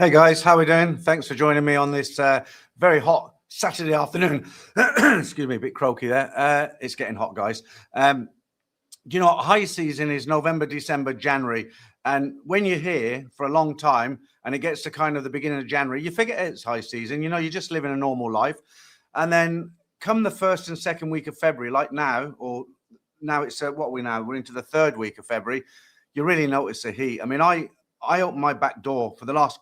Hey guys, how are we doing? Thanks for joining me on this very hot Saturday afternoon. Excuse me, a bit croaky there. It's getting hot, guys. You know, high season is November, December, January. And when you're here for a long time and it gets to kind of the beginning of January, you forget it's high season. You know, you're just living a normal life. And then come the first and second week of February, like now, or now it's what are we now? We're into the third week of February. You really notice the heat. I mean, I open my back door for the last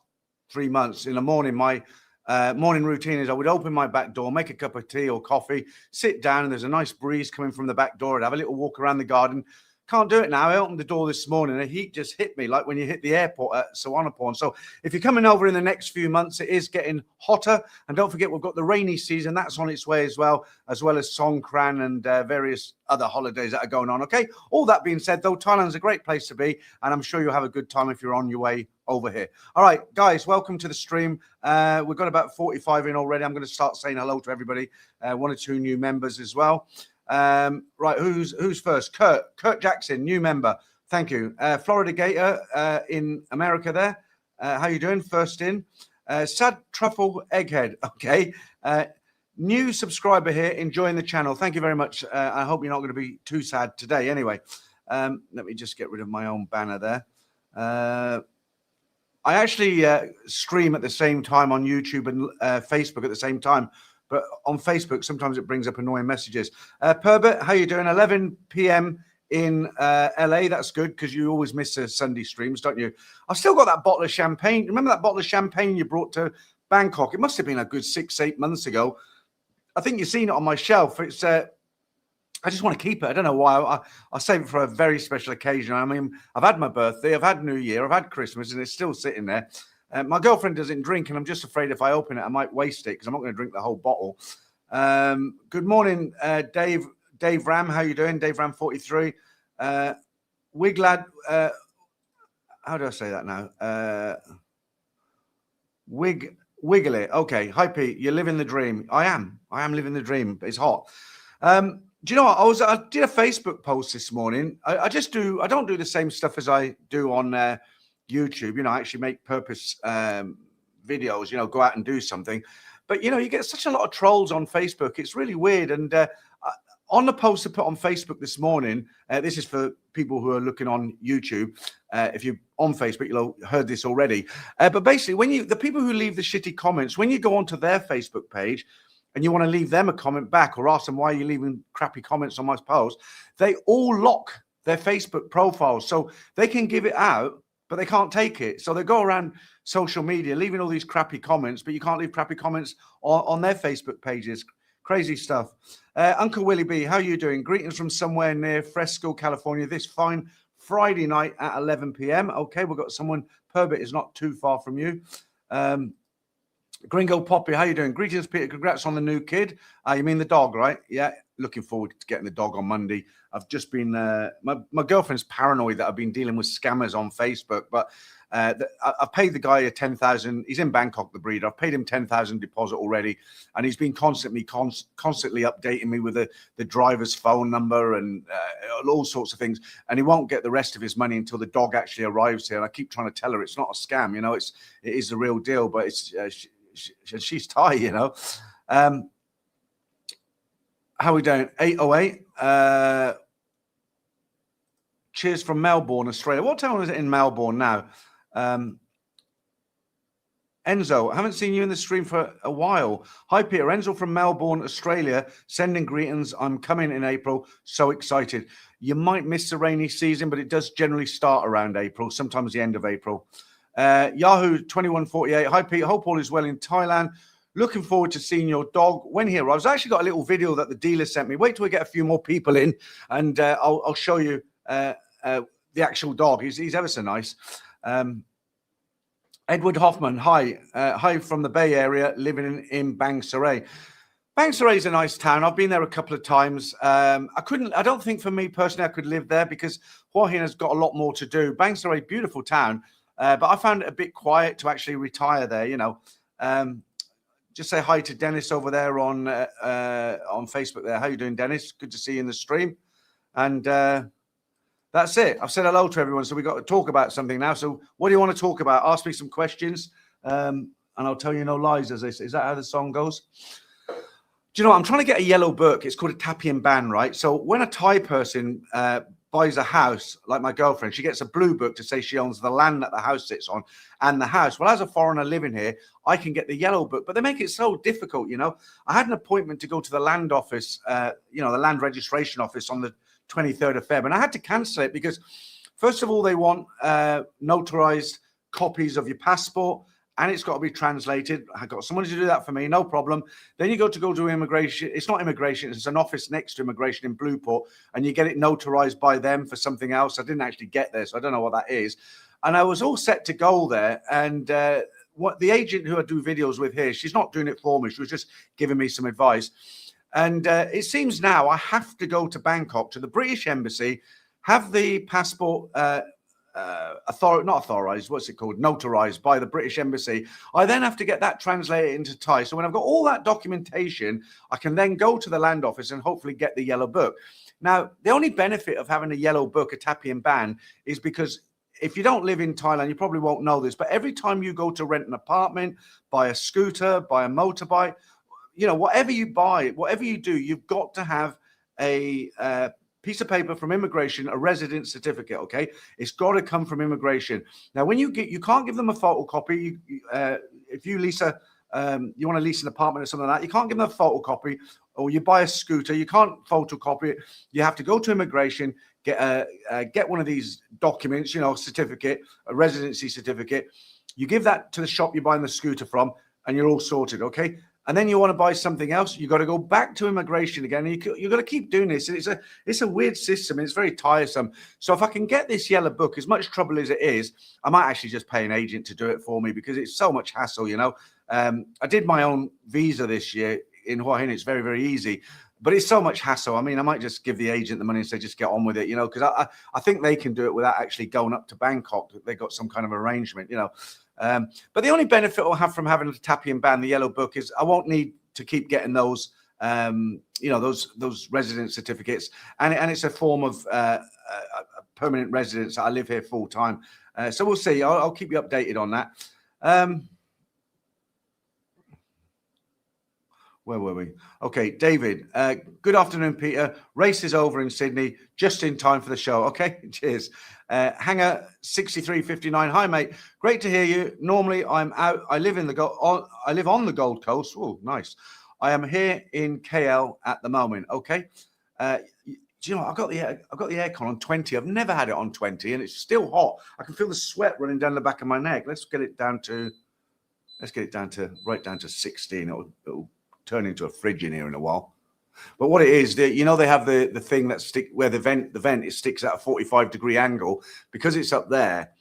3 months in the morning. My morning routine is I would open my back door, make a cup of tea or coffee, sit down, and there's a nice breeze coming from the back door. I'd have a little walk around the garden. Can't do it now. I opened the door this morning. The heat just hit me like when you hit the airport at Suvarnabhumi. So if you're coming over in the next few months, it is getting hotter. And don't forget, we've got the rainy season. That's on its way as well as Songkran and various other holidays that are going on. Okay. All that being said, though, Thailand's a great place to be. And I'm sure you'll have a good time if you're on your way over here. All right, guys, welcome to the stream. We've got about 45 in already. I'm going to start saying hello to everybody. 1 or 2 new members as well. Right, who's first? Kurt Jackson, new member. Thank you. Florida Gator in America there. How you doing? First in. Sad Truffle Egghead. Okay. New subscriber here, enjoying the channel. Thank you very much. I hope you're not going to be too sad today. Anyway, let me just get rid of my own banner there. I actually stream at the same time on YouTube and Facebook at the same time. But on Facebook, sometimes it brings up annoying messages. Perbert, how you doing? 11 p.m. in LA. That's good because you always miss the Sunday streams, don't you? I've still got that bottle of champagne. Remember that bottle of champagne you brought to Bangkok? It must have been a good 6-8 months ago. I think you've seen it on my shelf. It's I just want to keep it. I don't know why. I'll save it for a very special occasion. I mean, I've had my birthday, I've had New Year, I've had Christmas, and it's still sitting there. My girlfriend doesn't drink, and I'm just afraid if I open it, I might waste it because I'm not going to drink the whole bottle. Good morning, Dave Ram. How you doing? Dave Ram 43. Wiglad. How do I say that now? Wiggle it. Okay. Hi, Pete. You're living the dream. I am living the dream. It's hot. Do you know what? I did a Facebook post this morning. I don't do the same stuff as I do on YouTube. You know, I actually make purpose videos, you know, go out and do something. But, you know, you get such a lot of trolls on Facebook. It's really weird. And on the post I put on Facebook this morning, this is for people who are looking on YouTube. If you're on Facebook, you'll have heard this already. But basically, the people who leave the shitty comments, when you go onto their Facebook page and you want to leave them a comment back or ask them why you're leaving crappy comments on my post, they all lock their Facebook profiles. So they can give it out, but they can't take it. So they go around social media leaving all these crappy comments, but you can't leave crappy comments on their Facebook pages. Crazy stuff. Uncle Willie B, how are you doing? Greetings from somewhere near Fresco, California, this fine Friday night at 11 p.m. Okay, we've got someone, Perbit is not too far from you. Gringo Poppy, how you doing? Greetings, Peter. Congrats on the new kid. You mean the dog, right? Yeah, looking forward to getting the dog on Monday. I've just been, my girlfriend's paranoid that I've been dealing with scammers on Facebook, but I've paid the guy a 10,000. He's in Bangkok, the breeder. I've paid him 10,000 deposit already, and he's been constantly updating me with the driver's phone number and all sorts of things. And he won't get the rest of his money until the dog actually arrives here. And I keep trying to tell her it's not a scam, you know, it is the real deal, but it's she's Thai, you know. How are we doing? 808. Cheers from Melbourne, Australia. What time is it in Melbourne now? Enzo, I haven't seen you in the stream for a while. Hi, Peter. Enzo from Melbourne, Australia, sending greetings. I'm coming in April. So excited. You might miss the rainy season, but it does generally start around April, sometimes the end of April. Yahoo 2148. Hi, Pete. Hope all is well in Thailand. Looking forward to seeing your dog when he arrives. I actually got a little video that the dealer sent me. Wait till we get a few more people in, and I'll show you the actual dog. He's ever so nice. Edward Hoffman, hi. Hi from the Bay Area, living in Bang Saray. Bang Saray is a nice town. I've been there a couple of times. I don't think for me personally I could live there because Hua Hin has got a lot more to do. Bang Saray, beautiful town, but I found it a bit quiet to actually retire there, you know. Just say hi to Dennis over there on Facebook there. How you doing, Dennis? Good to see you in the stream. And that's it. I've said hello to everyone, so we've got to talk about something now. So what do you want to talk about? Ask me some questions. and I'll tell you no lies, as they say. Is that how the song goes? Do you know what? I'm trying to get a yellow book. It's called a Tapi and Ban, right? So when a Thai person buys a house, like my girlfriend, she gets a blue book to say she owns the land that the house sits on and the house. Well, as a foreigner living here, I can get the yellow book, but they make it so difficult, you know. I had an appointment to go to the land office, you know, the land registration office on the 23rd of Feb, and I had to cancel it because, first of all, they want notarized copies of your passport, and it's got to be translated. I got someone to do that for me, no problem. Then you go to immigration. It's not immigration. It's an office next to immigration in Blueport, and you get it notarized by them for something else. I didn't actually get there, so I don't know what that is. And I was all set to go there. And what the agent who I do videos with here, she's not doing it for me. She was just giving me some advice. And it seems now I have to go to Bangkok, to the British Embassy, have the passport notarized by the British Embassy. I then have to get that translated into Thai. So when I've got all that documentation, I can then go to the land office and hopefully get the yellow book. Now, the only benefit of having a yellow book, a Tapi and Ban, is because if you don't live in Thailand, you probably won't know this, but every time you go to rent an apartment, buy a scooter, buy a motorbike, you know, whatever you buy, whatever you do, you've got to have a piece of paper from immigration, a residence certificate. Okay, it's got to come from immigration. Now, when you can't give them a photocopy. If you lease you want to lease an apartment or something like that, you can't give them a photocopy. Or you buy a scooter, you can't photocopy it. You have to go to immigration, get one of these documents, you know, certificate, a residency certificate. You give that to the shop you're buying the scooter from, and you're all sorted. Okay. And then you want to buy something else, you've got to go back to immigration again. And you've got to keep doing this. And it's a weird system. It's very tiresome. So if I can get this yellow book, as much trouble as it is, I might actually just pay an agent to do it for me because it's so much hassle, you know. I did my own visa this year in Hua Hin. It's very, very easy. But it's so much hassle. I mean, I might just give the agent the money and say, just get on with it, you know, because I think they can do it without actually going up to Bangkok. They got some kind of arrangement, you know. But the only benefit I'll have from having the Tapi and Ban, the yellow book, is I won't need to keep getting those, you know, those residence certificates. And it's a form of a permanent residence. I live here full time. So we'll see. I'll keep you updated on that. Where were we? Okay, David. Good afternoon, Peter. Race is over in Sydney, just in time for the show. Okay, cheers. Hanger 6359. Hi, mate. Great to hear you. Normally, I'm out. I live on the Gold Coast. Oh, nice. I am here in KL at the moment. Okay. Do you know what? I've got the aircon on 20. I've never had it on 20, and it's still hot. I can feel the sweat running down the back of my neck. Let's get it down to right down to 16. It'll turn into a fridge in here in a while. But what it is, you know, they have the thing that where the vent it sticks at a 45-degree angle. Because it's up there,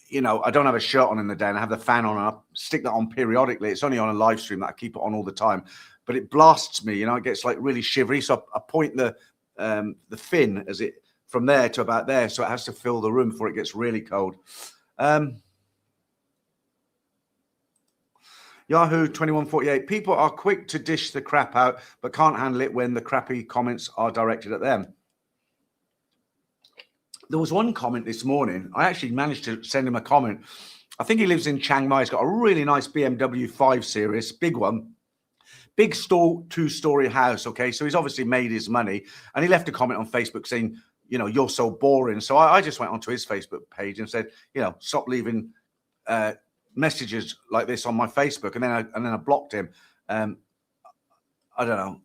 you know, I don't have a shirt on in the day and I have the fan on and I stick that on periodically. It's only on a live stream that I keep it on all the time, but it blasts me, you know, it gets like really shivery. So I point the fin from there to about there. So it has to fill the room before it gets really cold. Yahoo 2148. People are quick to dish the crap out, but can't handle it when the crappy comments are directed at them. There was one comment this morning. I actually managed to send him a comment. I think he lives in Chiang Mai. He's got a really nice BMW 5 Series, big one. Big two-story house, okay? So he's obviously made his money. And he left a comment on Facebook saying, you know, you're so boring. So I just went onto his Facebook page and said, you know, stop leaving messages like this on my Facebook, and then I blocked him. I don't know.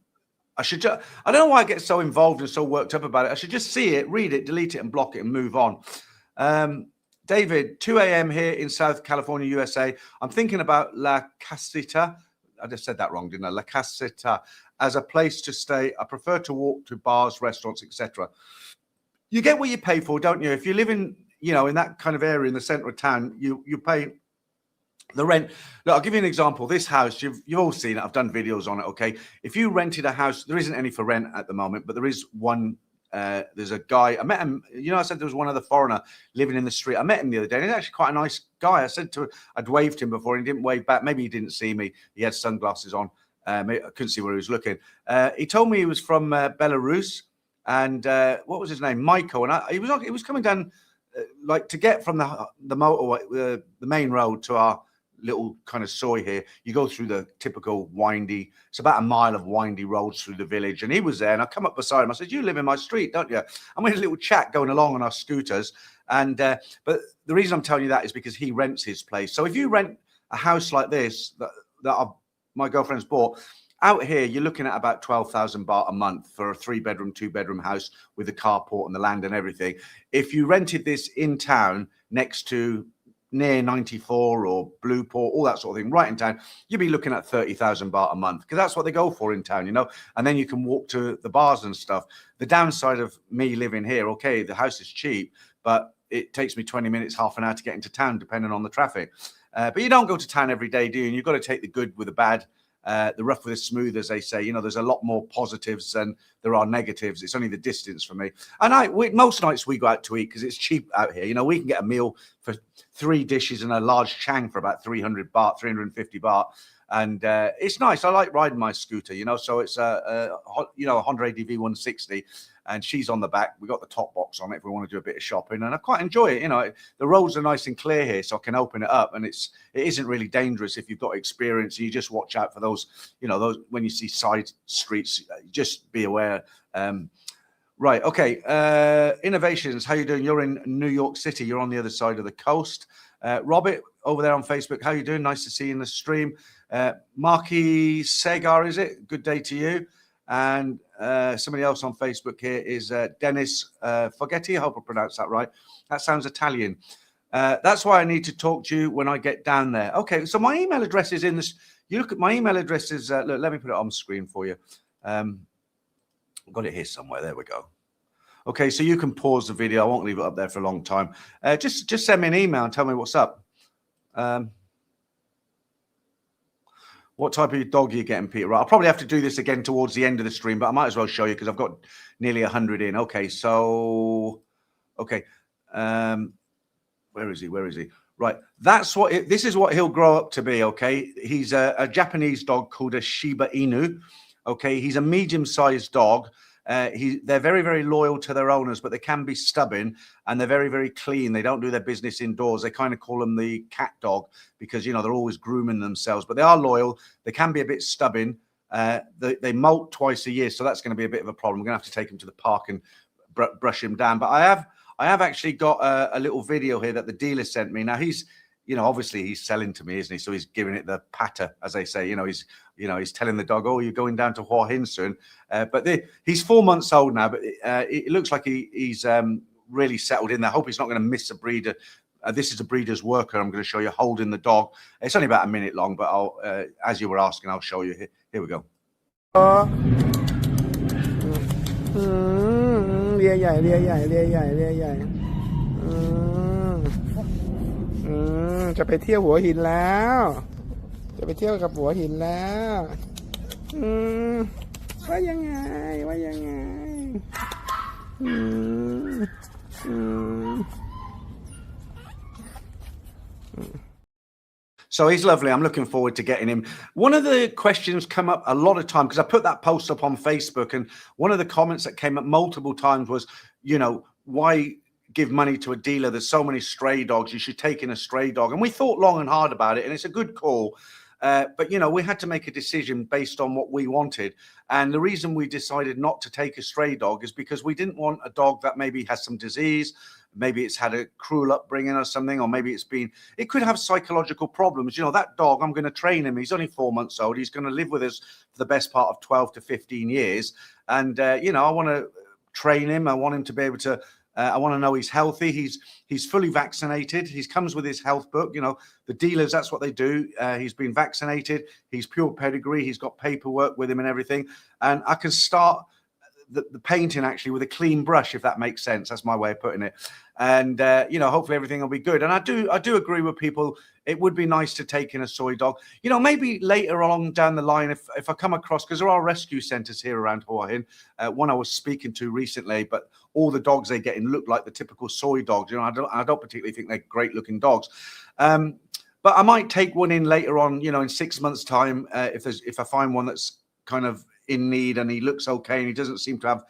I don't know why I get so involved and so worked up about it. I should just see it, read it, delete it, and block it and move on. David, 2 a.m. here in South California, USA. I'm thinking about La Casita. I just said that wrong, didn't I? La Casita as a place to stay. I prefer to walk to bars, restaurants, etc. You get what you pay for, don't you? If you live in, you know, in that kind of area in the center of town, you pay the rent. Look, I'll give you an example. This house, you've all seen it. I've done videos on it. Okay. If you rented a house, there isn't any for rent at the moment, but there is one. There's a guy, I met him, you know, I said there was one other foreigner living in the street. I met him the other day, and he's actually quite a nice guy. I'd waved him before and he didn't wave back. Maybe he didn't see me. He had sunglasses on. I couldn't see where he was looking. He told me he was from Belarus, and what was his name? Michael. And he was coming down, like to get from the motorway, the main road to our little kind of soy here. You go through the typical windy, it's about a mile of windy roads through the village. And he was there, and I come up beside him. I said, you live in my street, don't you? And we had a little chat going along on our scooters. And but the reason I'm telling you that is because he rents his place. So if you rent a house like this my girlfriend's bought, out here, you're looking at about 12,000 baht a month for a 3-bedroom, 2-bedroom house with the carport and the land and everything. If you rented this in town next to near 94 or Blueport, all that sort of thing, right in town, you'd be looking at 30,000 baht a month, because that's what they go for in town, you know. And then you can walk to the bars and stuff. The downside of me living here, okay, the house is cheap, but it takes me 20 minutes, half an hour to get into town, depending on the traffic. But you don't go to town every day, do you? And you've got to take the good with the bad. The rough with the smooth, as they say. You know, there's a lot more positives than there are negatives. It's only the distance for me. And most nights we go out to eat because it's cheap out here. You know, we can get a meal for 3 dishes and a large chang for about 300 baht, 350 baht. And it's nice. I like riding my scooter, you know. So it's a Honda ADV 160, and she's on the back. We got the top box on it if we want to do a bit of shopping, and I quite enjoy it. You know, the roads are nice and clear here, so I can open it up, and it isn't really dangerous if you've got experience. You just watch out for those, you know, those when you see side streets. Just be aware. Right. Okay. Innovations. How you doing? You're in New York City. You're on the other side of the coast. Robert over there on Facebook. How you doing? Nice to see you in the stream. Marky Segar, is it? Good day to you. And somebody else on Facebook here is Dennis Foghetti. I hope I pronounced that right. That sounds Italian. That's why I need to talk to you when I get down there. Okay, so my email address is in this. You look at my email address is, look, let me put it on screen for you. I've got it here somewhere. There we go. Okay, so you can pause the video. I won't leave it up there for a long time. Just send me an email and tell me what's up. What type of dog are you getting, Peter? Right, I'll probably have to do this again towards the end of the stream, but I might as well show you because I've got nearly 100 in. Okay, so, okay. Where is he? Where is he? Right, this is what he'll grow up to be, okay? He's a Japanese dog called a Shiba Inu, okay? He's a medium-sized dog. They're very, very loyal to their owners, but they can be stubborn, and they're very, very clean. They don't do their business indoors. They kind of call them the cat dog because, you know, they're always grooming themselves, but they are loyal. They can be a bit stubborn. They molt twice a year, so that's going to be a bit of a problem. We're going to have to take him to the park and brush him down. But I have actually got a little video here that the dealer sent me. Now he's, you know, obviously he's selling to me, isn't he? So he's giving it the patter, as they say. He's telling the dog, "Oh, you're going down to Hua Hin soon." But he's 4 months old now, but it looks like he's really settled in there. I hope he's not going to miss a breeder. This is a breeder's worker. I'm going to show you holding the dog. It's only about a minute long, but as you were asking, I'll show you. Here we go. เรียใหญ่เรียใหญ่เรียใหญ่เรียใหญ่จะไปเที่ยวหัวหินแล้วจะไปเที่ยวกับหัวหินแล้วว่ายังไงว่ายังไง So he's lovely. I'm looking forward to getting him. One of the questions come up a lot of time because I put that post up on Facebook, and one of the comments that came up multiple times was, you know, why give money to a dealer? There's so many stray dogs. You should take in a stray dog. And we thought long and hard about it, and it's a good call. But, you know, we had to make a decision based on what we wanted. And the reason we decided not to take a stray dog is because we didn't want a dog that maybe has some disease. Maybe it's had a cruel upbringing or something, or maybe it could have psychological problems. You know, that dog, I'm going to train him. He's only 4 months old. He's going to live with us for the best part of 12 to 15 years. And, you know, I want to train him. I want him to be able to, I want to know he's healthy. He's fully vaccinated. He comes with his health book. You know, the dealers, that's what they do. He's been vaccinated. He's pure pedigree. He's got paperwork with him and everything. And I can start the painting actually with a clean brush, if that makes sense. That's my way of putting it. And you know, hopefully everything will be good. And I do agree with people. It would be nice to take in a soy dog. You know, maybe later along down the line, if I come across, because there are rescue centers here around Hua Hin. One I was speaking to recently, but all the dogs they get in look like the typical soy dogs. You know, I don't particularly think they're great looking dogs. But I might take one in later on, you know, in 6 months' time, if I find one that's kind of in need and he looks okay and he doesn't seem to have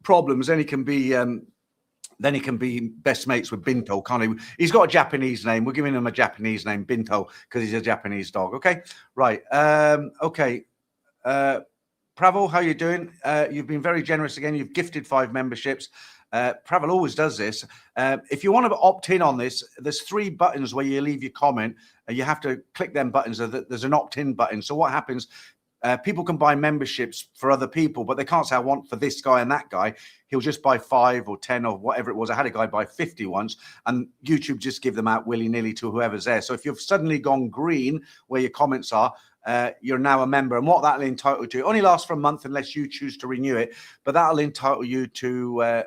problems, then he can be then he can be best mates with Binto, can't he? He's got a Japanese name. We're giving him a Japanese name, Binto, because he's a Japanese dog. Okay, right. Okay. Pravel, how you doing? You've been very generous again. You've gifted 5 memberships. Pravel always does this. If you want to opt in on this, there's 3 buttons where you leave your comment. You have to click them buttons. There's an opt-in button. So what happens? People can buy memberships for other people, but they can't say, I want for this guy and that guy. He'll just buy 5 or 10 or whatever it was. I had a guy buy 50 once, and YouTube just give them out willy-nilly to whoever's there. So if you've suddenly gone green where your comments are, you're now a member. And what that'll entitle you to, it only lasts for a month unless you choose to renew it, but that'll entitle you to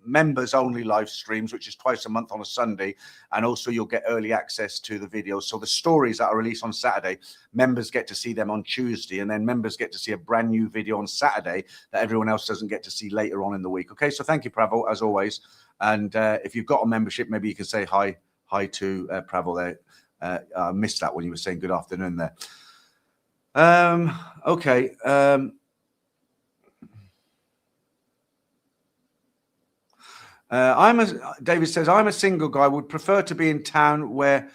members only live streams, which is twice a month on a Sunday, and also you'll get early access to the videos. So the stories that are released on Saturday, members get to see them on Tuesday, and then members get to see a brand new video on Saturday that everyone else doesn't get to see later on in the week. Okay, so thank you, Pravo, as always. And if you've got a membership, maybe you can say hi to Pravo there. I missed that when you were saying good afternoon there. Okay. David says, I'm a single guy, would prefer to be in town where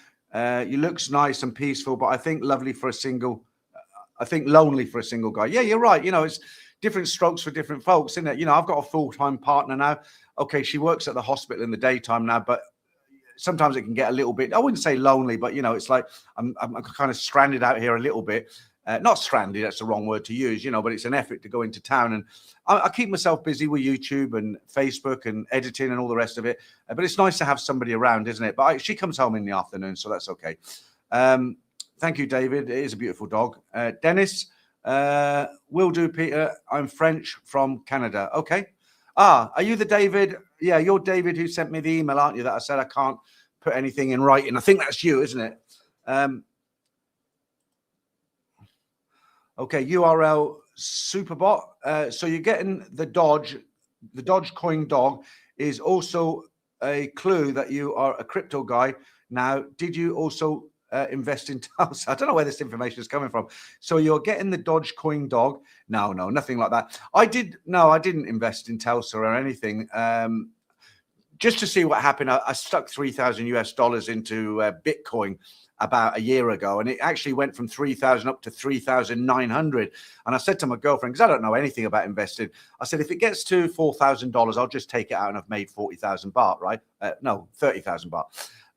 you looks nice and peaceful, but I think lonely for a single guy. Yeah, you're right. You know, it's different strokes for different folks, isn't it? You know, I've got a full-time partner now. Okay, she works at the hospital in the daytime now, but sometimes it can get a little bit, I wouldn't say lonely, but you know, it's like I'm kind of stranded out here a little bit. Not stranded, that's the wrong word to use, you know, but it's an effort to go into town. And I keep myself busy with YouTube and Facebook and editing and all the rest of it. But it's nice to have somebody around, isn't it? But she comes home in the afternoon, so that's okay. Thank you, David. It is a beautiful dog. Dennis, will do, Peter. I'm French from Canada. Okay. Are you the David? Yeah, you're David who sent me the email, aren't you, that I said I can't put anything in writing. I think that's you, isn't it? Okay, URL Superbot. So you're getting the Dogecoin dog is also a clue that you are a crypto guy. Now, did you also invest in Tulsa? I don't know where this information is coming from. So you're getting the Dogecoin dog. No, nothing like that. I didn't invest in Tulsa or anything. Just to see what happened, I stuck $3,000 into Bitcoin about a year ago, and it actually went from 3,000 up to 3,900. And I said to my girlfriend, because I don't know anything about investing, I said, if it gets to $4,000, I'll just take it out and I've made 40,000 baht, right? No, 30,000 baht.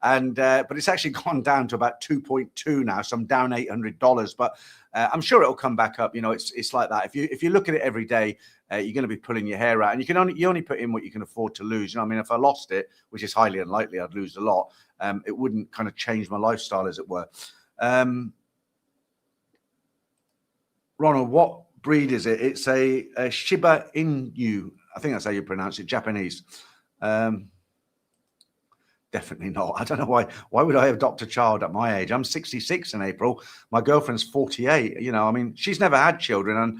And but it's actually gone down to about 2.2 now, so I'm down $800. But I'm sure it'll come back up. You know, it's like that. If you look at it every day, you're going to be pulling your hair out, and you only put in what you can afford to lose. You know, I mean, if I lost it, which is highly unlikely, I'd lose a lot. It wouldn't kind of change my lifestyle, as it were. Ronald, what breed is it? It's a Shiba Inu. I think that's how you pronounce it, Japanese. Definitely not. I don't know why. Why would I adopt a child at my age? I'm 66 in April. My girlfriend's 48. You know, I mean, she's never had children, and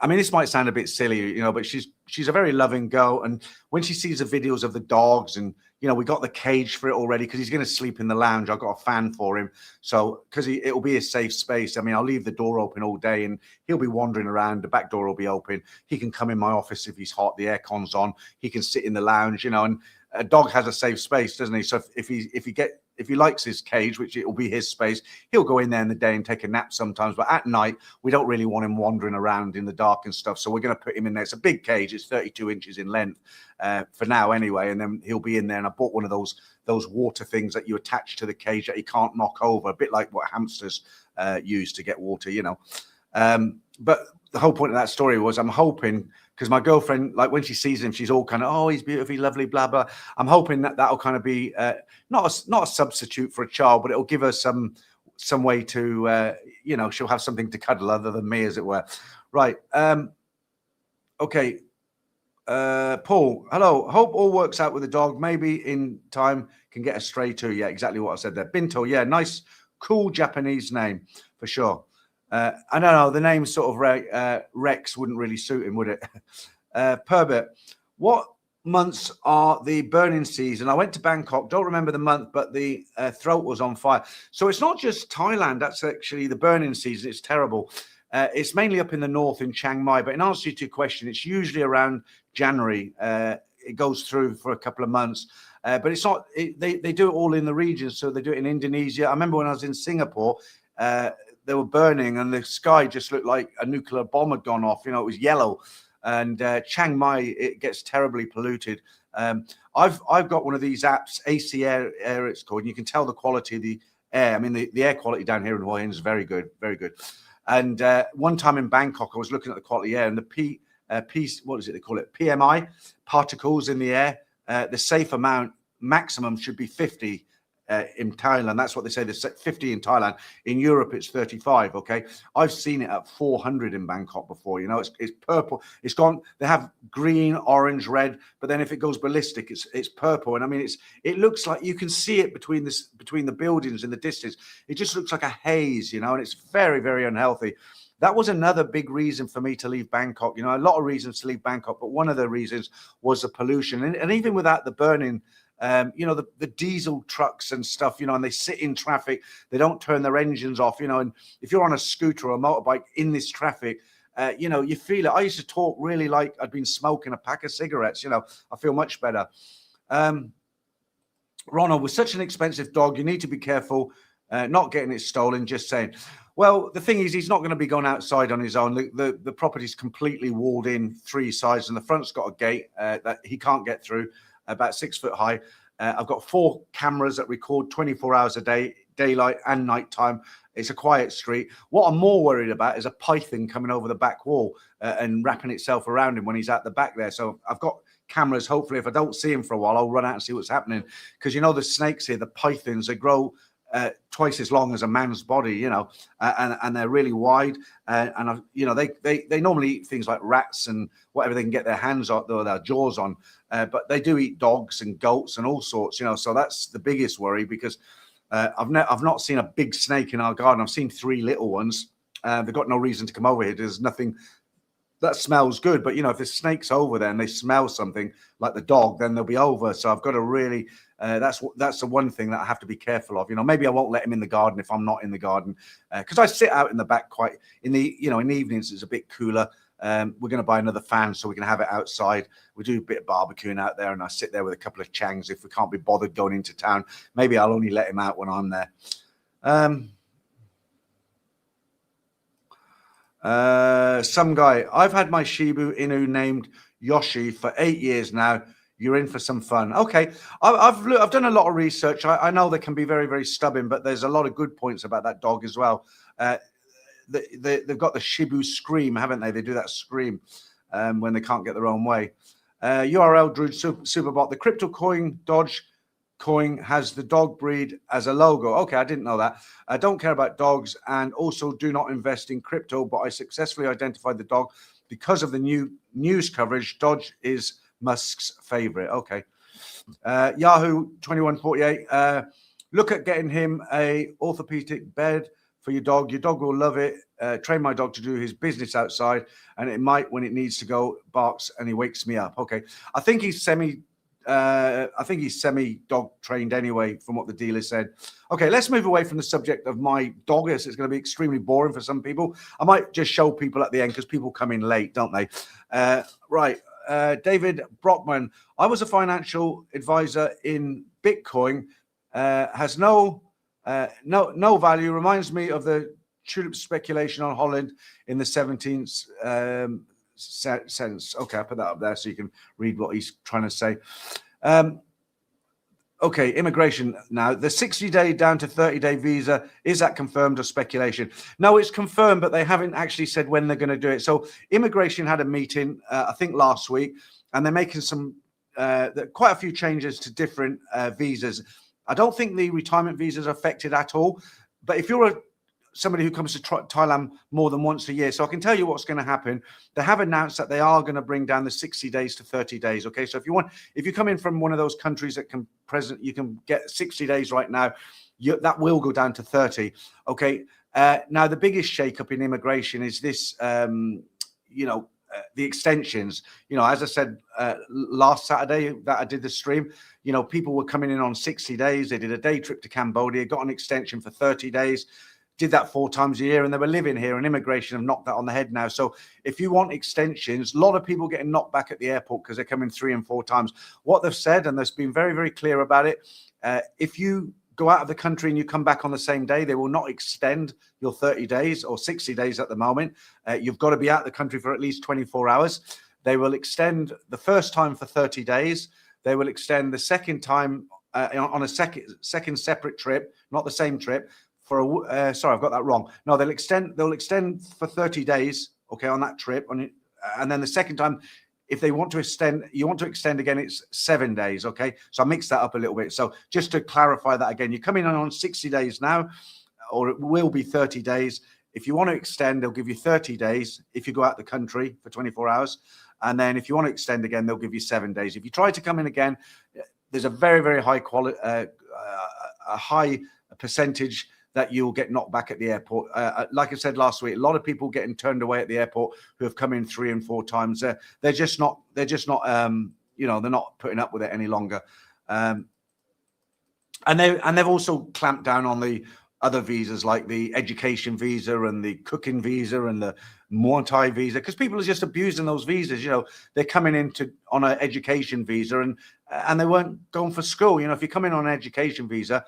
I mean, this might sound a bit silly, you know, but she's a very loving girl. And when she sees the videos of the dogs, and you know, we got the cage for it already because he's going to sleep in the lounge. I've got a fan for him, so because it'll be a safe space. I mean, I'll leave the door open all day, and he'll be wandering around. The back door will be open. He can come in my office if he's hot. The aircon's on. He can sit in the lounge, you know, and a dog has a safe space, doesn't he? So if he likes his cage, which it will be his space, he'll go in there in the day and take a nap sometimes. But at night, we don't really want him wandering around in the dark and stuff. So we're going to put him in there. It's a big cage. It's 32 inches in length for now anyway. And then he'll be in there. And I bought one of those water things that you attach to the cage that he can't knock over, a bit like what hamsters use to get water, you know. But the whole point of that story was I'm hoping, because my girlfriend, like when she sees him, she's all kind of, oh, he's beautiful, lovely, blah, blah. I'm hoping that'll kind of be not a substitute for a child, but it'll give her some way to, you know, she'll have something to cuddle other than me, as it were. Right. Okay. Paul, hello. Hope all works out with the dog. Maybe in time can get a stray too. Yeah, exactly what I said there. Binto, yeah, nice, cool Japanese name for sure. I don't know, the name sort of Rex wouldn't really suit him, would it? Perbert, what months are the burning season? I went to Bangkok, don't remember the month, but the throat was on fire. So it's not just Thailand, that's actually the burning season. It's terrible. It's mainly up in the north in Chiang Mai, but in answer to your question, it's usually around January it goes through for a couple of months. But it's not. They do it all in the region. So they do it in Indonesia. I remember when I was in Singapore, they were burning, and the sky just looked like a nuclear bomb had gone off. You know, it was yellow. And Chiang Mai, it gets terribly polluted. I've got one of these apps, AC Air it's called, and you can tell the quality of the air. I mean, the air quality down here in Hua Hin is very good, very good. And one time in Bangkok, I was looking at the quality of air, and the what is it they call it? PMI, particles in the air. The safe amount maximum should be 50 in Thailand. That's what they say. There's 50 in Thailand. In Europe, it's 35. Okay, I've seen it at 400 in Bangkok before. You know, it's purple. It's gone. They have green, orange, red, but then if it goes ballistic, it's purple. And I mean, it looks like you can see it between the buildings in the distance. It just looks like a haze, you know, and it's very, very unhealthy. That was another big reason for me to leave Bangkok. You know, a lot of reasons to leave Bangkok, but one of the reasons was the pollution. And even without the burning, you know, the diesel trucks and stuff, you know, and they sit in traffic. They don't turn their engines off, you know, and if you're on a scooter or a motorbike in this traffic, you know, you feel it. I used to talk really like I'd been smoking a pack of cigarettes, you know. I feel much better. Ronald, with such an expensive dog, you need to be careful not getting it stolen, just saying. Well, the thing is, he's not going to be going outside on his own. The property's completely walled in 3 sides, and the front's got a gate that he can't get through, about 6 foot high. I've got 4 cameras that record 24 hours a day, daylight and nighttime. It's a quiet street. What I'm more worried about is a python coming over the back wall and wrapping itself around him when he's at the back there. So I've got cameras. Hopefully, if I don't see him for a while, I'll run out and see what's happening. Because, you know, the snakes here, the pythons, they grow twice as long as a man's body, you know, and they're really wide. And you know, they normally eat things like rats and whatever they can get their hands on, or their jaws on. But they do eat dogs and goats and all sorts, you know. So that's the biggest worry, because I've not seen a big snake in our garden. I've seen 3 little ones. They've got no reason to come over here. There's nothing that smells good. But, you know, if there's snakes over there and they smell something like the dog, then they'll be over. So I've got to really, that's the one thing that I have to be careful of. You know, maybe I won't let him in the garden if I'm not in the garden, because I sit out in the back quite in the, you know, in the evenings it's a bit cooler. We're going to buy another fan so we can have it outside. We do a bit of barbecuing out there, and I sit there with a couple of changs if we can't be bothered going into town. Maybe I'll only let him out when I'm there. Some guy, I've had my Shiba Inu named Yoshi for 8 years now. You're in for some fun. Okay, I've done a lot of research. I know they can be very, very stubborn, but there's a lot of good points about that dog as well. They've got the Shibu scream, haven't they? They do that scream when they can't get their own way. URL Druid Superbot. The crypto coin Dodge coin has the dog breed as a logo. Okay, I didn't know that. I don't care about dogs, and also do not invest in crypto, but I successfully identified the dog because of the new news coverage. Dodge is Musk's favorite. Okay. Yahoo 2148. Look at getting him a orthopedic bed for your dog. Your dog will love it. Train my dog to do his business outside, and it might, when it needs to go, barks and he wakes me up. Okay. I think he's semi dog trained anyway, from what the dealer said. Okay, let's move away from the subject of my dog. It's going to be extremely boring for some people. I might just show people at the end because people come in late, don't they? Right. David Brockman. I was a financial advisor in Bitcoin. Has no value. Reminds me of the tulip speculation on Holland in the 17th sense. Okay, I'll put that up there so you can read what he's trying to say. Okay, immigration now. The 60-day down to 30-day visa, is that confirmed or speculation? No, it's confirmed, but they haven't actually said when they're going to do it. So immigration had a meeting, I think last week, and they're making some quite a few changes to different visas. I don't think the retirement visas are affected at all, but if you're somebody who comes to Thailand more than once a year. So I can tell you what's going to happen. They have announced that they are going to bring down the 60 days to 30 days. Okay. So if you come in from one of those countries that you can get 60 days right now, that will go down to 30. Okay. Now the biggest shakeup in immigration is this, the extensions. You know, as I said last Saturday that I did the stream, you know, people were coming in on 60 days. They did a day trip to Cambodia, got an extension for 30 days. did that 4 times a year and they were living here, and immigration have knocked that on the head now. So if you want extensions, a lot of people getting knocked back at the airport because they're coming 3 and 4 times. What they've said, and they've been very, very clear about it, if you go out of the country and you come back on the same day, they will not extend your 30 days or 60 days at the moment. You've got to be out of the country for at least 24 hours. They will extend the first time for 30 days. They will extend the second time on a second separate trip, not the same trip. Sorry, I've got that wrong. No, they'll extend for 30 days, okay, on that trip. And then the second time, if they want to extend, you want to extend again, it's 7 days, okay? So I mixed that up a little bit. So just to clarify that again, you're coming on 60 days now, or it will be 30 days. If you want to extend, they'll give you 30 days if you go out the country for 24 hours. And then if you want to extend again, they'll give you 7 days. If you try to come in again, there's a very, very high quality, a high percentage that you'll get knocked back at the airport. Like I said last week, a lot of people getting turned away at the airport who have come in 3 and 4 times. They're just not, you know, they're not putting up with it any longer. And they've also clamped down on the other visas, like the education visa and the cooking visa and the Muay Thai visa, because people are just abusing those visas. You know, they're coming on an education visa and they weren't going for school. You know, if you come in on an education visa,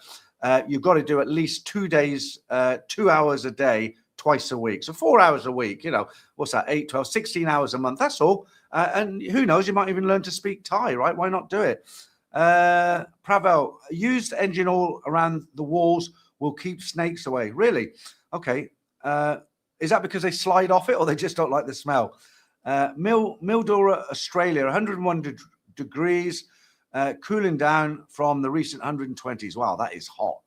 you've got to do at least 2 days, 2 hours a day, twice a week. So 4 hours a week, you know, what's that? 8, 12, 16 hours a month. That's all. And who knows, you might even learn to speak Thai, right? Why not do it? Pravel, used engine oil around the walls will keep snakes away. Really? Okay. Is that because they slide off it or they just don't like the smell? Mildura, Australia, 101 degrees. Cooling down from the recent 120s. Wow, that is hot.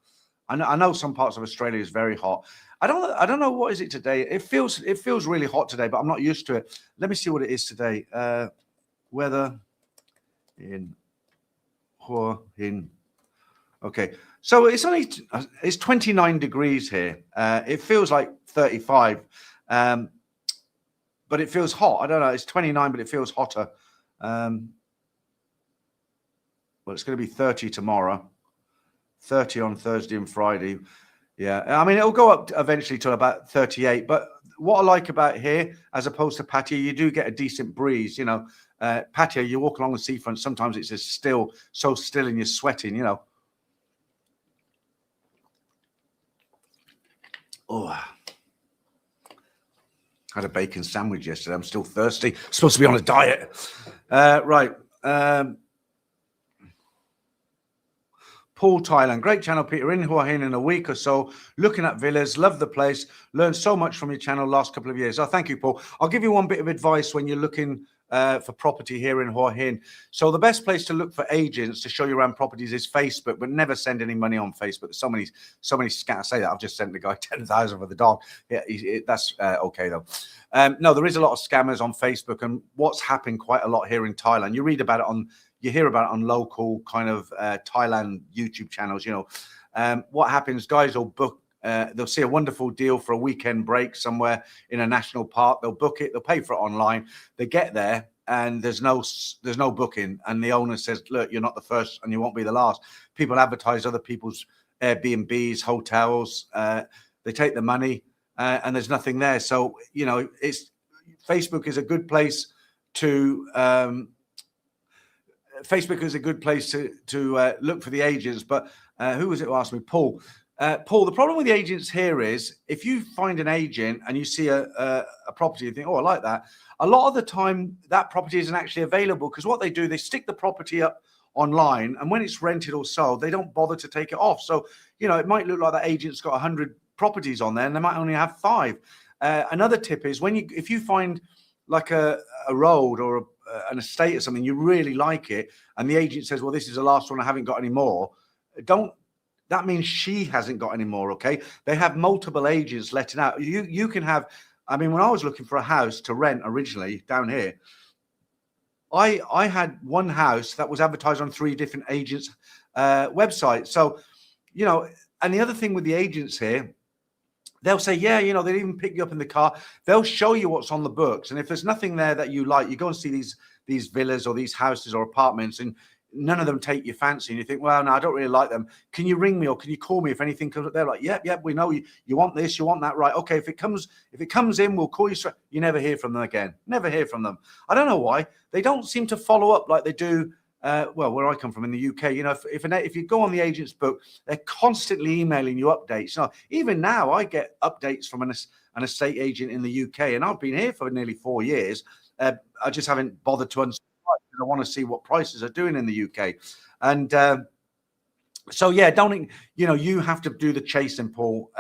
I know some parts of Australia is very hot. I don't know what is it today. It feels really hot today, but I'm not used to it. Let me see what it is today. Weather in Hua Hin. Okay, so it's 29 degrees here. It feels like 35, but it feels hot. I don't know. It's 29, but it feels hotter. Well, it's going to be 30 tomorrow, 30 on Thursday and Friday. Yeah, I mean, it'll go up eventually to about 38. But what I like about here, as opposed to Pattaya, you do get a decent breeze. You know, Pattaya, you walk along the seafront, sometimes it's just so still and you're sweating, you know. Oh, I had a bacon sandwich yesterday. I'm still thirsty. I'm supposed to be on a diet. Right. Paul, Thailand. Great channel, Peter. In Hua Hin in a week or so, looking at villas. Love the place. Learned so much from your channel last couple of years. Oh, thank you, Paul. I'll give you one bit of advice when you're looking for property here in Hua Hin. So the best place to look for agents to show you around properties is Facebook, but never send any money on Facebook. There's so many scams. I say that I've just sent the guy 10,000 for the dog. Yeah, that's okay though. No, there is a lot of scammers on Facebook, and what's happened quite a lot here in Thailand. You hear about it on local kind of Thailand YouTube channels. You know, what happens? Guys will book. They'll see a wonderful deal for a weekend break somewhere in a national park. They'll book it. They'll pay for it online. They get there and there's no booking. And the owner says, "Look, you're not the first, and you won't be the last." People advertise other people's Airbnbs, hotels. They take the money, and there's nothing there. So you know, Facebook is a good place to. Facebook is a good place to look for the agents. But who was it who asked me? Paul. Paul, the problem with the agents here is if you find an agent and you see a property, you think, oh, I like that. A lot of the time, that property isn't actually available because what they do, they stick the property up online, and when it's rented or sold, they don't bother to take it off. So, you know, it might look like that agent's got 100 properties on there, and they might only have 5. Another tip is if you find like a road or an estate or something, you really like it, and the agent says, well, this is the last one, I haven't got any more. That means she hasn't got any more, okay? They have multiple agents letting out. You can have, I mean, when I was looking for a house to rent originally down here, I had one house that was advertised on 3 different agents' websites. So, you know, and the other thing with the agents here, they'll say, yeah, you know, they'll even pick you up in the car. They'll show you what's on the books. And if there's nothing there that you like, you go and see these villas or these houses or apartments, and none of them take your fancy, and you think, well, no, I don't really like them. Can you ring me or can you call me if anything comes up? They're like, yep, we know you want this, you want that, right? Okay, if it comes in, we'll call you straight. You never hear from them again. Never hear from them. I don't know why. They don't seem to follow up like they do. Well, where I come from in the UK, you know, if you go on the agent's book, they're constantly emailing you updates. You know, even now I get updates from an estate agent in the UK, and I've been here for nearly 4 years. I just haven't bothered to unsubscribe because I want to see what prices are doing in the UK. And so, yeah, don't, you know, you have to do the chase and pull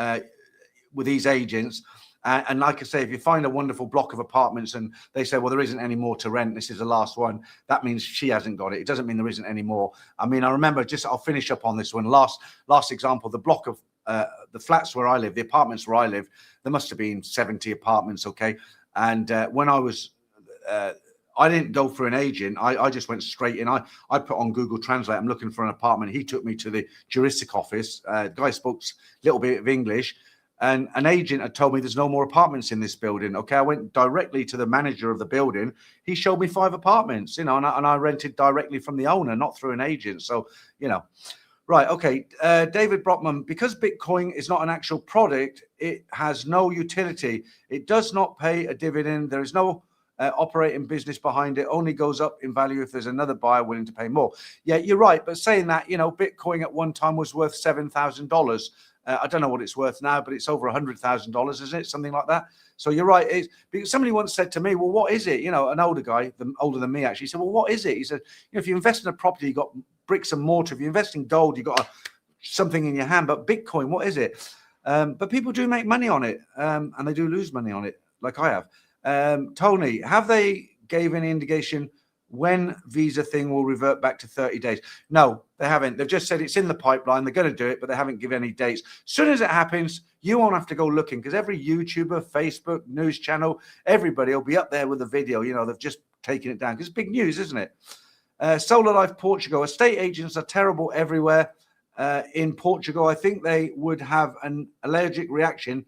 with these agents. And like I say, if you find a wonderful block of apartments and they say, well, there isn't any more to rent, this is the last one, that means she hasn't got it. It doesn't mean there isn't any more. I mean, I remember, I'll finish up on this one. Last example, the block of the flats where I live, the apartments where I live, there must have been 70 apartments, okay? And when I was, I didn't go for an agent. I just went straight in. I put on Google Translate, I'm looking for an apartment. He took me to the juristic office. The guy spoke a little bit of English. And an agent had told me there's no more apartments in this building. Okay, I went directly to the manager of the building. He showed me 5 apartments, you know, and I rented directly from the owner, not through an agent. So, you know, right. Okay. David Brockman, because Bitcoin is not an actual product, it has no utility. It does not pay a dividend. There is no operating business behind it. Only goes up in value if there's another buyer willing to pay more. Yeah, you're right. But saying that, you know, Bitcoin at one time was worth $7,000. I don't know what it's worth now, but it's over $100,000, isn't it? Something like that. So you're right. Because somebody once said to me, well, what is it? You know, an older guy, older than me, actually said, well, what is it? He said, you know, if you invest in a property, you got bricks and mortar. If you invest in gold, you got something in your hand. But Bitcoin, what is it? But people do make money on it, and they do lose money on it, like I have. Tony, have they gave any indication when visa thing will revert back to 30 days? No, they haven't. They've just said it's in the pipeline. They're going to do it, but they haven't given any dates. As soon as it happens, you won't have to go looking, because every YouTuber, Facebook, news channel, everybody will be up there with the video. You know, they've just taken it down because it's big news, isn't it? Solar Life Portugal. Estate agents are terrible everywhere. In Portugal, I think they would have an allergic reaction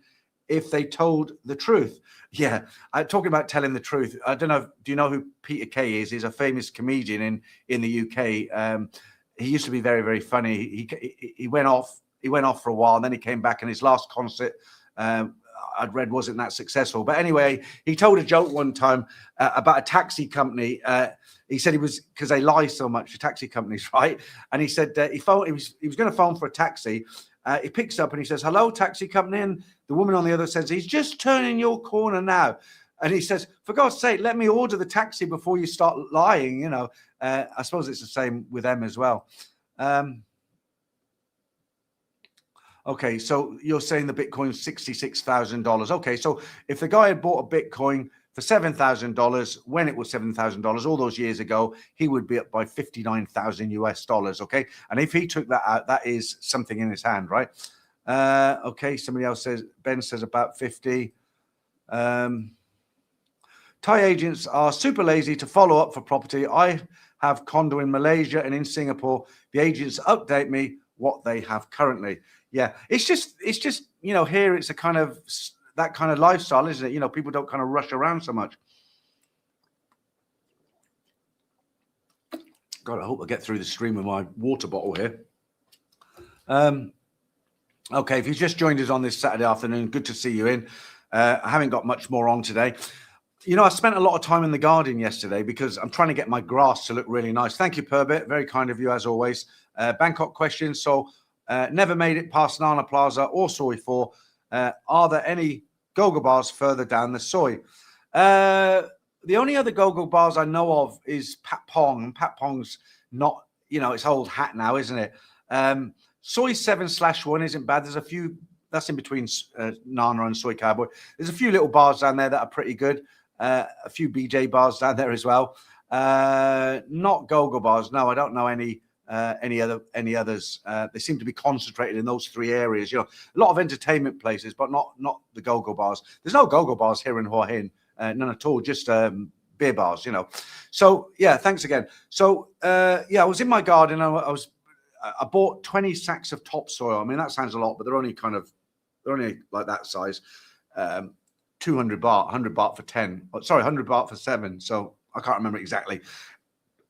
if they told the truth. Yeah, talking about telling the truth. I don't know. Do you know who Peter Kay is? He's a famous comedian in the UK. He used to be very, very funny. He went off for a while, and then he came back. And his last concert, I'd read, wasn't that successful. But anyway, he told a joke one time about a taxi company. He said he was, because they lie so much, the taxi companies, right? And he said he was going to phone for a taxi. He picks up and he says, hello, taxi company. And the woman on the other says, he's just turning your corner now. And he says, for God's sake, let me order the taxi before you start lying. You know, I suppose it's the same with them as well. Okay, so you're saying the Bitcoin's $66,000. Okay, so if the guy had bought a Bitcoin for $7,000 when it was $7,000 all those years ago, he would be up by 59,000 US dollars. Okay, and if he took that out, that is something in his hand, right? Okay, somebody else says, Ben says about 50. Thai agents are super lazy to follow up for property. I have condo in Malaysia and in Singapore. The agents update me what they have currently. Yeah, it's just you know, here it's a kind of that kind of lifestyle, isn't it? You know, people don't kind of rush around so much. God, I hope I get through the stream with my water bottle here. Okay, if you've just joined us on this Saturday afternoon, good to see you in. I haven't got much more on today. You know, I spent a lot of time in the garden yesterday because I'm trying to get my grass to look really nice. Thank you, Perbit. Very kind of you, as always. Bangkok question. So, never made it past Nana Plaza or Soi 4. Are there any go-go bars further down the Soi? The only other go-go bars I know of is Pat Pong. And Pat Pong's not, you know, it's old hat now, isn't it? Soi 7/1 isn't bad. There's a few, that's in between Nana and Soi Cowboy. There's a few little bars down there that are pretty good. A few BJ bars down there as well. Not go-go bars. No, I don't know any others. They seem to be concentrated in those 3 areas. You know, a lot of entertainment places, but not the go-go bars. There's no go-go bars here in Hua Hin, none at all. Just beer bars. You know. So yeah, thanks again. So yeah, I was in my garden. I bought 20 sacks of topsoil. I mean, that sounds a lot, but they're only like that size. 200 baht, 100 baht for 10. Sorry, 100 baht for 7. So I can't remember exactly.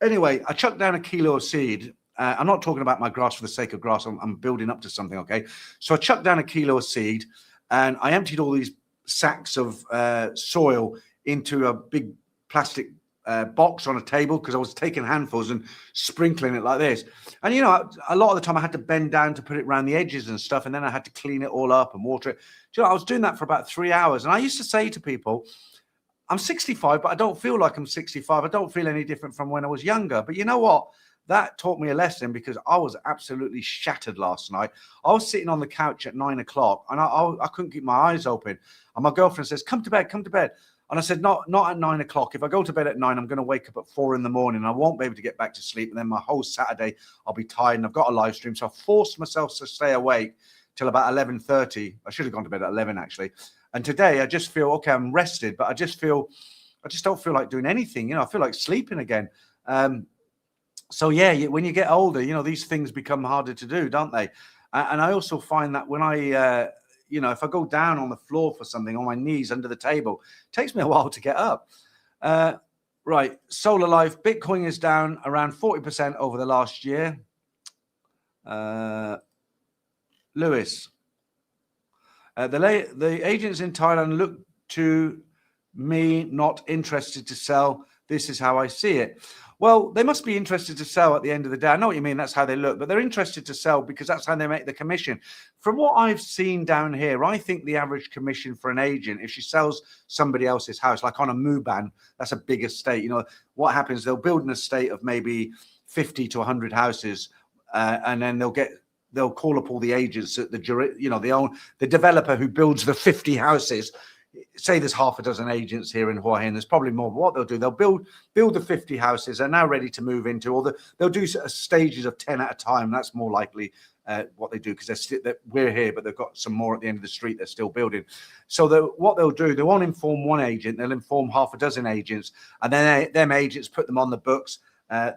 anyway, I chucked down a kilo of seed. I'm not talking about my grass for the sake of grass. I'm building up to something, okay? So I chucked down a kilo of seed, and I emptied all these sacks of soil into a big plastic box on a table, because I was taking handfuls and sprinkling it like this. And, you know, a lot of the time I had to bend down to put it around the edges and stuff, and then I had to clean it all up and water it. You know, I was doing that for about 3 hours. And I used to say to people, I'm 65, but I don't feel like I'm 65. I don't feel any different from when I was younger. But you know what? That taught me a lesson, because I was absolutely shattered last night. I was sitting on the couch at 9 o'clock, and I couldn't keep my eyes open. And my girlfriend says, come to bed, come to bed. And I said, not at 9 o'clock. If I go to bed at 9, I'm going to wake up at 4 in the morning. I won't be able to get back to sleep. And then my whole Saturday, I'll be tired, and I've got a live stream. So I forced myself to stay awake till about 11:30. I should have gone to bed at 11, actually. And today I just feel, okay, I'm rested, but I just don't feel like doing anything. You know, I feel like sleeping again. So yeah, when you get older, you know, these things become harder to do, don't they? And I also find that when I, you know, if I go down on the floor for something, on my knees under the table, it takes me a while to get up. Right, Solar Life, Bitcoin is down around 40% over the last year. Lewis, the agents in Thailand look to me not interested to sell. This is how I see it. Well, they must be interested to sell at the end of the day. I know what you mean. That's how they look, but they're interested to sell because that's how they make the commission. From what I've seen down here, I think the average commission for an agent, if she sells somebody else's house, like on a Muban, that's a big estate. You know, what happens, they'll build an estate of maybe 50 to 100 houses, and then they'll call up all the agents that the developer who builds the 50 houses. Say there's half a dozen agents here in Hua Hin. There's probably more. But what they'll do, they'll build the 50 houses they're now ready to move into, or they'll do stages of 10 at a time. That's more likely what they do, because we're here, but they've got some more at the end of the street they're still building. So what they'll do, they won't inform one agent, they'll inform half a dozen agents, and then them agents put them on the books.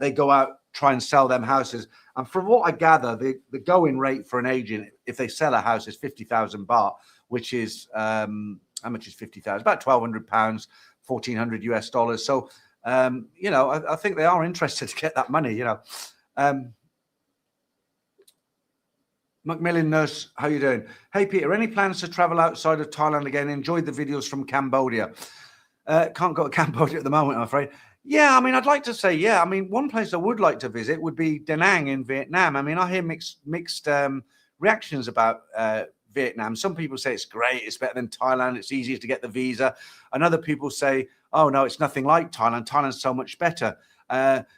They go out, try and sell them houses. And from what I gather, the going rate for an agent, if they sell a house, is 50,000 baht, which is how much is 50,000? About £1,200, $1,400 US. So, you know, I think they are interested to get that money, you know. Macmillan Nurse, how you doing? Hey, Peter, any plans to travel outside of Thailand again? Enjoyed the videos from Cambodia. Can't go to Cambodia at the moment, I'm afraid. Yeah, I mean, I'd like to say, yeah. I mean, one place I would like to visit would be Da Nang in Vietnam. I mean, I hear mixed reactions about Vietnam. Some people say it's great, it's better than Thailand, it's easier to get the visa. And other people say, oh no, it's nothing like Thailand. Thailand's so much better.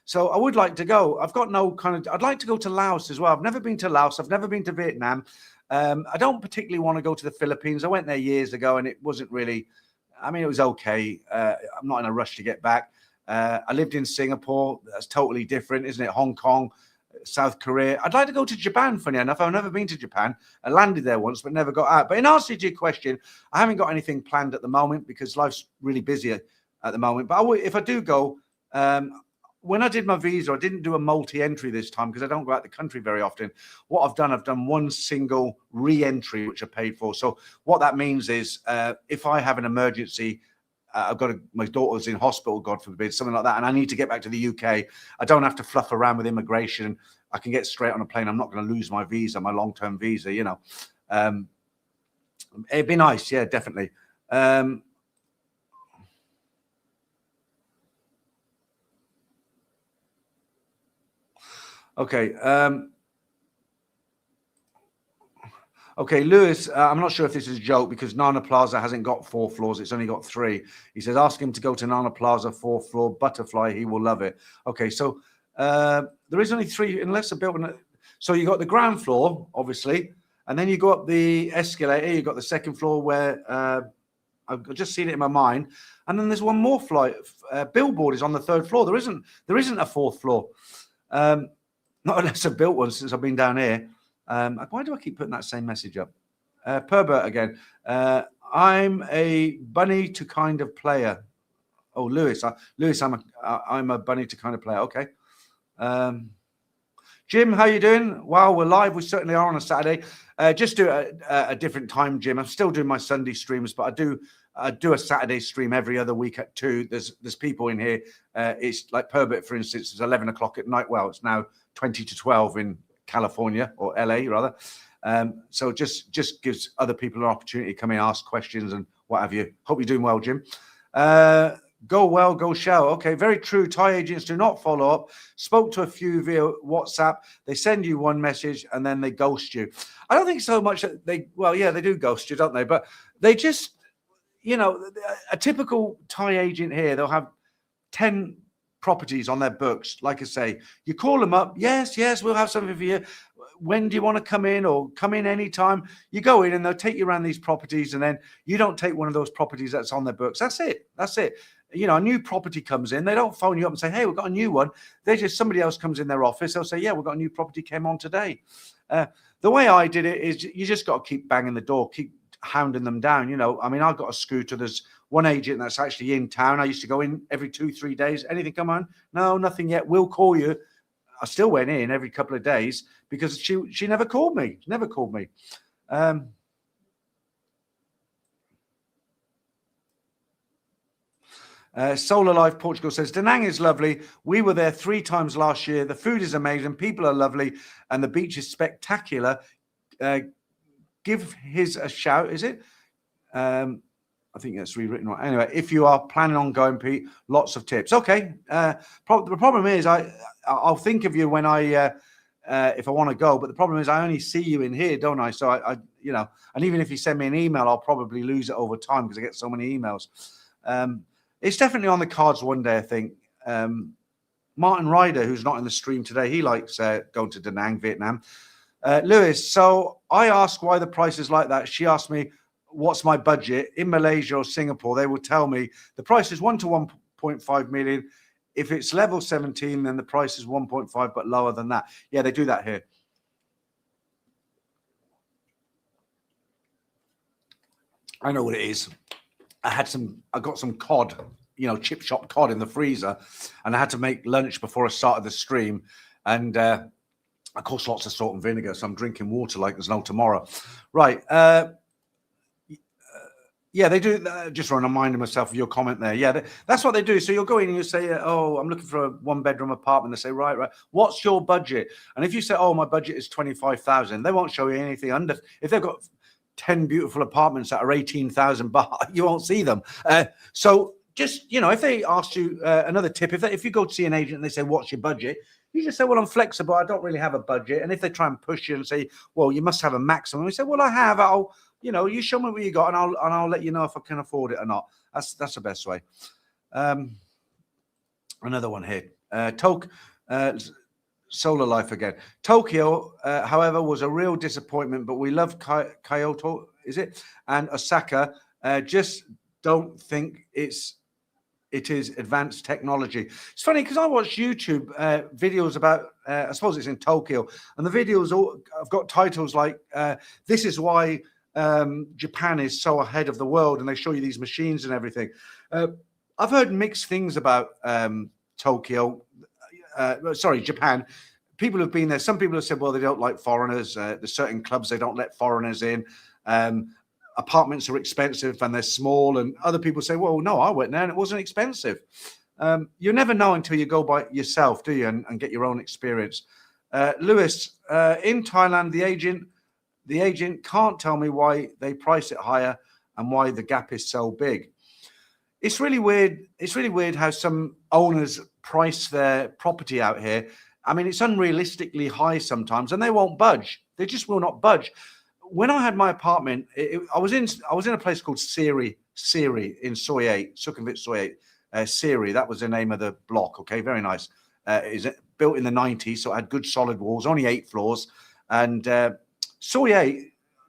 So I would like to go. I'd like to go to Laos as well. I've never been to Laos. I've never been to Vietnam. I don't particularly want to go to the Philippines. I went there years ago and it wasn't really, I mean, it was okay. I'm not in a rush to get back. I lived in Singapore. That's totally different, isn't it? Hong Kong, South Korea. I'd like to go to Japan, funny enough. I've never been to Japan. I landed there once, but never got out. But in answer to your question, I haven't got anything planned at the moment because life's really busy at the moment. But if I do go, when I did my visa, I didn't do a multi-entry this time because I don't go out the country very often. What I've done one single re-entry, which I paid for. So what that means is if I have an emergency, my daughter's in hospital, God forbid, something like that, and I need to get back to the UK, I don't have to fluff around with immigration. I can get straight on a plane. I'm not going to lose my visa, my long-term visa, you know. It'd be nice, yeah, definitely. Okay. Okay, Lewis, I'm not sure if this is a joke because Nana Plaza hasn't got 4 floors. It's only got 3. He says, ask him to go to Nana Plaza 4th floor, Butterfly. He will love it. Okay, so there is only 3, unless they're built on. So you got the ground floor, obviously, and then you go up the escalator. You got the 2nd floor where I've just seen it in my mind. And then there's one more flight. Billboard is on the 3rd floor. There isn't a 4th floor. Not unless I've built one since I've been down here. Why do I keep putting that same message up? Perbert again. I'm a bunny to kind of player. Oh, Lewis. I'm a bunny to kind of player. Okay. Jim, how you doing? Wow, we're live. We certainly are on a Saturday. Just do a different time, Jim. I'm still doing my Sunday streams, but I do I do a Saturday stream every other week at 2. There's people in here. It's like Perbit, for instance, it's 11 o'clock at night. Well, it's now 20 to 12 in California, or LA rather. So just gives other people an opportunity to come in, ask questions and what have you. Hope you're doing well, Jim. Go well, go shall. Okay, very true. Thai agents do not follow up. Spoke to a few via WhatsApp. They send you one message and then they ghost you. I don't think so much that they, well, yeah, they do ghost you, don't they? But they just, you know, a typical Thai agent here, they'll have 10 properties on their books. Like I say, you call them up. Yes, we'll have something for you. When do you want to come in, or come in anytime? You go in and they'll take you around these properties, and then you don't take one of those properties that's on their books. That's it. You know, a new property comes in. They don't phone you up and say, hey, we've got a new one. They just, somebody else comes in their office. They'll say, yeah, we've got a new property came on today. The way I did it is you just got to keep banging the door, keep hounding them down. You know, I mean, I've got a scooter. There's one agent that's actually in town. I used to go in every 2-3 days. Anything come on? No, nothing yet. We'll call you. I still went in every couple of days because she never called me. Never called me. Solar Life Portugal says, Da Nang is lovely. We were there 3 times last year. The food is amazing. People are lovely. And the beach is spectacular. Give his a shout, is it? I think that's rewritten right. Anyway, if you are planning on going, Pete, lots of tips. Okay. The problem is I'll think of you when if I want to go, but the problem is I only see you in here, don't I? So I you know, and even if you send me an email, I'll probably lose it over time because I get so many emails. It's definitely on the cards one day, I think. Martin Ryder, who's not in the stream today, he likes going to Da Nang, Vietnam. Lewis, so I asked why the price is like that. She asked me, what's my budget? In Malaysia or Singapore, they will tell me the price is 1 to 1.5 million. If it's level 17, then the price is 1.5, but lower than that. Yeah, they do that here. I know what it is. I got some cod, you know, chip shop cod in the freezer, and I had to make lunch before I started the stream. And of course, lots of salt and vinegar. So I'm drinking water like there's no tomorrow. Right. Yeah, they do. Just reminding myself of your comment there. Yeah, that's what they do. So you'll go in and you say, oh, I'm looking for a 1-bedroom apartment. They say, right. What's your budget? And if you say, oh, my budget is 25,000, they won't show you anything under. If they've got 10 beautiful apartments that are 18,000 baht, you won't see them. So just, you know, if they ask you another tip, if you go to see an agent and they say, what's your budget? You just say, well, I'm flexible. I don't really have a budget. And if they try and push you and say, well, you must have a maximum, you say, well, I have. You know, you show me what you got, and I'll let you know if I can afford it or not. That's the best way. Another one here. Solar Life again. Tokyo, however, was a real disappointment, but we love Kyoto, is it? And Osaka. Just don't think it is advanced technology. It's funny because I watch YouTube videos about, I suppose it's in Tokyo, and the videos have got titles like, this is why Japan is so ahead of the world, and they show you these machines and everything. I've heard mixed things about Japan. People have been there. Some people have said, well, they don't like foreigners. There's certain clubs they don't let foreigners in. Apartments are expensive and they're small. And other people say, well, no, I went there and it wasn't expensive. You never know until you go by yourself, do you? And get your own experience. Lewis, in Thailand, the agent can't tell me why they price it higher and why the gap is so big. It's really weird. It's really weird how some owners price their property out here. I mean, it's unrealistically high sometimes, and they won't budge. They just will not budge. When I had my apartment, I was in a place called Siri in Soi 8, Sukhumvit Soi 8. Siri, that was the name of the block. Okay, very nice. Is built in the 90s, so it had good solid walls, only 8 floors, and Soi 8.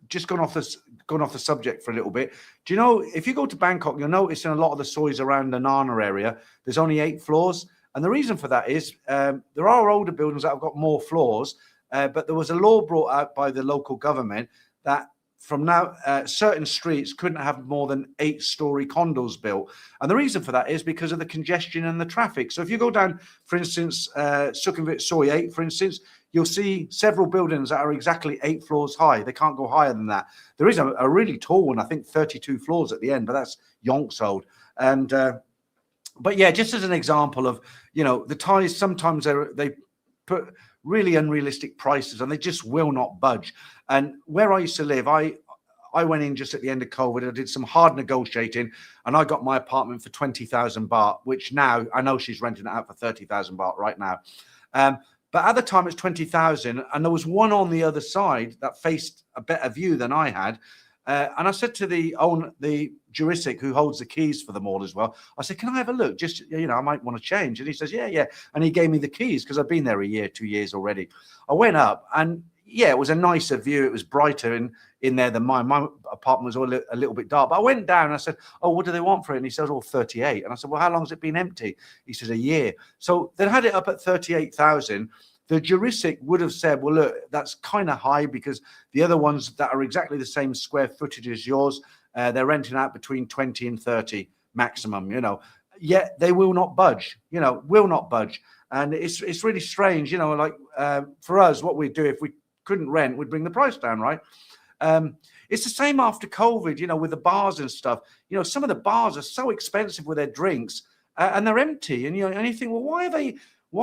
Just gone off the subject for a little bit. Do you know, if you go to Bangkok, you'll notice in a lot of the sois around the Nana area, there's only 8 floors. And the reason for that is there are older buildings that have got more floors, but there was a law brought out by the local government that from now, certain streets couldn't have more than 8-story condos built. And the reason for that is because of the congestion and the traffic. So if you go down, for instance, Sukhumvit Soi 8, for instance, you'll see several buildings that are exactly 8 floors high. They can't go higher than that. There is a really tall one, I think 32 floors at the end, but that's yonks old. And but yeah, just as an example of, you know, the Thais, sometimes they put really unrealistic prices and they just will not budge. And where I used to live, I went in just at the end of COVID. I did some hard negotiating and I got my apartment for 20,000 baht, which now I know she's renting it out for 30,000 baht right now. But at the time it's 20,000, and there was one on the other side that faced a better view than I had. And I said to the juristic who holds the keys for the mall as well, I said, can I have a look? Just, you know, I might want to change. And he says, yeah. And he gave me the keys because I've been there a year, 2 years already. I went up and yeah, it was a nicer view. It was brighter in there than mine. My apartment was all a little bit dark. But I went down and I said, oh, what do they want for it? And he says, oh, 38. And I said, well, how long has it been empty? He says, a year. So they had it up at 38,000. The juristic would have said, well, look, that's kind of high because the other ones that are exactly the same square footage as yours, they're renting out between 20 and 30 maximum, you know, yet they will not budge, you know, will not budge. And it's really strange, you know, like for us, what we'd do if we couldn't rent, we'd bring the price down, right? It's the same after COVID, you know, with the bars and stuff. You know, some of the bars are so expensive with their drinks and they're empty. And, you know, and you think, well, why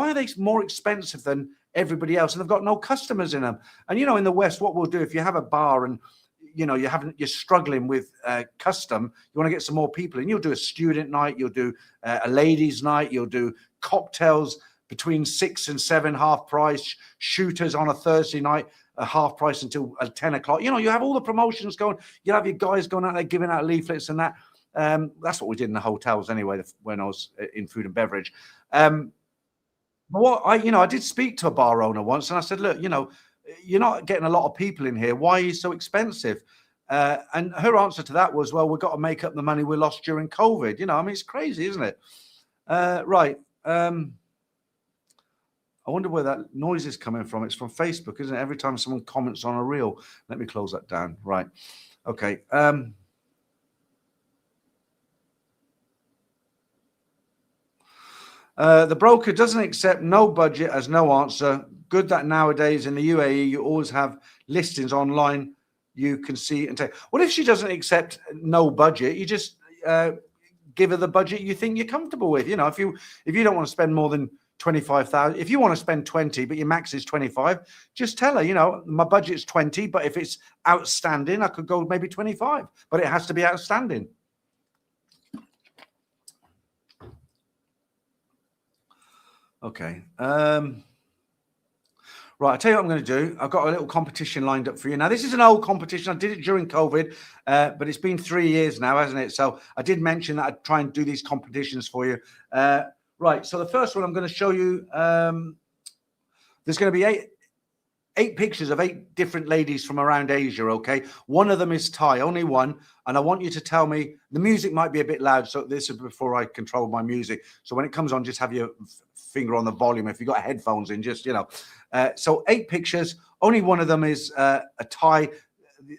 are they more expensive than everybody else? And they've got no customers in them. And, you know, in the West, what we'll do if you have a bar and, you know, you're struggling with custom, you want to get some more people in, you'll do a student night, you'll do a ladies night, you'll do cocktails between 6 and 7, half price, shooters on a Thursday night, half price until 10 o'clock. You know, you have all the promotions going, you have your guys going out there giving out leaflets and that. That's what we did in the hotels anyway, when I was in food and beverage. But I did speak to a bar owner once and I said, look, you know, you're not getting a lot of people in here. Why are you so expensive? And her answer to that was, well, we've got to make up the money we lost during COVID. You know, I mean, it's crazy, isn't it? Right. I wonder where that noise is coming from. It's from Facebook, isn't it? Every time someone comments on a reel. Let me close that down. Right. Okay. The broker doesn't accept no budget as no answer. Good that nowadays in the UAE, you always have listings online you can see and take. What if she doesn't accept no budget? You just give her the budget you think you're comfortable with. You know, if you don't want to spend more than 25,000, if you want to spend 20, but your max is 25, just tell her, you know, my budget's 20, but if it's outstanding, I could go maybe 25, but it has to be outstanding. Okay. Right, I'll tell you what I'm going to do. I've got a little competition lined up for you. Now, this is an old competition. I did it during COVID, but it's been 3 years now, hasn't it? So I did mention that I'd try and do these competitions for you. Right, so the first one I'm going to show you, there's going to be eight pictures of 8 different ladies from around Asia, okay? One of them is Thai, only one. And I want you to tell me, the music might be a bit loud, so this is before I control my music. So when it comes on, just have your finger on the volume. If you've got headphones in, just, you know. So 8 pictures, only one of them is a Thai.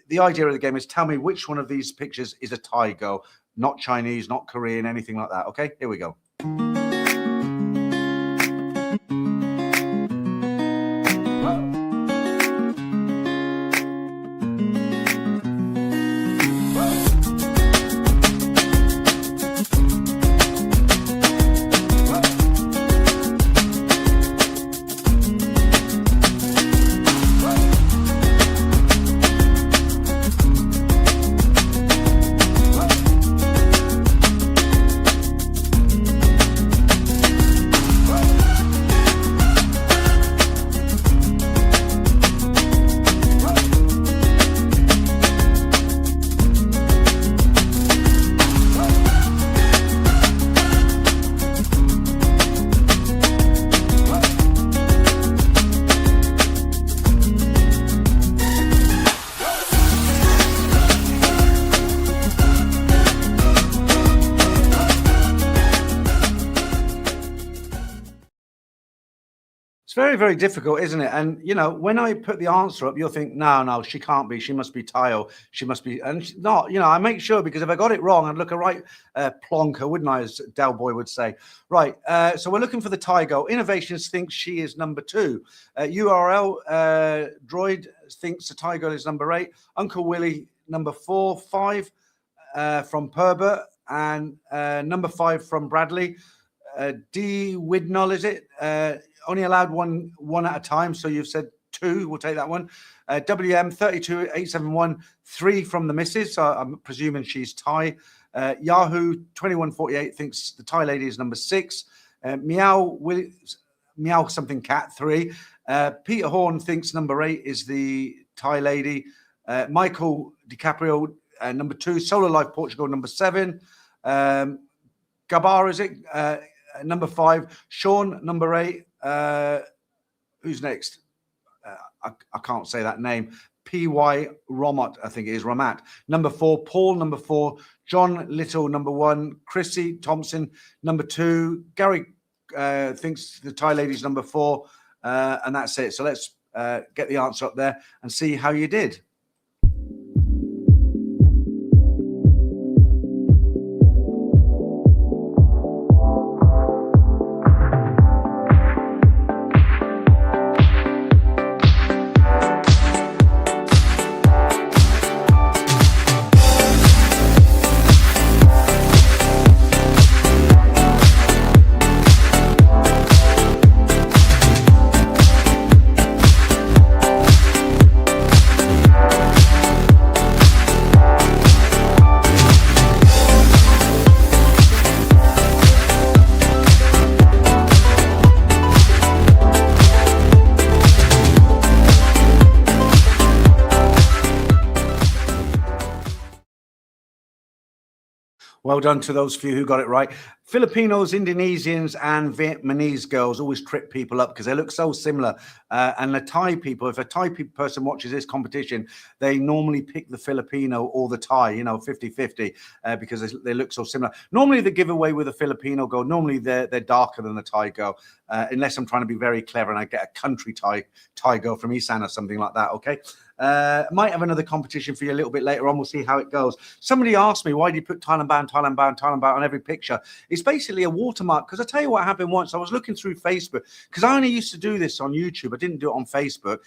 The idea of the game is tell me which one of these pictures is a Thai girl, not Chinese, not Korean, anything like that, okay? Here we go. It's very, very difficult, isn't it? And, you know, when I put the answer up, you'll think, no, she can't be. She must be Thai, or she must be. And she's not, you know, I make sure, because if I got it wrong, I'd look a right plonker, wouldn't I, as Del Boy would say. Right. So we're looking for the Thai girl. Innovations thinks she is number 2. URL Droid thinks the Thai girl is number 8. Uncle Willie, number 4. 5 from Perbert. And number 5 from Bradley. D. Widnall, is it? Only allowed one at a time, so you've said 2. We'll take that one. WM 32871, 3 from the missus, so I'm presuming she's Thai. Yahoo 2148 thinks the Thai lady is number 6. Meow something cat 3. Peter Horn thinks number 8 is the Thai lady. Michael DiCaprio number 2. Solar Life Portugal number 7. Gabar, is it? Number 5. Sean number 8. Who's next? I can't say that name. P.Y. Romat, I think it is Ramat. Number 4. Paul number 4. John Little number 1. Chrissy Thompson number 2. Gary thinks the Thai lady's number 4. And that's it. So let's get the answer up there and see how you did. Well done to those few who got it right. Filipinos, Indonesians, and Vietnamese girls always trip people up because they look so similar. And the Thai people, if a Thai person watches this competition, they normally pick the Filipino or the Thai, you know, 50-50, because they look so similar. Normally the giveaway with a Filipino girl, normally they're darker than the Thai girl, unless I'm trying to be very clever and I get a country Thai girl from Isan or something like that, okay? Might have another competition for you a little bit later on. We'll see how it goes. Somebody asked me, why do you put Thailand Bound on every picture? It's basically a watermark, because I tell you what happened once. I was looking through Facebook, because I only used to do this on YouTube. I didn't do it on Facebook.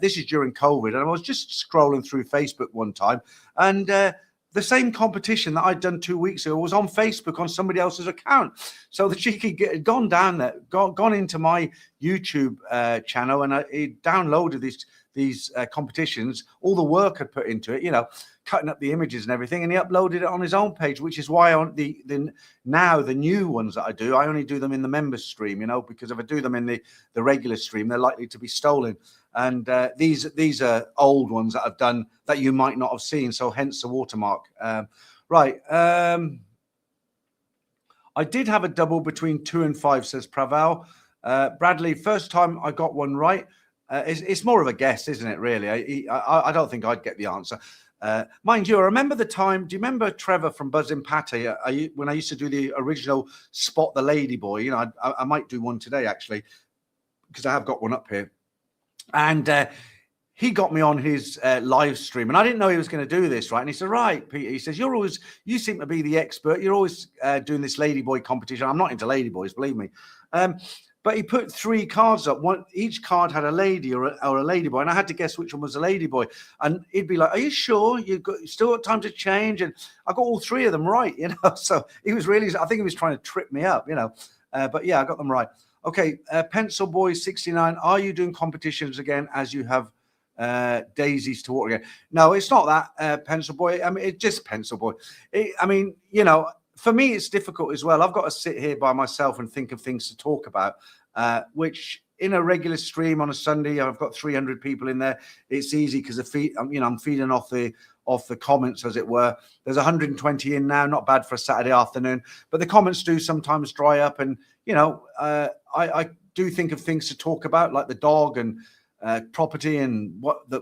This is during COVID, and I was just scrolling through Facebook one time, and the same competition that I'd done 2 weeks ago was on Facebook on somebody else's account. So the cheeky had gone down there, gone into my YouTube channel, and he downloaded these competitions, all the work I'd put into it, you know, cutting up the images and everything, and he uploaded it on his own page, which is why on the new ones that I do, I only do them in the members stream, you know, because if I do them in the regular stream, they're likely to be stolen. And these are old ones that I've done that you might not have seen, so hence the watermark. Right. I did have a double between 2 and 5, says Praval. Bradley, first time I got one right. It's more of a guess, isn't it, really? I don't think I'd get the answer. Mind you, I remember the time, do you remember Trevor from Buzzin' Patty? When I used to do the original Spot the Ladyboy, you know, I might do one today, actually, because I have got one up here. And he got me on his live stream, and I didn't know he was going to do this, right? And he said, right, Peter, he says, you seem to be the expert. You're always doing this Ladyboy competition. I'm not into Ladyboys, believe me. But he put 3 cards up. Each card had a lady or a ladyboy, and I had to guess which one was a ladyboy. And he'd be like, "Are you sure you still got time to change?" And I got all 3 of them right, you know. So he was really, I think he was trying to trip me up, you know. But yeah, I got them right. Okay, Pencil Boy 69. Are you doing competitions again as you have daisies to water again? No, it's not that, Pencil Boy. I mean, it's just Pencil Boy. I mean, you know. For me, it's difficult as well. I've got to sit here by myself and think of things to talk about, which in a regular stream on a Sunday, I've got 300 people in there. It's easy because I'm feeding off the comments, as it were. There's 120 in now, not bad for a Saturday afternoon. But the comments do sometimes dry up, and you know, I do think of things to talk about, like the dog and property and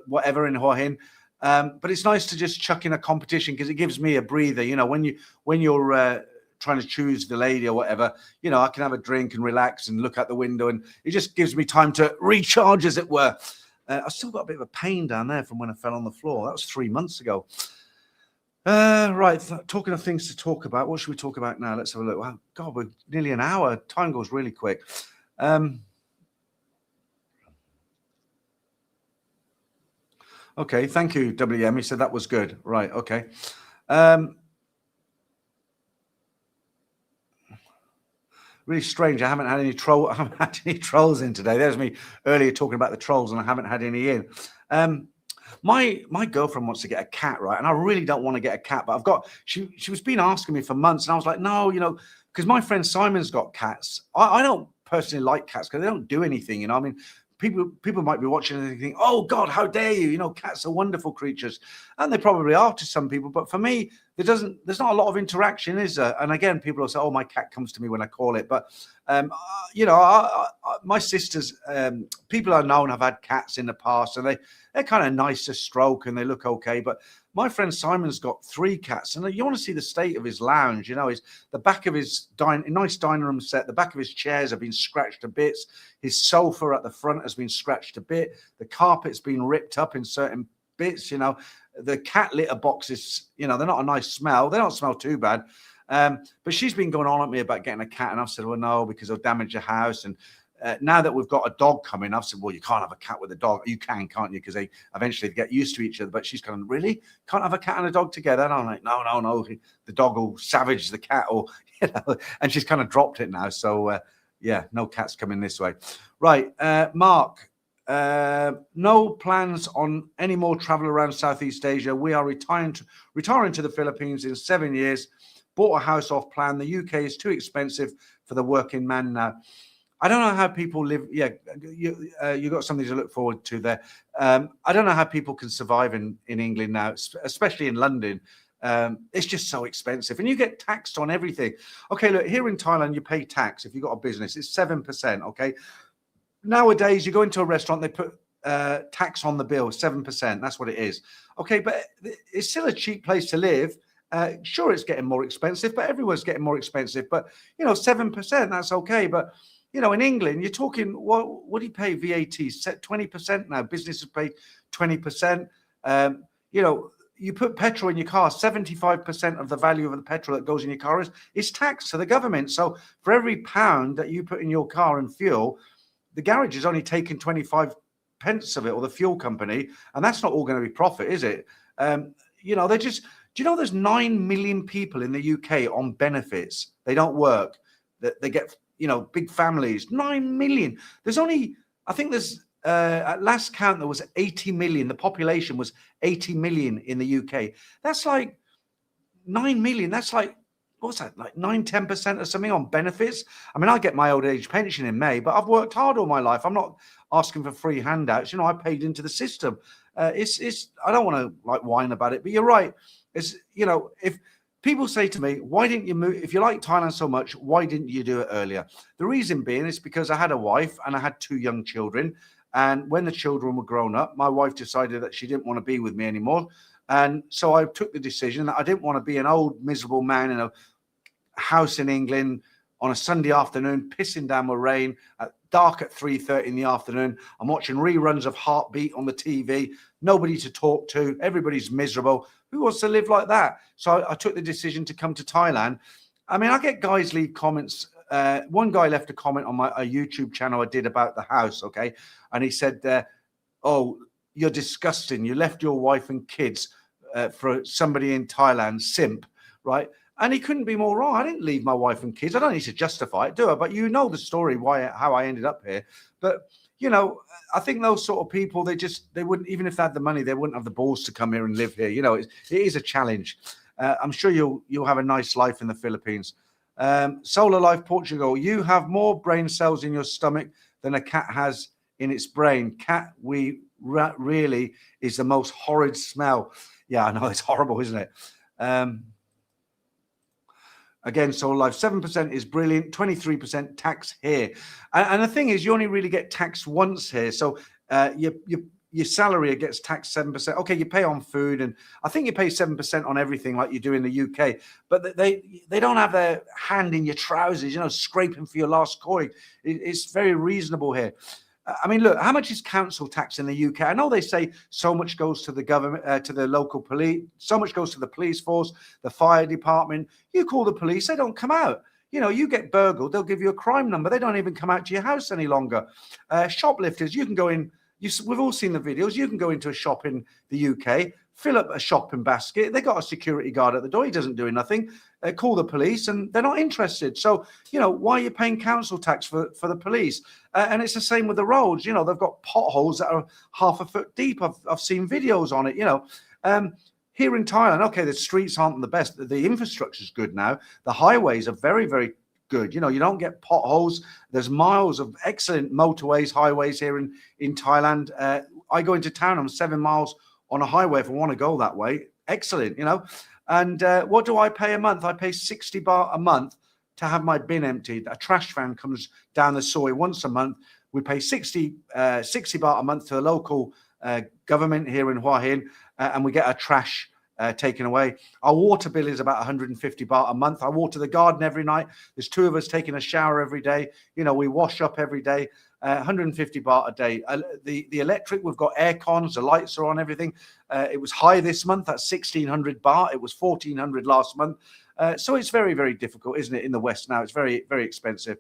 whatever in Hua Hin. But it's nice to just chuck in a competition because it gives me a breather. You know, when you're trying to choose the lady or whatever, you know, I can have a drink and relax and look out the window, and it just gives me time to recharge, as it were. I've still got a bit of a pain down there from when I fell on the floor. That was 3 months ago. Right, talking of things to talk about, what should we talk about now? Let's have a look. Wow, God, we're nearly an hour. Time goes really quick. Okay, thank you, WM. He said that was good. Right, okay. Really strange. I haven't had any trolls in today. There's me earlier talking about the trolls, and I haven't had any in. My girlfriend wants to get a cat, right? And I really don't want to get a cat, but I've got. She was been asking me for months, and I was like, no, you know, because my friend Simon's got cats. I don't personally like cats because they don't do anything, you know. I mean, people might be watching and think, oh God, how dare you? You know, cats are wonderful creatures, and they probably are to some people. But for me, there's not a lot of interaction, is there? And again, people will say, oh, my cat comes to me when I call it. But you know, my sisters, people I know have had cats in the past, and they're kind of nice to stroke and they look okay. But my friend Simon's got 3 cats, and you want to see the state of his lounge. You know, the back of his nice dining room set, the back of his chairs have been scratched to bits. His sofa at the front has been scratched a bit. The carpet's been ripped up in certain bits. You know, the cat litter boxes, you know, they're not a nice smell. They don't smell too bad. But she's been going on at me about getting a cat, and I've said, well, no, because they'll damage your house. And now that we've got a dog coming, I've said, well, you can't have a cat with a dog. You can, can't you? Because they eventually get used to each other. But she's going, really? Can't have a cat and a dog together? And I'm like, no. The dog will savage the cat, or, you know, and she's kind of dropped it now. So, yeah, no cats coming this way. Right. Mark, no plans on any more travel around Southeast Asia. We are retiring to the Philippines in 7 years. Bought a house off plan. The UK is too expensive for the working man now. I don't know how people live. Yeah, you got something to look forward to there. I don't know how people can survive in England now, especially in London. It's just so expensive, and you get taxed on everything. Okay, look, here in Thailand, you pay tax if you've got a business. It's 7%. Okay, nowadays you go into a restaurant, they put tax on the bill, 7%. That's what it is. Okay, but it's still a cheap place to live. Sure, it's getting more expensive, but everyone's getting more expensive. But, you know, 7%, that's okay. But, you know, in England, you're talking, what do you pay VAT? Set 20% now. Businesses pay 20%. You know, you put petrol in your car, 75% of the value of the petrol that goes in your car is taxed to the government. So for every £1 that you put in your car in fuel, the garage is only taking 25 pence of it, or the fuel company. And that's not all going to be profit, is it? You know, do you know there's 9 million people in the UK on benefits? They don't work. They get, you know, big families. 9 million. There's only, I think there's, at last count, there was 80 million. The population was 80 million in the UK. That's like 9 million. That's like, what's that? Like 9-10% or something on benefits. I mean, I get my old age pension in May, but I've worked hard all my life. I'm not asking for free handouts. You know, I paid into the system. I don't want to like whine about it, but you're right. It's, you know, if people say to me, why didn't you move? If you like Thailand so much, why didn't you do it earlier? The reason being is because I had a wife and I had 2 young children. And when the children were grown up, my wife decided that she didn't want to be with me anymore. And so I took the decision that I didn't want to be an old, miserable man in a house in England on a Sunday afternoon, pissing down with rain, dark at 3:30 in the afternoon. I'm watching reruns of Heartbeat on the TV, nobody to talk to, everybody's miserable. Who wants to live like that? So I took the decision to come to Thailand. I mean, I get guys leave comments. One guy left a comment on a YouTube channel I did about the house, okay? And he said, oh, you're disgusting. You left your wife and kids for somebody in Thailand, simp, right? And he couldn't be more wrong. I didn't leave my wife and kids. I don't need to justify it, do I? But you know the story, how I ended up here. But, you know, I think those sort of people, they wouldn't, even if they had the money, they wouldn't have the balls to come here and live here. You know, it is a challenge. I'm sure you'll have a nice life in the Philippines. Solar Life Portugal, you have more brain cells in your stomach than a cat has in its brain. Cat really is the most horrid smell. Yeah, I know, it's horrible, isn't it? Again, Solar Life, 7% is brilliant, 23% tax here. And the thing is, you only really get taxed once here. So your salary gets taxed 7%. Okay, you pay on food, and I think you pay 7% on everything like you do in the UK. But they don't have their hand in your trousers, scraping for your last coin. It's very reasonable here. I mean, look, how much is council tax in the UK? I know they say so much goes to the government, to the local police, so much goes to the police force, the fire department. You call the police, they don't come out. You get burgled, they'll give you a crime number. They don't even come out to your house any longer. Shoplifters, you can go in. We've all seen the videos. You can go into a shop in the UK, fill up a shopping basket. They got a security guard at the door. He doesn't do nothing. Call the police, and they're not interested. So, why are you paying council tax for the police? And it's the same with the roads. They've got potholes that are half a foot deep. I've seen videos on it. Here in Thailand, okay, the streets aren't the best. The infrastructure's good now. The highways are very, very good. You don't get potholes. There's miles of excellent motorways, highways here in Thailand. I go into town, I'm 7 miles on a highway if I want to go that way. Excellent, And what do I pay a month? I pay 60 baht a month to have my bin emptied. A trash van comes down the soy once a month. We pay 60 baht a month to the local government here in Hua Hin, and we get our trash taken away. Our water bill is about 150 baht a month. I water the garden every night. There's 2 of us taking a shower every day. We wash up every day. 150 baht a day. The electric, we've got air cons, the lights are on, everything. It was high this month, that's 1,600 baht. It was 1,400 last month. So it's very, very difficult, isn't it, in the West now? It's very, very expensive.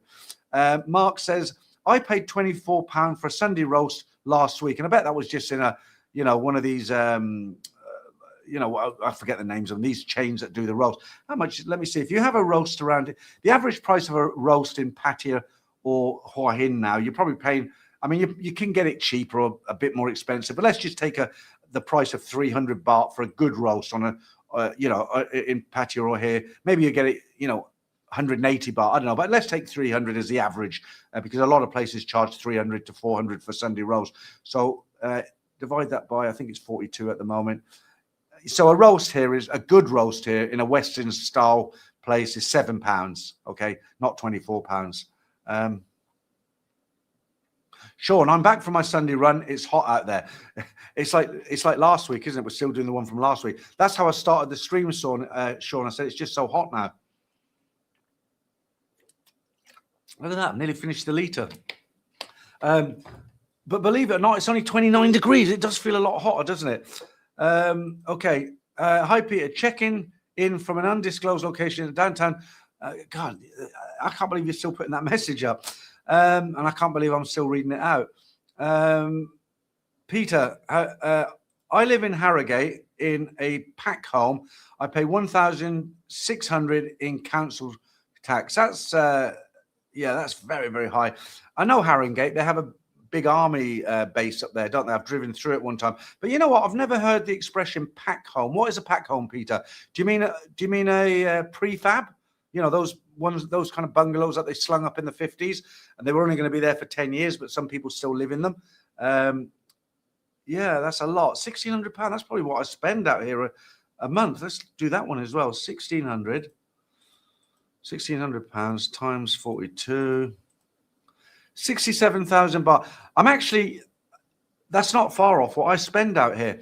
Mark says, I paid £24 for a Sunday roast last week. And I bet that was just in one of these, I forget the names of them, these chains that do the roast. How much? Let me see. If you have a roast around it, the average price of a roast in Pattaya or Hua Hin now, you're probably paying, I mean, you can get it cheaper or a bit more expensive, but let's just take the price of 300 baht for a good roast on in Pattaya or here. Maybe you get it, 180 baht, I don't know, but let's take 300 as the average because a lot of places charge 300 to 400 for Sunday roast. So divide that by, I think it's 42 at the moment. So a roast here is a good roast here in a Western style place is £7, okay, not £24. Sean, I'm back from my Sunday run. It's hot out there. It's like last week, isn't it? We're still doing the one from last week. That's how I started the stream, Sean. I said it's just so hot now. Look at that, nearly finished the litre. But believe it or not, it's only 29 degrees. It does feel a lot hotter, doesn't it? Okay. Hi, Peter. Checking in from an undisclosed location in downtown. God, I can't believe you're still putting that message up. And I can't believe I'm still reading it out. Peter, I live in Harrogate in a pack home. I pay 1,600 in council tax. That's that's very, very high. I know Harrogate. They have a big army base up there, don't they? I've driven through it one time. But you know what? I've never heard the expression pack home. What is a pack home, Peter? Do you mean a prefab? Those kind of bungalows that they slung up in the 50s, and they were only going to be there for 10 years, but some people still live in them. Yeah, that's a lot. £1,600. That's probably what I spend out here a month. Let's do that one as well. £1,600 times 42. 67,000 baht. That's not far off what I spend out here.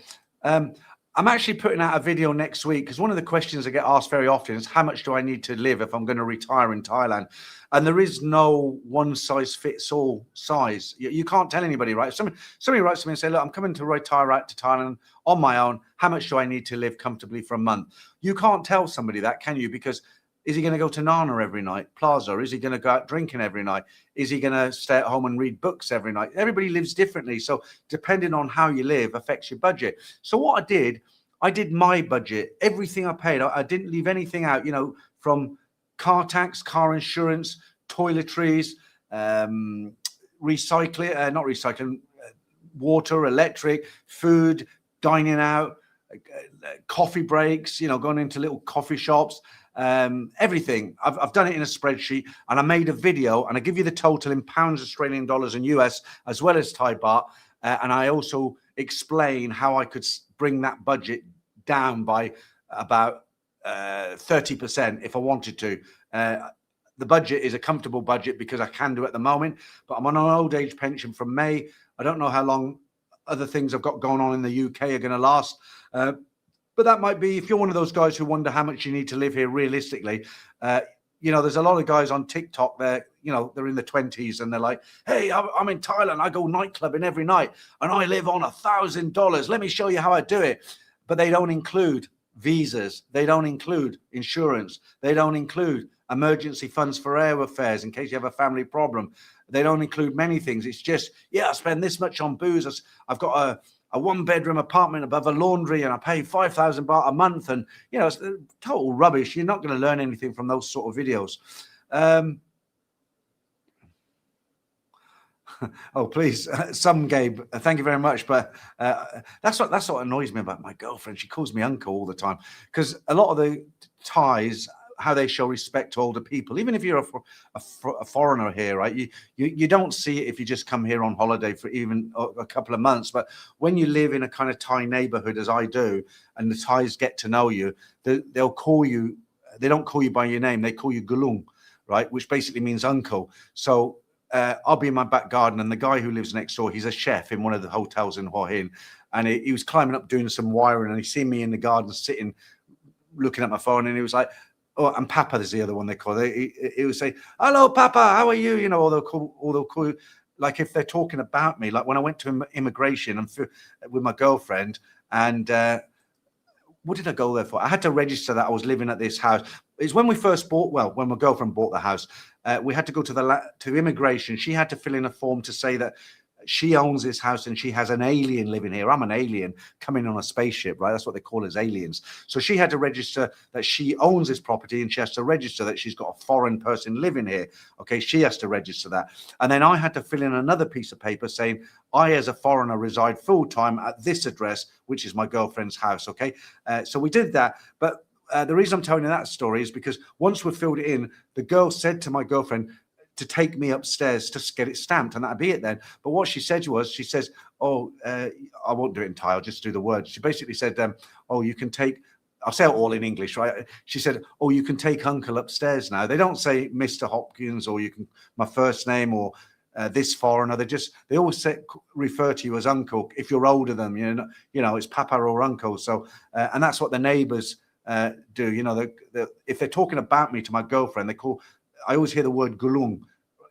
I'm actually putting out a video next week because one of the questions I get asked very often is how much do I need to live if I'm going to retire in Thailand? And there is no one size fits all size. You can't tell anybody, right? If somebody writes to me and say, look, I'm coming to retire out to Thailand on my own. How much do I need to live comfortably for a month? You can't tell somebody that, can you? Because is he going to go to Nana every night, Plaza? Is he going to go out drinking every night? Is he going to stay at home and read books every night? Everybody lives differently. So depending on how you live affects your budget. So what I did my budget, everything I paid. I didn't leave anything out, from car tax, car insurance, toiletries, water, electric, food, dining out, coffee breaks, going into little coffee shops. Everything. I've done it in a spreadsheet, and I made a video, and I give you the total in pounds, Australian dollars, and US, as well as Thai baht. And I also explain how I could bring that budget down by about 30% if I wanted to. The budget is a comfortable budget because I can do it at the moment, but I'm on an old age pension from May. I don't know how long other things I've got going on in the UK are going to last. But that might be, if you're one of those guys who wonder how much you need to live here realistically, you know, there's a lot of guys on TikTok there, you know, they're in the 20s and they're like, hey, I'm in Thailand. I go nightclubbing every night and I live on $1,000. Let me show you how I do it. But they don't include visas. They don't include insurance. They don't include emergency funds for airfares in case you have a family problem. They don't include many things. It's just, yeah, I spend this much on booze. I've got a one-bedroom apartment above a laundry and I pay 5,000 baht a month. And, you know, it's total rubbish. You're not going to learn anything from those sort of videos. Oh, please, some Gabe, thank you very much. But that's what annoys me about my girlfriend. She calls me uncle all the time because a lot of the Thais, how they show respect to older people, even if you're a foreigner here, right? You don't see it if you just come here on holiday for even a couple of months. But when you live in a kind of Thai neighborhood, as I do, and the Thais get to know you, they'll call you. They don't call you by your name. They call you Gulung, right? Which basically means uncle. So I'll be in my back garden, and the guy who lives next door, he's a chef in one of the hotels in Hua Hin, and he was climbing up doing some wiring, and he seen me in the garden sitting, looking at my phone, and he was like, oh, and Papa is the other one they call it. He would say, hello, Papa, how are you? You know, or they'll call, like if they're talking about me, like when I went to immigration and with my girlfriend, and what did I go there for? I had to register that I was living at this house. It's when we first bought, well, when my girlfriend bought the house, we had to go to immigration. She had to fill in a form to say that she owns this house and she has an alien living here. I'm an alien coming on a spaceship, right? That's what they call us, aliens. So she had to register that she owns this property, and she has to register that she's got a foreign person living here. Okay, she has to register that. And then I had to fill in another piece of paper saying I, as a foreigner, reside full-time at this address, which is my girlfriend's house. Okay, so we did that. But the reason I'm telling you that story is because once we filled it in, the girl said to my girlfriend to take me upstairs to get it stamped, and that'd be it then. But what she said was, she says, oh, I won't do it in Thai, I'll just do the words. She basically said, oh, you can take, I'll say it all in English, right? She said, oh, you can take uncle upstairs now. They don't say Mr. Hopkins or you can, my first name, or this foreigner. They always refer to you as uncle if you're older than them, you know, it's Papa or uncle. So, and that's what the neighbors do, you know, if they're talking about me to my girlfriend, I always hear the word gulung,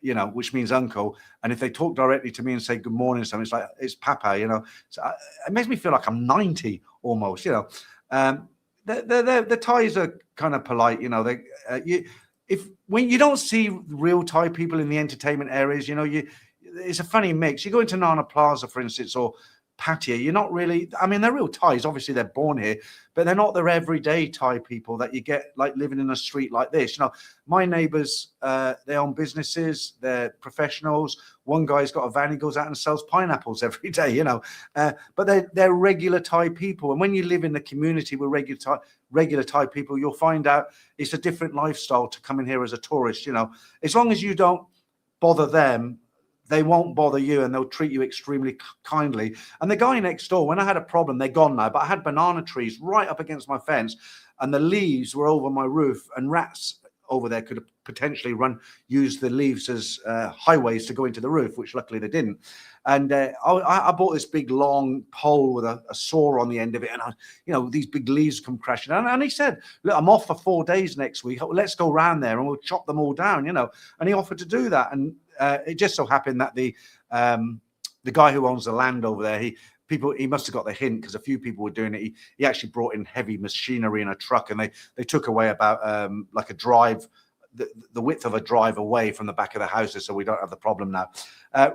you know, which means uncle. And if they talk directly to me and say good morning or something, it's like, it's Papa, you know. So it makes me feel like I'm 90 almost, you know. The Thais are kind of polite, you know. When you don't see real Thai people in the entertainment areas, you know, it's a funny mix. You go into Nana Plaza, for instance, or Pattaya, you're not really, I mean, they're real Thais, obviously they're born here, but they're not the everyday Thai people that you get like living in a street like this. You know, my neighbors, they own businesses, they're professionals. One guy's got a van, he goes out and sells pineapples every day, you know, but they're regular Thai people. And when you live in the community with regular Thai people, you'll find out it's a different lifestyle to come in here as a tourist. You know, as long as you don't bother them, they won't bother you, and they'll treat you extremely kindly. And the guy next door, when I had a problem, they're gone now, but I had banana trees right up against my fence, and the leaves were over my roof, and rats over there could have potentially use the leaves as highways to go into the roof, which luckily they didn't. And I bought this big long pole with a saw on the end of it, and you know, these big leaves come crashing down. And he said, look, I'm off for 4 days next week. Let's go round there and we'll chop them all down, you know. And he offered to do that. And it just so happened that the guy who owns the land over there, he must have got the hint because a few people were doing it. He actually brought in heavy machinery in a truck, and they took away about like a drive, the width of a drive away from the back of the houses, so we don't have the problem now.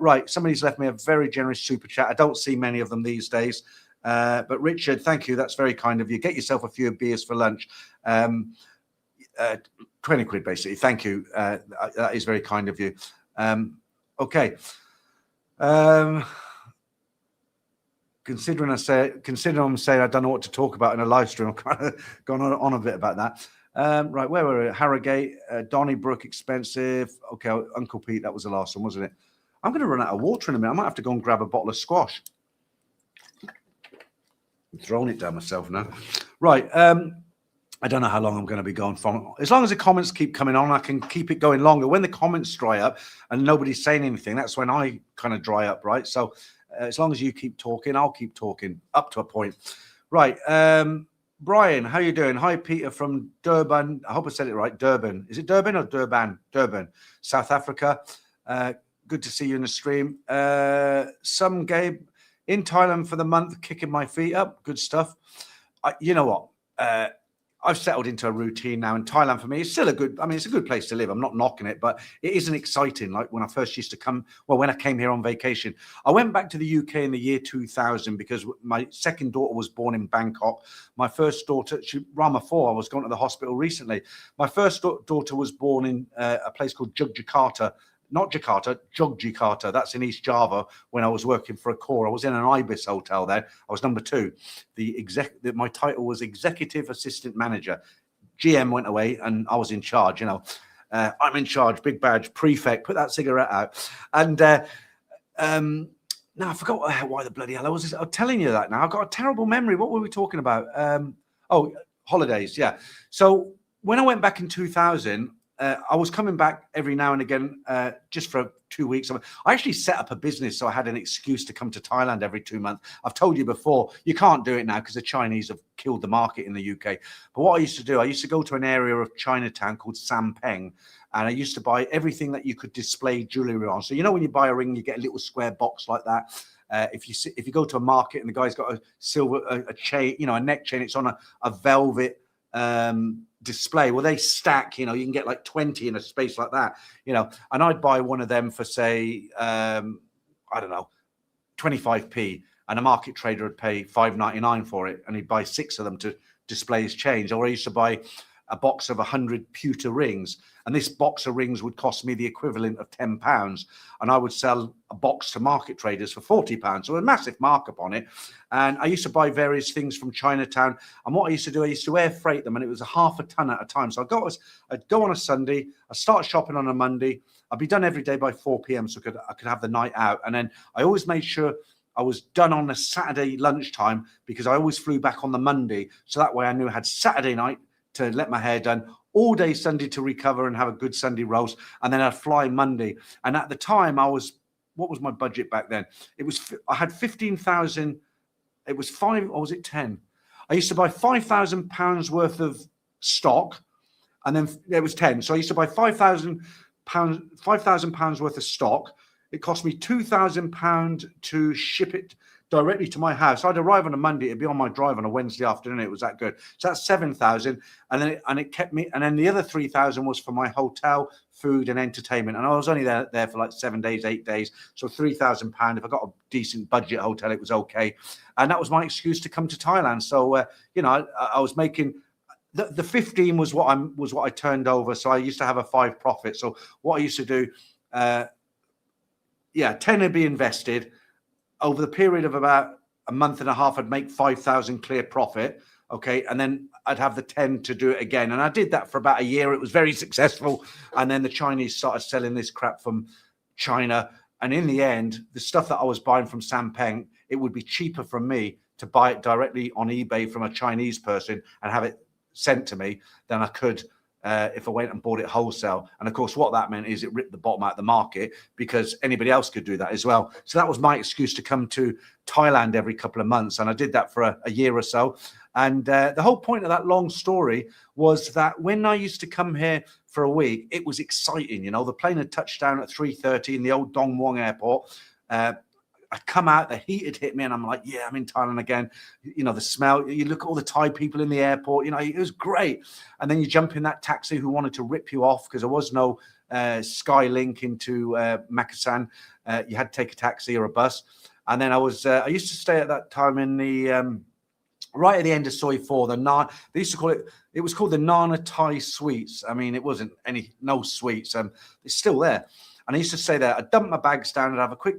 Right, somebody's left me a very generous super chat. I don't see many of them these days, but Richard, thank you. That's very kind of you. Get yourself a few beers for lunch. 20 quid basically. Thank you. That is very kind of you. Okay. Considering I'm saying I don't know what to talk about in a live stream, I'm kind of gone on a bit about that. Right, where were we? Harrogate, Donnybrook, expensive. Okay, Uncle Pete, that was the last one, wasn't it? I'm going to run out of water in a minute. I might have to go and grab a bottle of squash. I'm throwing it down myself now. Right, I don't know how long I'm going to be going from. As long as the comments keep coming on, I can keep it going longer. When the comments dry up and nobody's saying anything, that's when I kind of dry up, right? So As long as you keep talking, I'll keep talking up to a point. Right. Brian, how you doing? Hi, Peter from Durban. I hope I said it right. Durban. Is it Durban or Durban? Durban, South Africa. Good to see you in the stream. Some Gabe in Thailand for the month, kicking my feet up. Good stuff. You know what? I've settled into a routine now, and Thailand for me is still it's a good place to live. I'm not knocking it, but it isn't exciting like when I first used to come. Well, when I came here on vacation, I went back to the UK in the year 2000 because my second daughter was born in Bangkok. My first daughter, Rama 4, I was going to the hospital recently. My first daughter was born in a place called Yogyakarta. Not Jakarta, Jogjakarta. That's in East Java. When I was working for a core, I was in an Ibis hotel there. I was number 2. My title was executive assistant manager. GM went away, and I was in charge. I'm in charge. Big badge, prefect. Put that cigarette out. And now I forgot why the bloody hell I'm telling you that now. I've got a terrible memory. What were we talking about? Holidays. Yeah. So when I went back in 2000. I was coming back every now and again, just for 2 weeks. I actually set up a business, so I had an excuse to come to Thailand every 2 months. I've told you before, you can't do it now because the Chinese have killed the market in the UK. But what I used to do, I used to go to an area of Chinatown called Sampeng, and I used to buy everything that you could display jewelry on. So when you buy a ring, you get a little square box like that. If you go to a market and the guy's got a silver a chain, a neck chain, it's on a velvet display. Well, they stack, you can get like 20 in a space like that, and I'd buy one of them for say, I don't know, 25p, and a market trader would pay $5.99 for it, and he'd buy 6 of them to display his change. Or I used to buy a box of 100 pewter rings, and this box of rings would cost me the equivalent of £10, and I would sell a box to market traders for £40, so a massive markup on it. And I used to buy various things from Chinatown, and what I used to do, I used to air freight them, and it was a half a ton at a time. So I'd go on a Sunday, I'd start shopping on a Monday, I'd be done every day by 4 p.m. so I could have the night out, and then I always made sure I was done on a Saturday lunchtime, because I always flew back on the Monday, so that way I knew I had Saturday night to let my hair done, all day Sunday to recover and have a good Sunday roast, and then I'd fly Monday. And at the time, what was my budget back then? I had 15,000. It was 5, or was it 10? I used to buy £5,000 worth of stock, and then it was 10. So I used to buy £5,000 worth of stock. It cost me £2,000 to ship it directly to my house. I'd arrive on a Monday, it'd be on my drive on a Wednesday afternoon. It was that good. So that's 7,000, and then it kept me. And then the other 3,000 was for my hotel, food, and entertainment. And I was only there for like 7 days, 8 days. So £3,000. If I got a decent budget hotel, it was okay. And that was my excuse to come to Thailand. So I was making. The 15 was what I turned over. So I used to have a 5 profit. So what I used to do, 10 would be invested. Over the period of about a month and a half, I'd make 5,000 clear profit. Okay. And then I'd have the 10 to do it again. And I did that for about a year. It was very successful. And then the Chinese started selling this crap from China. And in the end, the stuff that I was buying from Sampeng, it would be cheaper for me to buy it directly on eBay from a Chinese person and have it sent to me than I could if I went and bought it wholesale. And of course, what that meant is it ripped the bottom out of the market, because anybody else could do that as well. So that was my excuse to come to Thailand every couple of months. And I did that for a year or so. And the whole point of that long story was that when I used to come here for a week, it was exciting. The plane had touched down at 3:30 in the old Dong Muang airport. I'd come out, the heat had hit me, and I'm like, yeah, I'm in Thailand again. The smell, you look at all the Thai people in the airport, it was great. And then you jump in that taxi who wanted to rip you off, because there was no Skylink into Makassar. You had to take a taxi or a bus. And then I used to stay at that time in the, right at the end of Soi 4, they used to call it was called the Nana Thai Suites. I mean, it wasn't no suites. It's still there. And I used to stay there. I'd dump my bags down and have a quick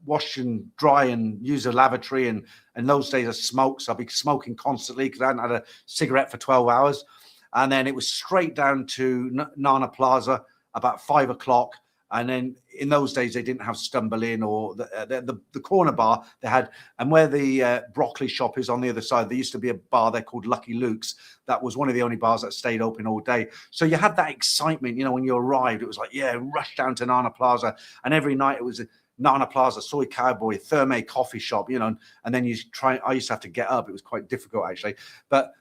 wash and dry and use a lavatory. And in those days I smoked, so I'd be smoking constantly because I hadn't had a cigarette for 12 hours. And then it was straight down to Nana Plaza about 5 o'clock. And then in those days they didn't have Stumble Inn or the corner bar they had. And where the broccoli shop is on the other side, there used to be a bar there called Lucky Luke's. That was one of the only bars that stayed open all day. So you had that excitement, when you arrived, it was like, yeah, rush down to Nana Plaza. And every night it was Nana Plaza, Soy Cowboy, Therme coffee shop, you know, and then I used to have to get up. It was quite difficult actually. But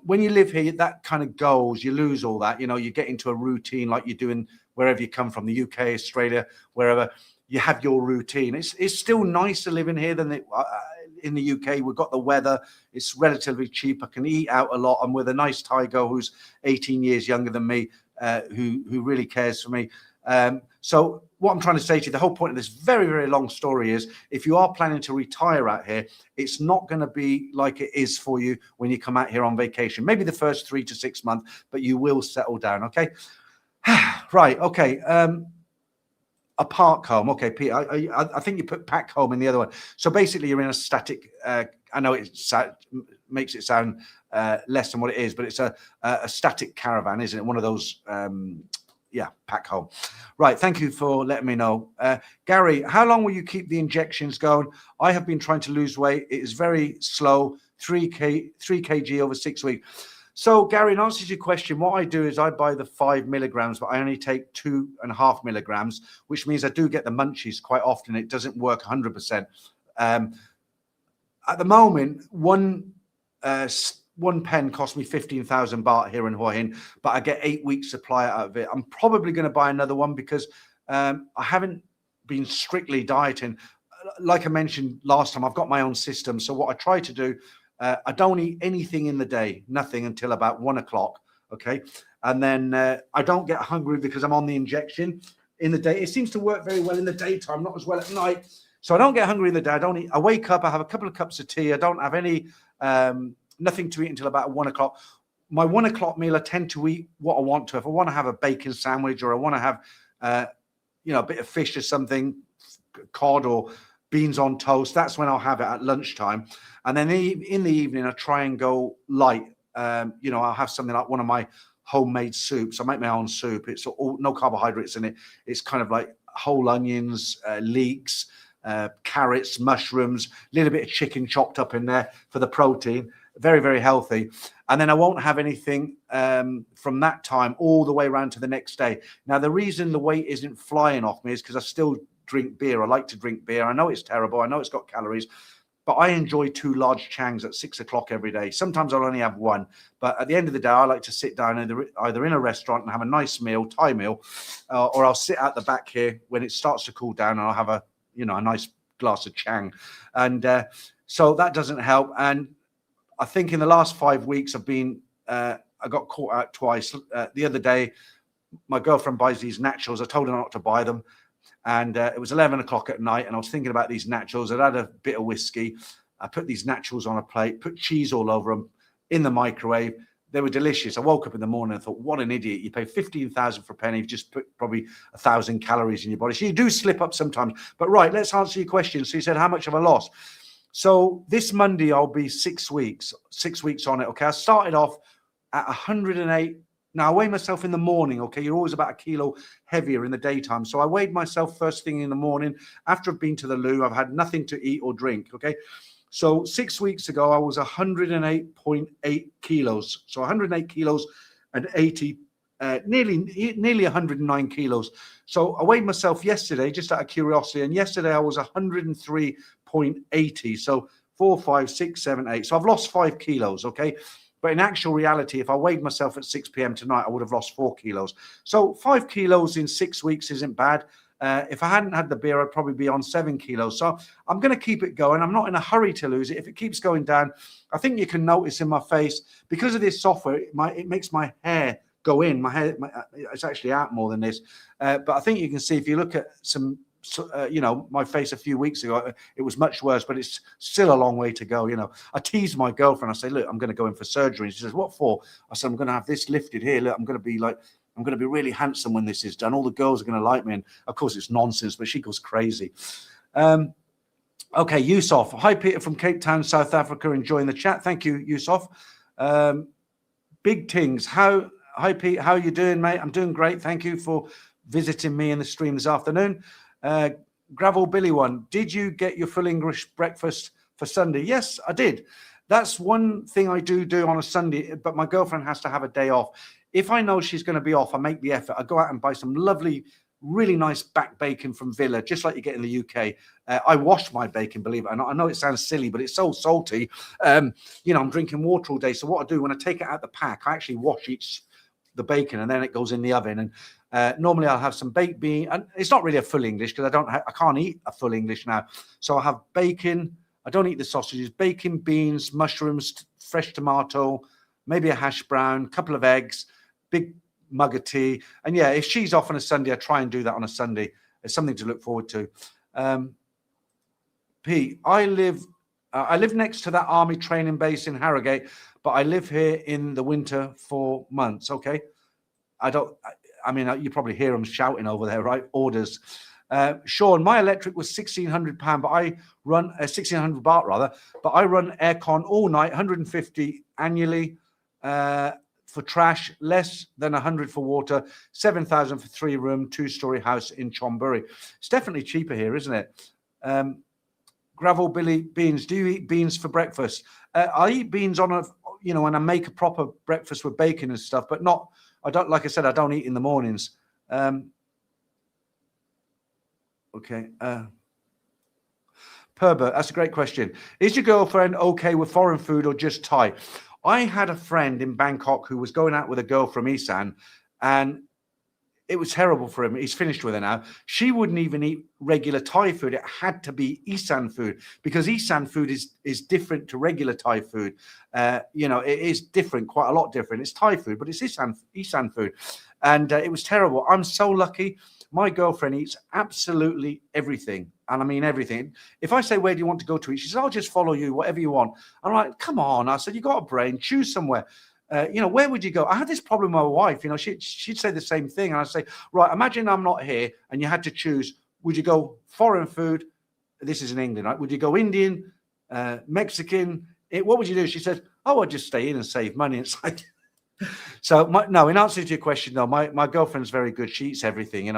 when you live here, that kind of goes, you lose all that, you know, you get into a routine like you're doing wherever you come from, the UK, Australia, wherever. You have your routine. It's still nicer living here than in the UK. We've got the weather. It's relatively cheap. I can eat out a lot. I'm with a nice Thai girl who's 18 years younger than me, who really cares for me. So what I'm trying to say to you, the whole point of this very, very long story is, if you are planning to retire out here, it's not going to be like it is for you when you come out here on vacation. Maybe the first 3 to 6 months, but you will settle down. Okay. Right. Okay. A park home. Okay, Pete, I think you put pack home in the other one. So basically you're in a static, I know it makes it sound less than what it is, but it's a static caravan, isn't it? One of those, yeah, pack home. Right, thank you for letting me know. Gary, how long will you keep the injections going? I have been trying to lose weight. It is very slow, 3 kg over 6 weeks. So, Gary, in answer to your question, what I do is I buy the 5 milligrams, but I only take 2.5 milligrams, which means I do get the munchies quite often. It doesn't work 100%. At the moment, one pen cost me 15,000 baht here in Hua Hin, but I get 8 weeks supply out of it. I'm probably going to buy another one because I haven't been strictly dieting. Like I mentioned last time, I've got my own system. So what I try to do, I don't eat anything in the day, nothing until about 1 o'clock. Okay. And then I don't get hungry because I'm on the injection in the day. It seems to work very well in the daytime, not as well at night. So I don't get hungry in the day. I don't eat. I wake up, I have a couple of cups of tea. I don't have any, nothing to eat until about 1 o'clock. My 1 o'clock meal, I tend to eat what I want to. If I want to have a bacon sandwich, or I want to have, you know, a bit of fish or something, cod or beans on toast, that's when I'll have it at lunchtime. And then in the evening, I try and go light. You know, I'll have something like one of my homemade soups. I make my own soup. It's all, no carbohydrates in it. It's kind of like whole onions, leeks, carrots, mushrooms, a little bit of chicken chopped up in there for the protein. Very, very healthy. And then I won't have anything from that time all the way around to the next day. Now, the reason the weight isn't flying off me is because I still drink beer. I like to drink beer. I know it's terrible. I know it's got calories, but I enjoy 2 large changs at 6 o'clock every day. Sometimes I'll only have one, but at the end of the day, I like to sit down either in a restaurant and have a nice meal, Thai meal, or I'll sit at the back here when it starts to cool down and I'll have a nice glass of chang. And so that doesn't help. And I think in the last 5 weeks I've been, I got caught out twice. The other day, my girlfriend buys these nachos. I told her not to buy them. And it was 11 o'clock at night, and I was thinking about these nachos. I'd had a bit of whiskey. I put these nachos on a plate, put cheese all over them in the microwave. They were delicious. I woke up in the morning and thought, what an idiot. You pay 15,000 for a penny. You've just put probably 1,000 calories in your body. So you do slip up sometimes. But right, let's answer your question. So you said, how much have I lost? So this Monday, I'll be 6 weeks on it. Okay. I started off at 108. Now, I weigh myself in the morning, okay? You're always about a kilo heavier in the daytime. So I weighed myself first thing in the morning. After I've been to the loo, I've had nothing to eat or drink, okay? So 6 weeks ago, I was 108.8 kilos. So 108 kilos and 80, nearly 109 kilos. So I weighed myself yesterday, just out of curiosity. And yesterday I was 103.80. So 4, 5, 6, 7, 8. So I've lost 5 kilos, okay? But in actual reality, if I weighed myself at 6 p.m. tonight, I would have lost 4 kilos. So 5 kilos in 6 weeks isn't bad. If I hadn't had the beer, I'd probably be on 7 kilos. So I'm going to keep it going. I'm not in a hurry to lose it. If it keeps going down, I think you can notice in my face, because of this software, it makes my hair go in. My hair, it's actually out more than this. But I think you can see if you look at some, my face a few weeks ago, it was much worse, but it's still a long way to go. I teased my girlfriend. I say, look, I'm going to go in for surgery. And she says, what for? I said, I'm going to have this lifted here. Look, I'm going to be really handsome when this is done. All the girls are going to like me. And of course it's nonsense, but she goes crazy. Okay. Yusuf. Hi, Peter from Cape Town, South Africa, enjoying the chat. Thank you, Yusuf. Big Tings. Hi, Pete. How are you doing, mate? I'm doing great. Thank you for visiting me in the stream this afternoon. Gravel Billy one, did you get your full English breakfast for Sunday? Yes, I did. That's one thing I do on a Sunday, but my girlfriend has to have a day off. If I know she's going to be off, I make the effort. I go out and buy some lovely really nice back bacon from Villa, just like you get in the UK. I wash my bacon, believe it or not. I know it sounds silly, but it's so salty. I'm drinking water all day. So what I do when I take it out the pack, I actually wash the bacon, and then it goes in the oven. And normally I'll have some baked bean, and it's not really a full English because I can't eat a full English now. So I have bacon. I don't eat the sausages. Bacon, beans, mushrooms, fresh tomato, maybe a hash brown, couple of eggs, big mug of tea. And yeah, if she's off on a Sunday, I try and do that on a Sunday. It's something to look forward to. Pete, I live next to that army training base in Harrogate, but I live here in the winter for months. Okay. You probably hear them shouting over there, right? Orders. Sean, my electric was £1,600, but I run 1,600 baht rather, but I run aircon all night, 150 annually for trash, less than 100 for water, 7,000 for 3-room, 2-story house in Chonburi. It's definitely cheaper here, isn't it? Gravel Billy beans. Do you eat beans for breakfast? I eat beans when I make a proper breakfast with bacon and stuff, but not. I don't eat in the mornings. Okay. Perbert, that's a great question. Is your girlfriend okay with foreign food or just Thai? I had a friend in Bangkok who was going out with a girl from Isan, and it was terrible for him. He's finished with her now. She wouldn't even eat regular Thai food. It had to be Isan food because Isan food is different to regular Thai food. It is different, quite a lot different. It's Thai food, but it's Isan food. And it was terrible. I'm so lucky. My girlfriend eats absolutely everything. And I mean everything. If I say, where do you want to go to eat? She says, I'll just follow you, whatever you want. I'm like, come on. I said, you got a brain, choose somewhere. Where would you go? I had this problem with my wife. She'd say the same thing. And I'd say, right, imagine I'm not here and you had to choose. Would you go foreign food? This is in England, right? Would you go Indian, Mexican? What would you do? She said, I'd just stay in and save money. It's like, so in answer to your question, though, my girlfriend's very good. She eats everything,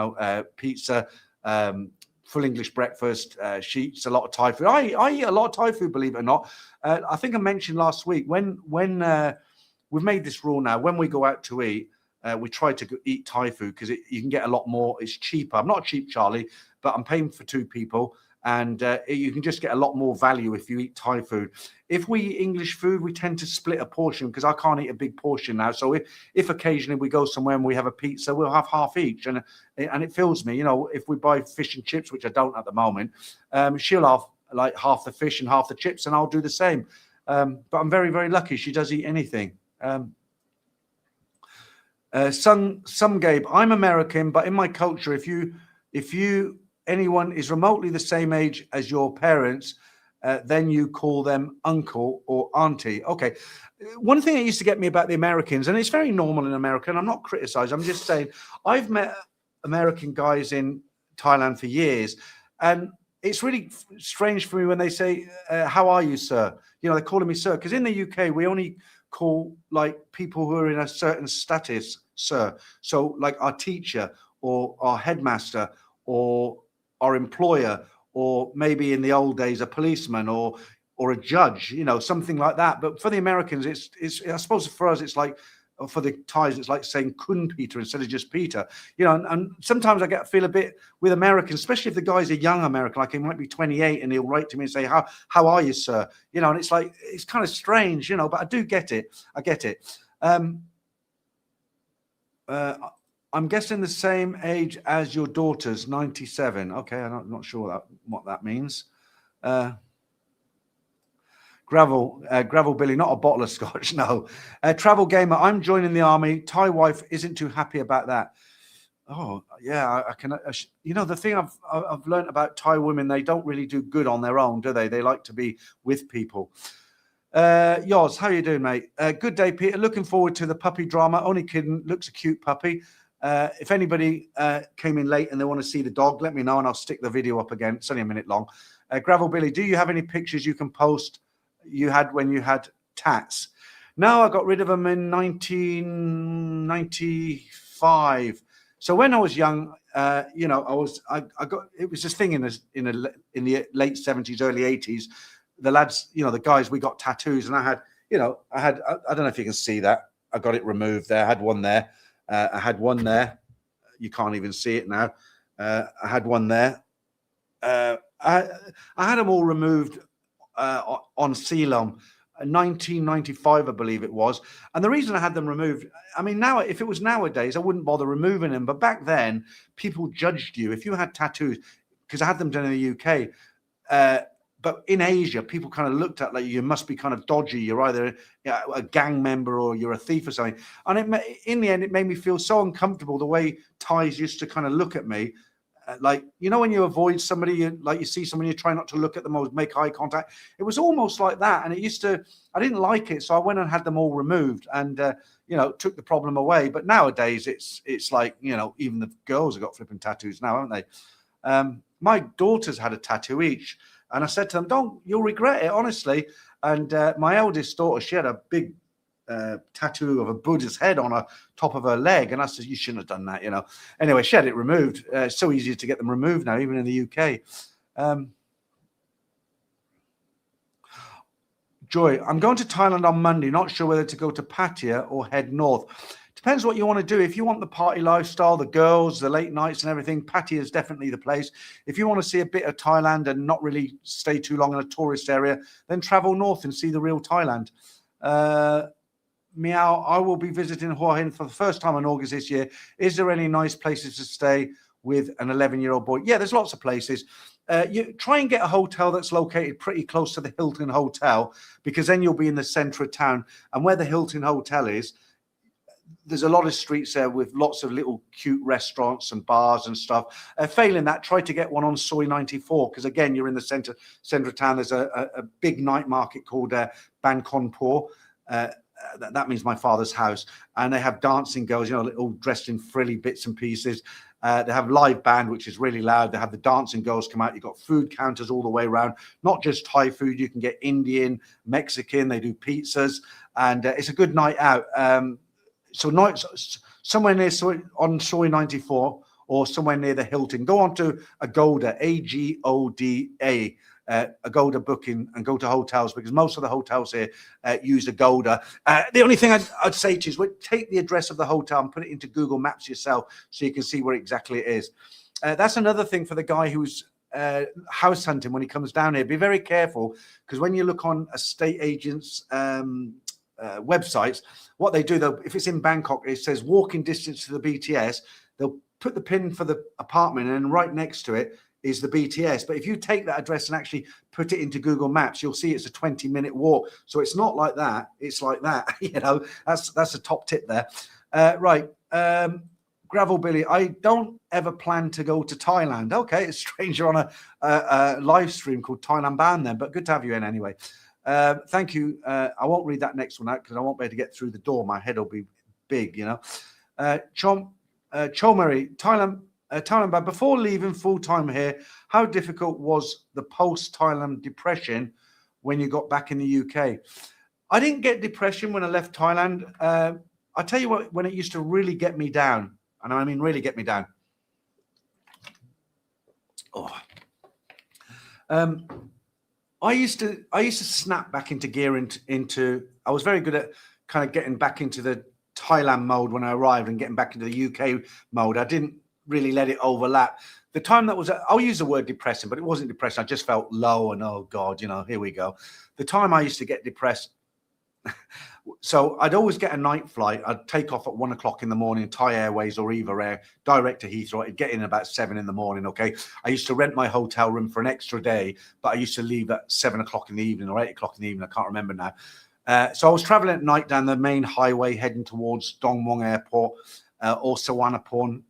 pizza, full English breakfast. She eats a lot of Thai food. I eat a lot of Thai food, believe it or not. I think I mentioned last week when we've made this rule now. When we go out to eat, we try to eat Thai food because you can get a lot more. It's cheaper. I'm not a cheap Charlie, but I'm paying for 2 people. And you can just get a lot more value if you eat Thai food. If we eat English food, we tend to split a portion because I can't eat a big portion now. So if occasionally we go somewhere and we have a pizza, we'll have half each. And it fills me. If we buy fish and chips, which I don't at the moment, she'll have like half the fish and half the chips, and I'll do the same. But I'm very, very lucky. She does eat anything. Some Gabe, I'm American, but in my culture, if anyone is remotely the same age as your parents, then you call them uncle or auntie. Okay. One thing that used to get me about the Americans, and it's very normal in America, and I'm not criticizing, I'm just saying, I've met American guys in Thailand for years, and it's really strange for me when they say, how are you, sir? They're calling me sir, because in the UK, we only call like people who are in a certain status, sir. So like our teacher or our headmaster or our employer, or maybe in the old days a policeman or a judge, something like that. But for the Americans, it's I suppose for us it's like, for the Thais, it's like saying Kun Peter instead of just Peter. And sometimes I feel a bit with Americans, especially if the guy's a young American, like he might be 28, and he'll write to me and say, how are you, sir? And it's like, it's kind of strange, but I do get it. I get it. I'm guessing the same age as your daughter's, 97. Okay, I'm not sure what that means. Gravel Billy, not a bottle of scotch, no. Travel Gamer, I'm joining the army. Thai wife isn't too happy about that. Oh, yeah, I can. The thing I've learned about Thai women, they don't really do good on their own, do they? They like to be with people. Yoz, how you doing, mate? Good day, Peter. Looking forward to the puppy drama. Only kidding. Looks a cute puppy. If anybody came in late and they want to see the dog, let me know and I'll stick the video up again. It's only a minute long. Gravel Billy, do you have any pictures you can post you had when you had tats? No, I got rid of them in 1995. So when I was young, I got, it was this thing in the late 70s, early 80s. The lads, the guys, we got tattoos, and I had, I don't know if you can see that. I got it removed there. I had one there. I had one there. You can't even see it now. I had one there. I had them all removed on Ceylon, 1995, I believe it was. And the reason I had them removed, I mean, now if it was nowadays, I wouldn't bother removing them. But back then, people judged you if you had tattoos, because I had them done in the UK. But in Asia, people kind of looked at like you must be kind of dodgy. You're either a gang member or you're a thief or something. And in the end, it made me feel so uncomfortable the way Thais used to kind of look at me. Like, you know, when you avoid somebody, you see someone, you try not to look at them or make eye contact. It was almost like that. And I didn't like it. So I went and had them all removed and, took the problem away. But nowadays it's like, even the girls have got flipping tattoos now, haven't they? My daughters had a tattoo each. And I said to them, you'll regret it, honestly. And my eldest daughter, she had a big tattoo of a Buddha's head on the top of her leg. And I said, you shouldn't have done that, Anyway, she had it removed. It's so easy to get them removed now, even in the UK. Joy, I'm going to Thailand on Monday. Not sure whether to go to Pattaya or head north. Depends what you want to do. If you want the party lifestyle, the girls, the late nights and everything, Pattaya is definitely the place. If you want to see a bit of Thailand and not really stay too long in a tourist area, then travel north and see the real Thailand. Meow, I will be visiting Hua Hin for the first time in August this year. Is there any nice places to stay with an 11-year-old boy? Yeah, there's lots of places. You try and get a hotel that's located pretty close to the Hilton Hotel, because then you'll be in the center of town. And where the Hilton Hotel is, there's a lot of streets there with lots of little cute restaurants and bars and stuff. Failing that, try to get one on Soi 94, because again, you're in the center of town. There's a big night market called Bangkok. That means my father's house. And they have dancing girls, all dressed in frilly bits and pieces. They have live band, which is really loud. They have the dancing girls come out. You've got food counters all the way around, not just Thai food. You can get Indian, Mexican. They do pizzas, and it's a good night out. So somewhere near on Soi 94 or somewhere near the Hilton. Go on to Agoda, Agoda, Agoda booking, and go to hotels, because most of the hotels here use Agoda. The only thing I'd say to you is take the address of the hotel and put it into Google Maps yourself so you can see where exactly it is. That's another thing for the guy who's house hunting when he comes down here. Be very careful, because when you look on estate agents' websites, what they do, though, if it's in Bangkok, it says walking distance to the BTS. They'll put the pin for the apartment, and then right next to it is the BTS. But if you take that address and actually put it into Google Maps, you'll see it's a 20-minute walk. So it's not like that. It's like that. That's a top tip there. Right. Gravel Billy, I don't ever plan to go to Thailand. Okay, it's strange you're on a live stream called Thailand Bound then, but good to have you in anyway. Thank you. I won't read that next one out because I won't be able to get through the door. My head will be big, Chomeri, Thailand, but before leaving full-time here, how difficult was the post-Thailand depression when you got back in the UK? I didn't get depression when I left Thailand. I tell you what, when it used to really get me down, and I mean really get me down. I used to snap back into gear into I was very good at kind of getting back into the Thailand mode when I arrived and getting back into the UK mode. I didn't really let it overlap. The time that was, I'll use the word depressing, but it wasn't depressing. I just felt low and, oh God, here we go. The time I used to get depressed. So I'd always get a night flight. I'd take off at 1 o'clock in the morning, Thai Airways or Eva Air, direct to Heathrow. I'd get in about 7 in the morning. Okay. I used to rent my hotel room for an extra day, but I used to leave at 7 o'clock in the evening or 8 o'clock in the evening. I can't remember now. So I was traveling at night down the main highway heading towards Dong Muang Airport or Suvarnabhumi.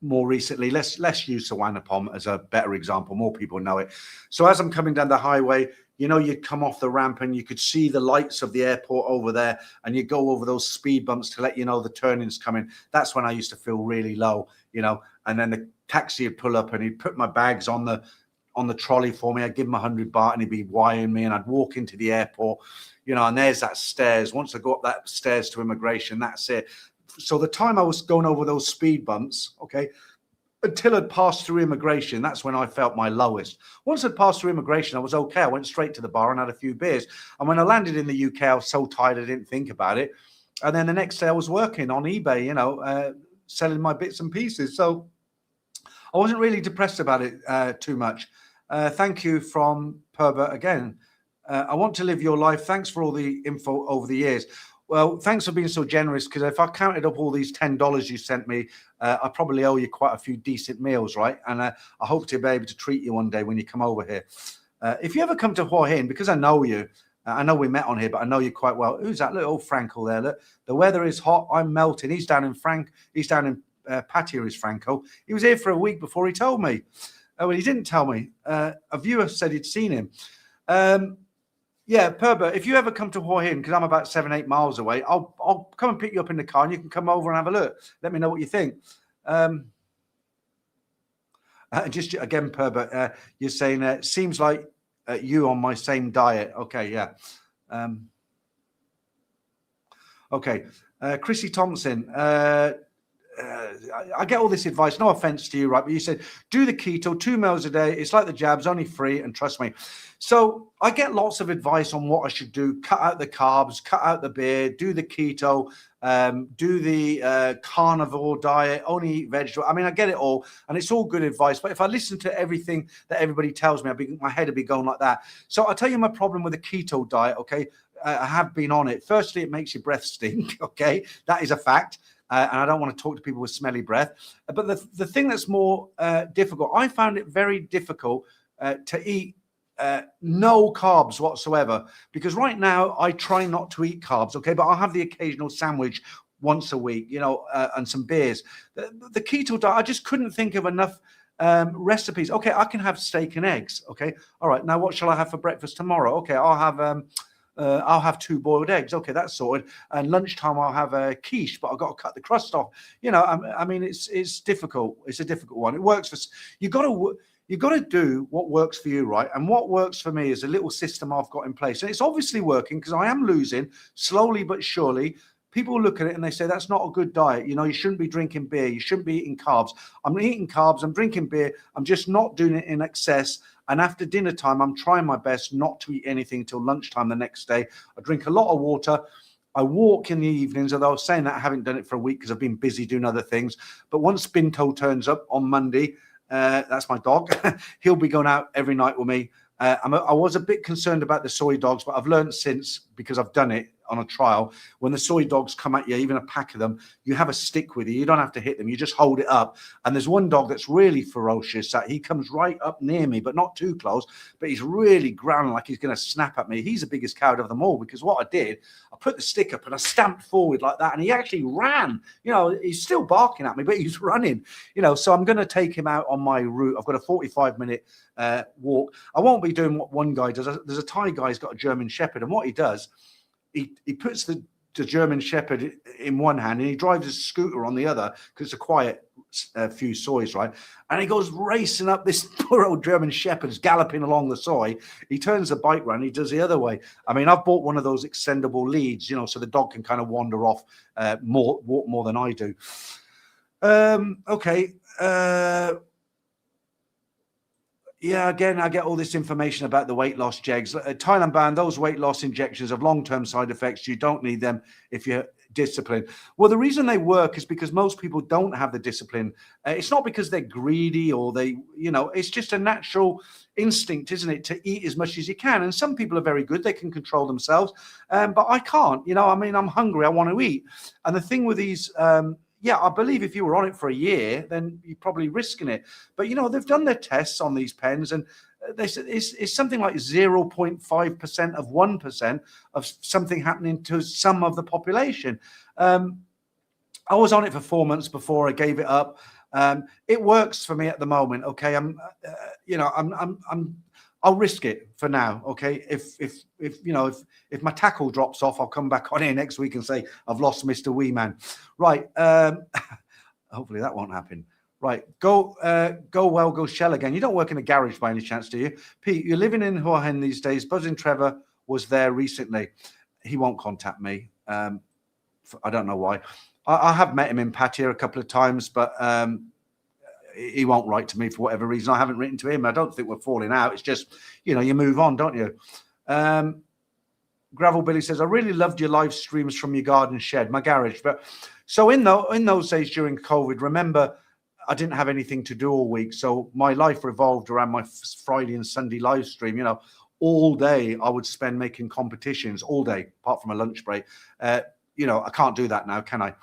More recently, let's use Suvarnabhumi as a better example. More people know it. So as I'm coming down the highway, you'd come off the ramp and you could see the lights of the airport over there, and you go over those speed bumps to let you know the turning's coming. That's when I used to feel really low, and then the taxi would pull up and he'd put my bags on the trolley for me. I'd give him 100 baht and he'd be wiring me, and I'd walk into the airport, and there's that stairs. Once I go up that stairs to immigration, that's it. So the time I was going over those speed bumps, okay, until I'd passed through immigration, that's when I felt my lowest. Once I'd passed through immigration, I was okay. I went straight to the bar and had a few beers. And when I landed in the UK, I was so tired I didn't think about it. And then the next day I was working on eBay, selling my bits and pieces. So I wasn't really depressed about it too much. Thank you from Perbert again. I want to live your life. Thanks for all the info over the years. Well, thanks for being so generous, because if I counted up all these $10 you sent me, I probably owe you quite a few decent meals, right? And I hope to be able to treat you one day when you come over here. If you ever come to Hua Hin, because I know you, I know we met on here, but I know you quite well. Who's that little old Franco there? Look, the weather is hot. I'm melting. He's down in Pattaya, is Franco. He was here for a week before he told me. Well, he didn't tell me. A viewer said he'd seen him. Yeah, Perbert, if you ever come to Hua Hin, because I'm about 7-8 miles away, I'll come and pick you up in the car, and you can come over and have a look. Let me know what you think. Just again, Perbert, you're saying it seems like you on my same diet. Okay, yeah. Okay, Chrissy Thompson. I get all this advice, no offense to you, right? But you said, do the keto, 2 meals a day. It's like the jabs, only 3, and trust me. So I get lots of advice on what I should do. Cut out the carbs, cut out the beer, do the keto, do the carnivore diet, only eat vegetable. I mean, I get it all, and it's all good advice. But if I listen to everything that everybody tells me, my head would be going like that. So I'll tell you my problem with the keto diet, okay? I have been on it. Firstly, it makes your breath stink, okay? That is a fact. And I don't want to talk to people with smelly breath. But the thing that's more difficult, I found it very difficult to eat no carbs whatsoever, because right now I try not to eat carbs, okay? But I'll have the occasional sandwich once a week, you know, and some beers. The keto diet, I just couldn't think of enough recipes. Okay, I can have steak and eggs, okay? All right, now what shall I have for breakfast tomorrow? Okay, I'll have 2 boiled eggs. Okay, that's sorted. And lunchtime, I'll have a quiche, but I've got to cut the crust off. You know, I mean, it's difficult. It's a difficult one. It works for you. Got to do what works for you, right? And what works for me is a little system I've got in place, and it's obviously working because I am losing slowly but surely. People look at it and they say that's not a good diet. You know, you shouldn't be drinking beer. You shouldn't be eating carbs. I'm eating carbs. I'm drinking beer. I'm just not doing it in excess. And after dinner time, I'm trying my best not to eat anything until lunchtime the next day. I drink a lot of water. I walk in the evenings, although I was saying that I haven't done it for a week because I've been busy doing other things. But once Binto turns up on Monday, that's my dog, he'll be going out every night with me. I was a bit concerned about the soy dogs, but I've learned since, because I've done it on a trial, when the soy dogs come at you, even a pack of them, you have a stick with you. You don't have to hit them. You just hold it up. And there's one dog that's really ferocious, that he comes right up near me, but not too close, but he's really growling like he's going to snap at me. He's the biggest coward of them all, because what I did, I put the stick up and I stamped forward like that, and he actually ran. You know, he's still barking at me, but he's running. You know, so I'm going to take him out on my route. I've got a 45-minute walk. I won't be doing what one guy does. There's a Thai guy who's got a German Shepherd, and what he does, he puts the German Shepherd in one hand and he drives his scooter on the other, because it's a quiet few soys, right? And he goes racing up. This poor old German Shepherd's galloping along the soy. He turns the bike round, he does the other way. I mean, I've bought one of those extendable leads, you know, so the dog can kind of wander off walk more than I do. Okay. Yeah, again, I get all this information about the weight loss jegs. Thailand Bound, those weight loss injections have long-term side effects. You don't need them if you're disciplined. Well, the reason they work is because most people don't have the discipline. It's not because they're greedy or they, you know, it's just a natural instinct, isn't it, to eat as much as you can. And some people are very good. They can control themselves. But I can't, you know, I mean, I'm hungry. I want to eat. And the thing with these, yeah, I believe if you were on it for a year, then you're probably risking it. But, you know, they've done their tests on these pens, and they said it's something like 0.5% of 1% of something happening to some of the population. I was on it for 4 months before I gave it up. It works for me at the moment. Okay, I'll risk it for now. Okay, if you know, if my tackle drops off, I'll come back on here next week and say I've lost Mr. Wee Man. Right. Hopefully that won't happen. Right. Go well, go shell again. You don't work in a garage by any chance, do you? Pete, you're living in Hua Hin these days. Buzzing Trevor was there recently. He won't contact me. I don't know why. I have met him in Pattaya a couple of times, but he won't write to me for whatever reason. I haven't written to him. I don't think we're falling out. It's just, you know, you move on, don't you? Gravel Billy says, I really loved your live streams from your garden shed, my garage. But So in those days during COVID, remember, I didn't have anything to do all week. So my life revolved around my Friday and Sunday live stream. You know, all day I would spend making competitions all day, apart from a lunch break. You know, I can't do that now, can I?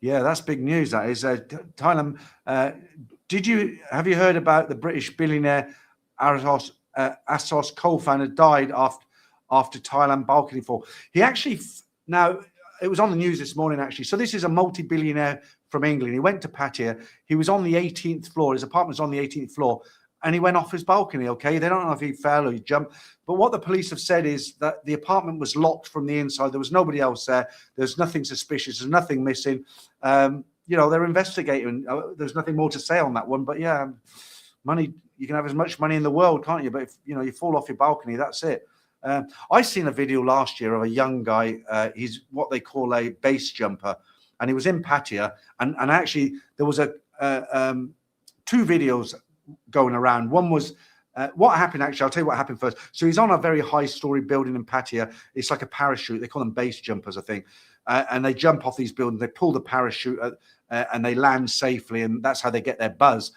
Yeah, that's big news. That is. Thailand. Have you heard about the British billionaire Assos co-founder died after Thailand balcony fall? He actually now it was on the news this morning actually. So this is a multi-billionaire from England. He went to Pattaya. He was on the 18th floor. His apartment's on the 18th floor, and he went off his balcony. Okay, they don't know if he fell or he jumped, but what the police have said is that the apartment was locked from the inside. There was nobody else there. There's nothing suspicious. There's nothing missing. You know, they're investigating. There's nothing more to say on that one. But yeah, money. You can have as much money in the world, can't you? But if you know you fall off your balcony, that's it. I seen a video last year of a young guy. He's what they call a base jumper, and he was in Pattaya. And actually, there was two videos going around. One was what happened. Actually, I'll tell you what happened first. So he's on a very high-story building in Pattaya. It's like a parachute. They call them base jumpers, I think. And they jump off these buildings. They pull the parachute and they land safely, and that's how they get their buzz.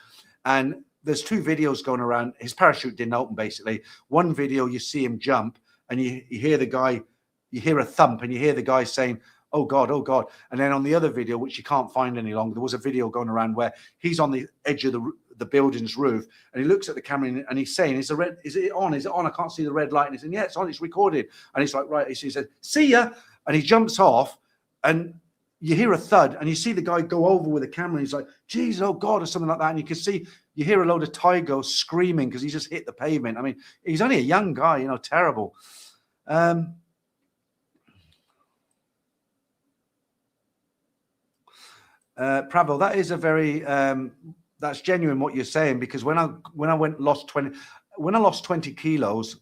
And there's two videos going around. His parachute didn't open, basically. One video, you see him jump, and you hear the guy, you hear a thump, and you hear the guy saying, "Oh God, oh God." And then on the other video, which you can't find any longer, there was a video going around where he's on the edge of the building's roof, and he looks at the camera and he's saying, "Is it on? Is it on? I can't see the red light." And he's saying, "Yeah, it's on. It's recorded." And he's like, "Right." He says, "See ya." And he jumps off, and you hear a thud, and you see the guy go over with the camera. And he's like, "Geez, oh God," or something like that. And you can see, you hear a load of Thai girls screaming because he just hit the pavement. I mean, he's only a young guy, you know, terrible. Pravel, that is a very that's genuine what you're saying, because when I lost 20 kilos,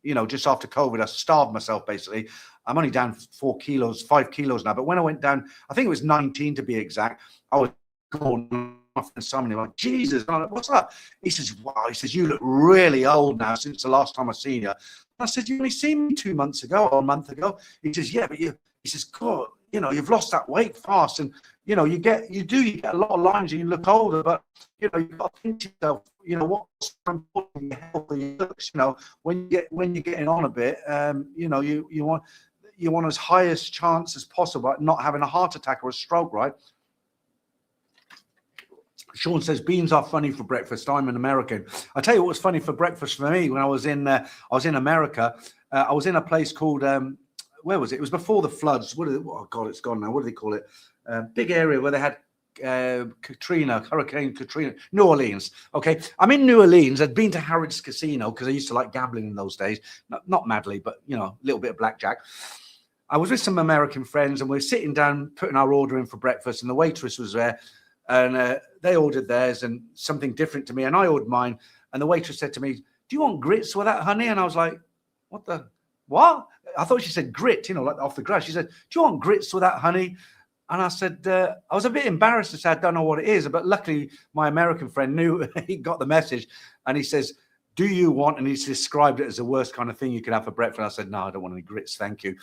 you know, just after COVID, I starved myself basically. I'm only down 5 kilos now. But when I went down, I think it was 19 to be exact, I was calling my friend Simon, like, "Jesus," and I'm like, "What's up?" He says, "Wow," he says, "You look really old now since the last time I seen you." I said, "You only seen me 2 months ago or a month ago." He says, "Yeah, but he says, "God, you know, you've lost that weight fast." And you know, you get a lot of lines and you look older, but you know, you've got to think to yourself, you know, what's more important, your health or your looks. You know, when you're getting on a bit, you know, you want as highest chance as possible at not having a heart attack or a stroke, right? Sean says beans are funny for breakfast. I'm an American. I tell you what was funny for breakfast for me when I was in America. I was in a place called where was it? It was before the floods. Oh God, it's gone now. What do they call it? Big area where they had Hurricane Katrina, New Orleans. Okay, I'm in New Orleans. I'd been to Harrods Casino because I used to like gambling in those days. Not madly, but you know, a little bit of blackjack. I was with some American friends, and we were sitting down, putting our order in for breakfast, and the waitress was there, and they ordered theirs and something different to me, and I ordered mine, and the waitress said to me, "Do you want grits with that, honey?" And I was like, what? I thought she said grit, you know, like off the grass. She said, "Do you want grits with that, honey?" And I said, I was a bit embarrassed to say I don't know what it is, but luckily my American friend knew. He got the message, and he says, "Do you want?" And he's described it as the worst kind of thing you could have for breakfast. I said, "No, I don't want any grits, thank you."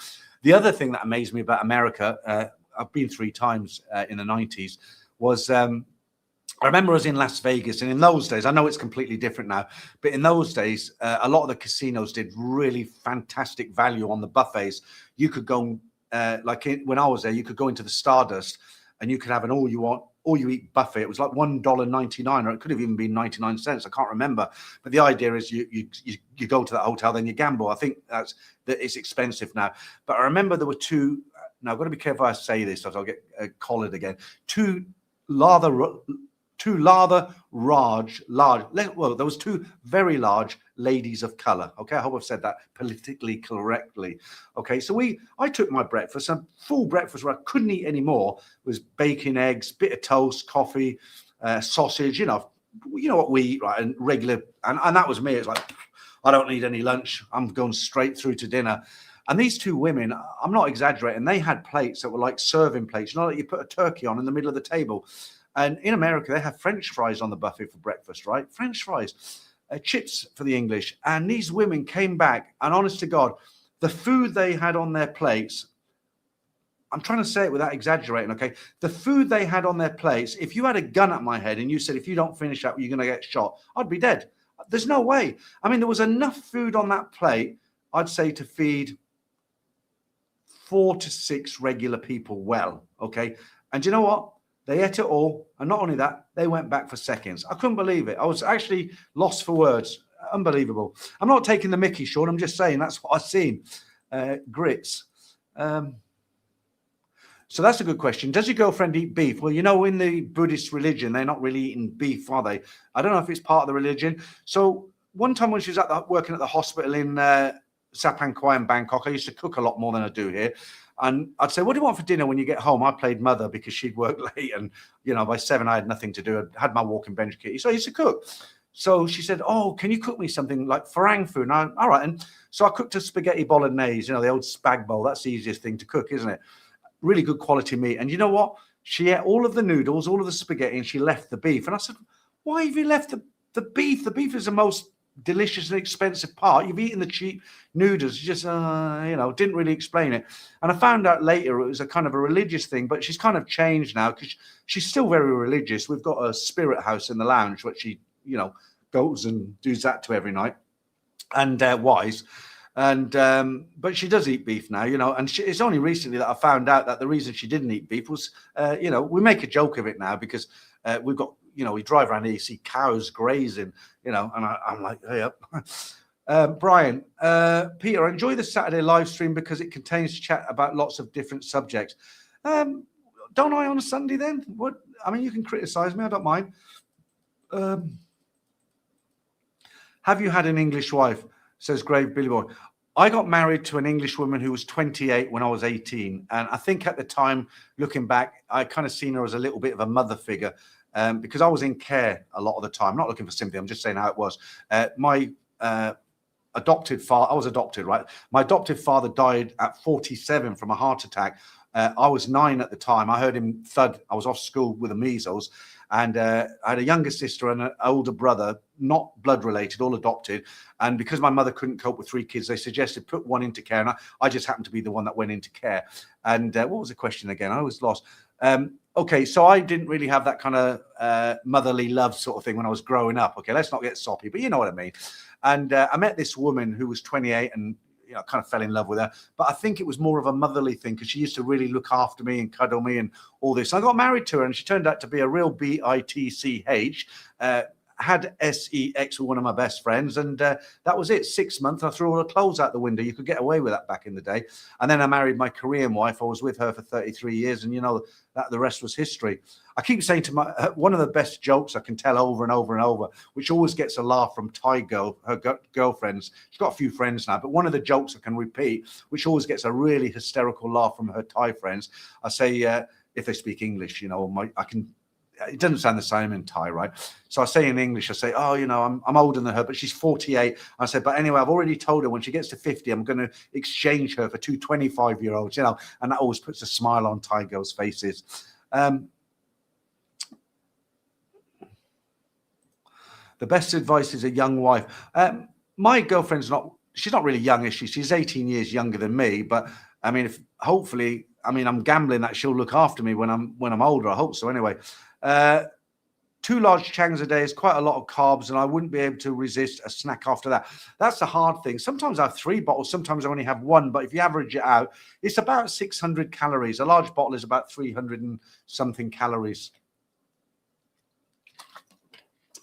The other thing that amazed me about America, I've been 3 times in the 90s, was I remember I was in Las Vegas, and in those days, I know it's completely different now, but in those days, a lot of the casinos did really fantastic value on the buffets. You could go, when I was there, you could go into the Stardust, and you could have an all you eat buffet. It was like $1.99, or it could have even been 99 cents. I can't remember. But the idea is you go to that hotel, then you gamble. I think that it's expensive now. But I remember there were 2. Now I've got to be careful I say this, or I'll get collared again. Two there was 2 very large ladies of color. Okay, I hope I've said that politically correctly. Okay, so I took my breakfast, a full breakfast where I couldn't eat any more. It was bacon, eggs, bit of toast, coffee, sausage, you know what we eat, right? And regular, and that was me. It's like, I don't need any lunch. I'm going straight through to dinner. And these 2 women, I'm not exaggerating, they had plates that were like serving plates, you know, like you put a turkey on in the middle of the table. And in America, they have French fries on the buffet for breakfast, right? French fries, chips for the English. And these women came back, and honest to God, the food they had on their plates, I'm trying to say it without exaggerating, okay? The food they had on their plates, if you had a gun at my head and you said, if you don't finish that, you're going to get shot, I'd be dead. There's no way. I mean, there was enough food on that plate, I'd say, to feed 4 to 6 regular people well, okay? And you know what? They ate it all. And not only that, they went back for seconds. I couldn't believe it. I was actually lost for words. Unbelievable. I'm not taking the mickey, Sean. I'm just saying that's what I've seen. Grits. So that's a good question. Does your girlfriend eat beef? Well, you know, in the Buddhist religion, they're not really eating beef, are they? I don't know if it's part of the religion. So one time when she was working at the hospital in Sapang Kwai in Bangkok, I used to cook a lot more than I do here. And I'd say, what do you want for dinner when you get home? I played mother because she'd work late. And, you know, by 7, I had nothing to do. I had my walking bench kitty. So I used to cook. So she said, oh, can you cook me something like Farang food? And all right. And so I cooked a spaghetti bolognese, you know, the old spag bowl. That's the easiest thing to cook, isn't it? Really good quality meat. And you know what? She ate all of the noodles, all of the spaghetti, and she left the beef. And I said, why have you left the beef? The beef is the most delicious and expensive part. You've eaten the cheap noodles. You just, you know, didn't really explain it. And I found out later it was a kind of a religious thing, but she's kind of changed now because she's still very religious. We've got a spirit house in the lounge, which she, you know, goes and does that to every night. And wise. And but she does eat beef now, you know, and it's only recently that I found out that the reason she didn't eat beef was, you know, we make a joke of it now because we've got, you know, we drive around here, you see cows grazing, you know, and I'm like, hey up. Brian, Peter, I enjoy the Saturday live stream because it contains chat about lots of different subjects. Don't I on a Sunday then? What? I mean, you can criticize me, I don't mind. Have you had an English wife? Says Grave Billy Boy. I got married to an English woman who was 28 when I was 18. And I think at the time, looking back, I kind of seen her as a little bit of a mother figure because I was in care a lot of the time. I'm not looking for sympathy. I'm just saying how it was. My adopted father, I was adopted, right? My adopted father died at 47 from a heart attack. I was 9 at the time. I heard him thud. I was off school with the measles. And I had a younger sister and an older brother, not blood related, all adopted. And because my mother couldn't cope with 3 kids, they suggested put one into care. And I just happened to be the one that went into care. And what was the question again? I was lost. Okay, so I didn't really have that kind of motherly love sort of thing when I was growing up. Okay, let's not get soppy, but you know what I mean. And I met this woman who was 28 and, you know, kind of fell in love with her. But I think it was more of a motherly thing because she used to really look after me and cuddle me and all this. And I got married to her and she turned out to be a real bitch. Had sex with one of my best friends. And that was it. 6 months. I threw all her clothes out the window. You could get away with that back in the day. And then I married my Korean wife. I was with her for 33 years. And, you know, that the rest was history. I keep saying to my one of the best jokes I can tell over and over and over, which always gets a laugh from Thai girl, her girlfriends. She's got a few friends now, but one of the jokes I can repeat, which always gets a really hysterical laugh from her Thai friends. I say, if they speak English, you know, it doesn't sound the same in Thai, right? So I say in English, I say, oh, you know, I'm older than her, but she's 48. I said, but anyway, I've already told her when she gets to 50, I'm going to exchange her for 2 25-year-olds, you know, and that always puts a smile on Thai girls' faces. The best advice is a young wife. My girlfriend's she's not really young, is she? She's 18 years younger than me, but I mean, hopefully, I mean, I'm gambling that she'll look after me when I'm older. I hope so. Anyway, 2 large changs a day is quite a lot of carbs, and I wouldn't be able to resist a snack after that. That's the hard thing. Sometimes I have 3 bottles. Sometimes I only have 1. But if you average it out, it's about 600 calories. A large bottle is about 300 and something calories.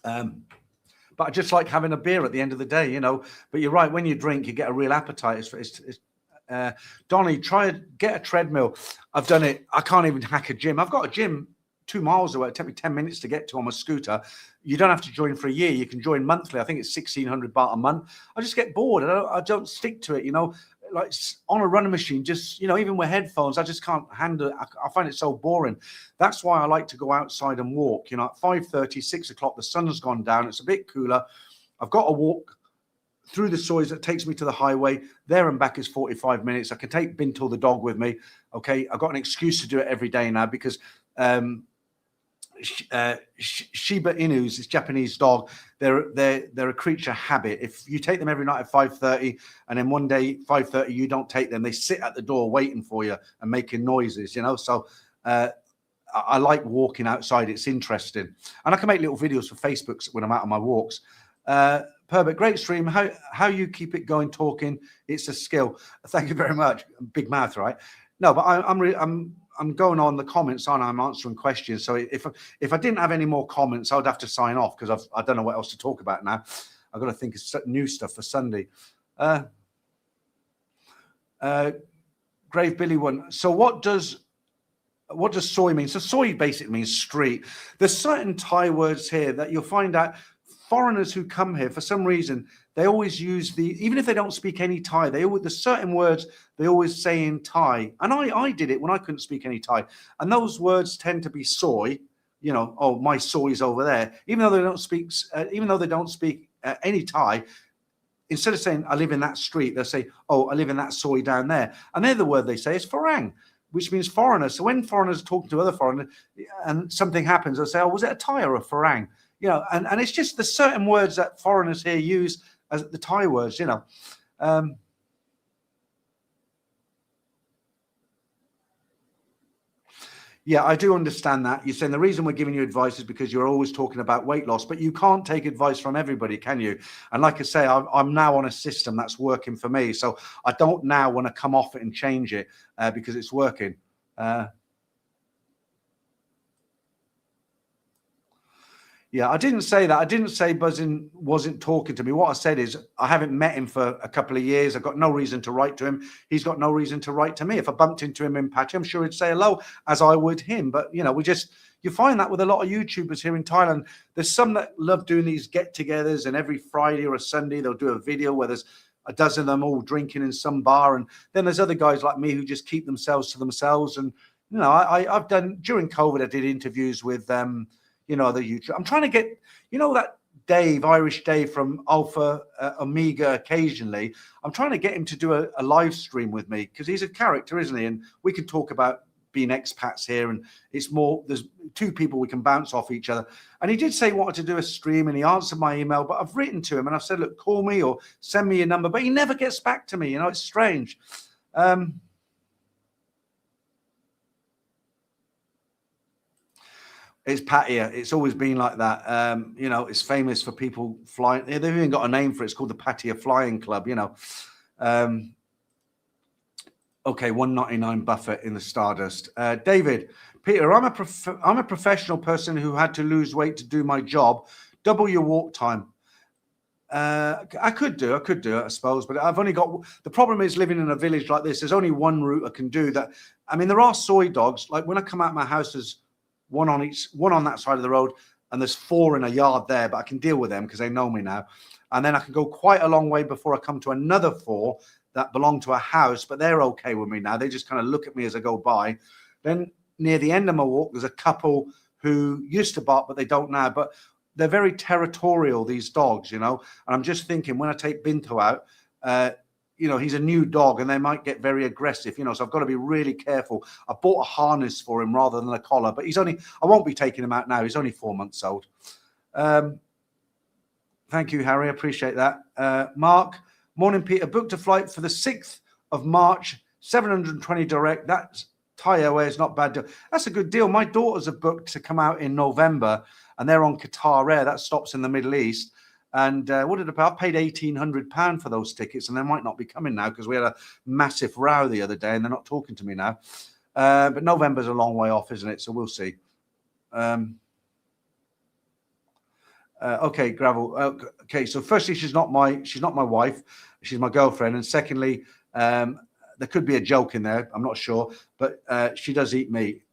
But I just like having a beer at the end of the day, you know. But you're right. When you drink, you get a real appetite. Donnie, get a treadmill. I've done it. I can't even hack a gym. I've got a gym 2 miles away. It took me 10 minutes to get to on my scooter. You don't have to join for a year. You can join monthly. I think it's 1,600 baht a month. I just get bored. I don't stick to it, you know. Like on a running machine, just, you know, even with headphones, I just can't handle it. I find it so boring. That's why I like to go outside and walk. You know, at 5:30, 6 o'clock, the sun's gone down. It's a bit cooler. I've got to walk through the soils that takes me to the highway. There and back is 45 minutes. I can take Bintle the dog with me. Okay, I've got an excuse to do it every day now because Shiba Inus, this Japanese dog, they're a creature habit. If you take them every night at 5:30, and then one day 5:30 you don't take them, they sit at the door waiting for you and making noises. So I like walking outside. It's interesting, and I can make little videos for Facebook when I'm out on my walks. Herbert, great stream. How you keep it going talking? It's a skill. Thank you very much. Big mouth, right? No, but I'm going on the comments on. I'm answering questions. So if I didn't have any more comments, I would have to sign off because I don't know what else to talk about now. I've got to think of new stuff for Sunday. Grave Billy one. So what does soy mean? So soy basically means street. There's certain Thai words here that you'll find out foreigners who come here, for some reason, they always use even if they don't speak any Thai, there's certain words they always say in Thai. And I did it when I couldn't speak any Thai. And those words tend to be soy, oh, my soy's over there. Even though they don't speak any Thai, instead of saying I live in that street, they'll say, oh, I live in that soy down there. And the other word they say is farang, which means foreigner. So when foreigners are talking to other foreigners and something happens, they'll say, oh, was it a Thai or a farang? And it's just the certain words that foreigners here use as the Thai words, Yeah, I do understand that. You're saying the reason we're giving you advice is because you're always talking about weight loss, but you can't take advice from everybody, can you? And like I say, I'm now on a system that's working for me. So I don't now want to come off it and change it because it's working. Yeah, I didn't say that. I didn't say Buzzin wasn't talking to me. What I said is I haven't met him for a couple of years. I've got no reason to write to him. He's got no reason to write to me. If I bumped into him in Patchy, I'm sure he'd say hello, as I would him. But, you find that with a lot of YouTubers here in Thailand. There's some that love doing these get-togethers, and every Friday or a Sunday they'll do a video where there's a dozen of them all drinking in some bar. And then there's other guys like me who just keep themselves to themselves. And, I've done, during COVID, I did interviews with the YouTube. I'm trying to get, that Dave, Irish Dave from Alpha Omega occasionally. I'm trying to get him to do a live stream with me because he's a character, isn't he? And we can talk about being expats here, and it's more, there's two people we can bounce off each other. And he did say he wanted to do a stream, and he answered my email, but I've written to him and I've said, look, call me or send me your number, but he never gets back to me. It's strange. It's Pattaya. It's always been like that. It's famous for people flying. They've even got a name for it. It's called the Pattaya Flying Club. Okay, 199 Buffett in the Stardust. David, Peter, I'm a professional person who had to lose weight to do my job. Double your walk time. I could do it, I suppose, but I've only got. The problem is living in a village like this. There's only one route I can do that. I mean, there are soy dogs. Like when I come out of my house, there's one on that side of the road, and there's 4 in a yard there, but I can deal with them because they know me now. And then I can go quite a long way before I come to another 4 that belong to a house, but they're okay with me now. They just kind of look at me as I go by. Then near the end of my walk, there's a couple who used to bark, but they don't now. But they're very territorial, these dogs, And I'm just thinking when I take Binto out, he's a new dog and they might get very aggressive, so I've got to be really careful. I bought a harness for him rather than a collar, but I won't be taking him out now. He's only 4 months old. Thank you, Harry. I appreciate that. Mark, morning, Peter. Booked a flight for the 6th of March, 720 direct. That's Thai Airways, not bad deal. That's a good deal. My daughters have booked to come out in November and they're on Qatar Air. That stops in the Middle East. And what did I pay? I paid £1,800 for those tickets, and they might not be coming now because we had a massive row the other day, and they're not talking to me now. But November's a long way off, isn't it? So we'll see. Okay, Gravel. Okay, so firstly, she's not my wife. She's my girlfriend, and secondly, there could be a joke in there. I'm not sure, but she does eat meat.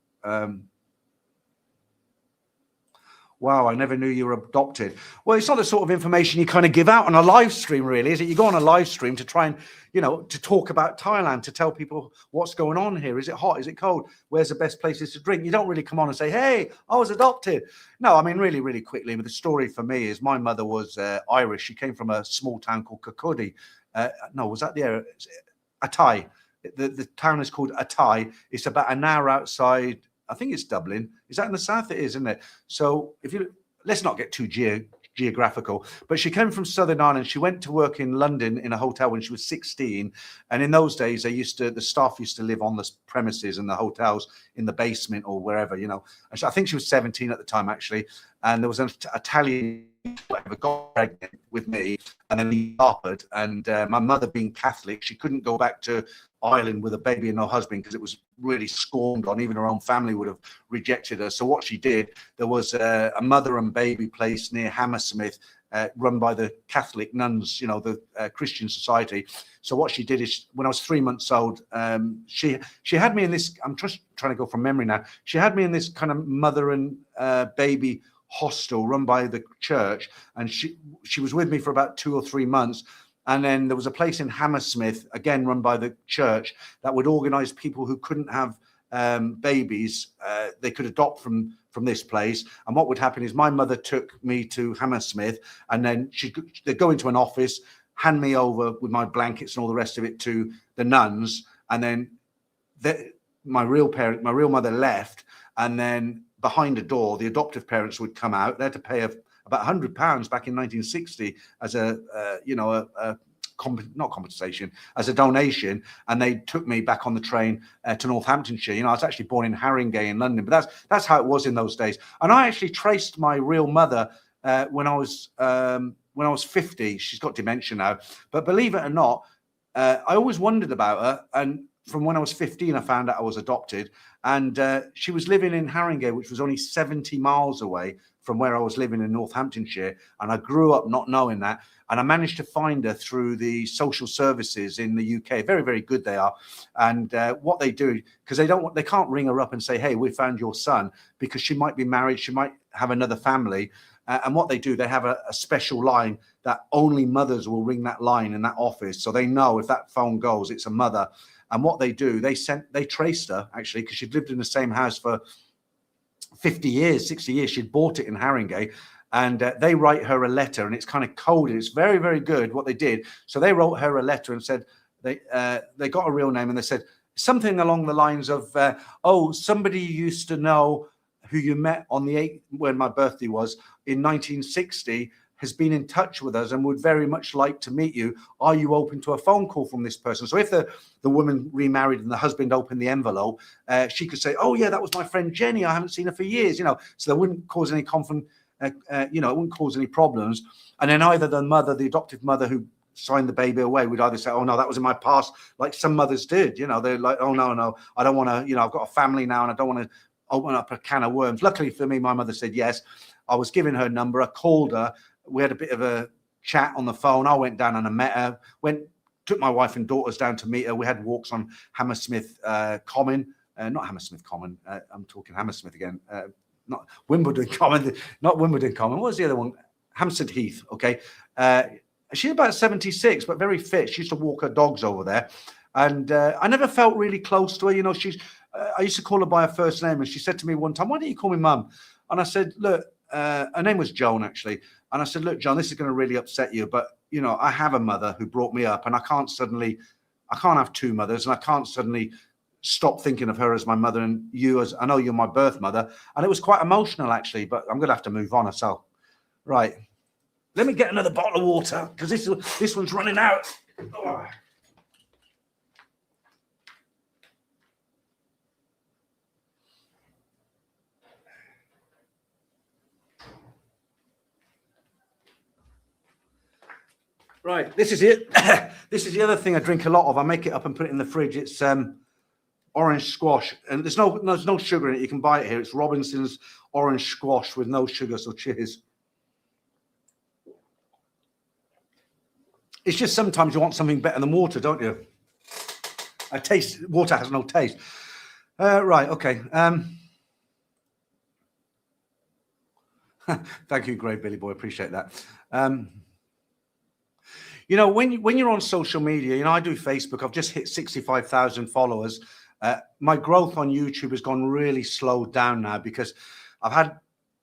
Wow, I never knew you were adopted. Well, it's not the sort of information you kind of give out on a live stream, really, is it? You go on a live stream to try and, to talk about Thailand, to tell people what's going on here. Is it hot? Is it cold? Where's the best places to drink? You don't really come on and say, hey, I was adopted. No, I mean, really, really quickly. But the story for me is my mother was Irish. She came from a small town called Kakudi. No, was that the area? Attai. The town is called Attai. It's about an hour outside I think it's Dublin. Is that in the south? It is, isn't it? So if you let's not get too geographical, but she came from Southern Ireland. She went to work in London in a hotel when she was 16, and in those days the staff used to live on the premises and the hotels in the basement or wherever, you know. And I think she was 17 at the time actually, and there was an Italian whatever got pregnant with me, and then he offered, and my mother being Catholic, she couldn't go back to Ireland with a baby and no husband because it was really scorned on. Even her own family would have rejected her. So what she did, there was a mother and baby place near Hammersmith, run by the Catholic nuns, you know, the Christian society. So what she did is, when I was 3 months old, she had me in this, I'm just trying to go from memory now, she had me in this kind of mother and baby hostel run by the church, and she was with me for about 2 or 3 months. And then there was a place in Hammersmith, again run by the church, that would organize people who couldn't have babies. They could adopt from this place. And what would happen is my mother took me to Hammersmith, and then they'd go into an office, hand me over with my blankets and all the rest of it to the nuns, and then my real mother left, and then behind a door, the adoptive parents would come out. They had to pay about £100 back in 1960 as not compensation, as a donation, and they took me back on the train to Northamptonshire. You know, I was actually born in Haringey in London, but that's how it was in those days. And I actually traced my real mother when I was 50. She's got dementia now, but believe it or not, I always wondered about her. And from when I was 15, I found out I was adopted, and she was living in Haringey, which was only 70 miles away from where I was living in Northamptonshire. And I grew up not knowing that. And I managed to find her through the social services in the UK. Very, very good they are. And what they do, because they can't ring her up and say, hey, we found your son, because she might be married, she might have another family. And what they do, they have a special line that only mothers will ring that line in that office. So they know if that phone goes, it's a mother. And what they do, they traced her actually, because she'd lived in the same house for 50 years, 60 years. She'd bought it in Haringey, and they write her a letter, and it's kind of coded. It's very, very good what they did. So they wrote her a letter and said they got a real name, and they said something along the lines of, oh, somebody you used to know who you met on the 8th, when my birthday was, in 1960, has been in touch with us and would very much like to meet you. Are you open to a phone call from this person? So if the woman remarried and the husband opened the envelope, she could say, oh yeah, that was my friend Jenny. I haven't seen her for years, you know. So that wouldn't cause any it wouldn't cause any problems. And then either the adoptive mother who signed the baby away would either say, oh no, that was in my past, like some mothers did, you know. They're like, oh no, I don't want to, you know, I've got a family now and I don't want to open up a can of worms. Luckily for me, my mother said yes. I was given her number. I called her. We had a bit of a chat on the phone. I went down and I met her. Took my wife and daughters down to meet her. We had walks on Hammersmith Common, not Hammersmith Common. I'm talking Hammersmith again, not Wimbledon Common. Not Wimbledon Common. What was the other one? Hampstead Heath. Okay. She's about 76, but very fit. She used to walk her dogs over there, and I never felt really close to her. You know, I used to call her by her first name, and she said to me one time, "Why don't you call me Mum?" And I said, "Look." Her name was Joan, actually. And I said, look, John, this is going to really upset you, but, you know, I have a mother who brought me up, and I can't have two mothers, and I can't suddenly stop thinking of her as my mother and you as, I know you're my birth mother. And it was quite emotional, actually, but I'm going to have to move on herself. Right. Let me get another bottle of water, because this one's running out. Oh. Right, this is it. This is the other thing I drink a lot of. I make it up and put it in the fridge. It's orange squash, and there's no sugar in it. You can buy it here. It's Robinson's orange squash with no sugar. So cheers. It's just sometimes you want something better than water, don't you? Water has no taste. Right, okay. Thank you, Grey Billy Boy. Appreciate that. You know, when you're on social media, you know, I do Facebook. I've just hit 65,000 followers. My growth on YouTube has gone really slowed down now, because I've had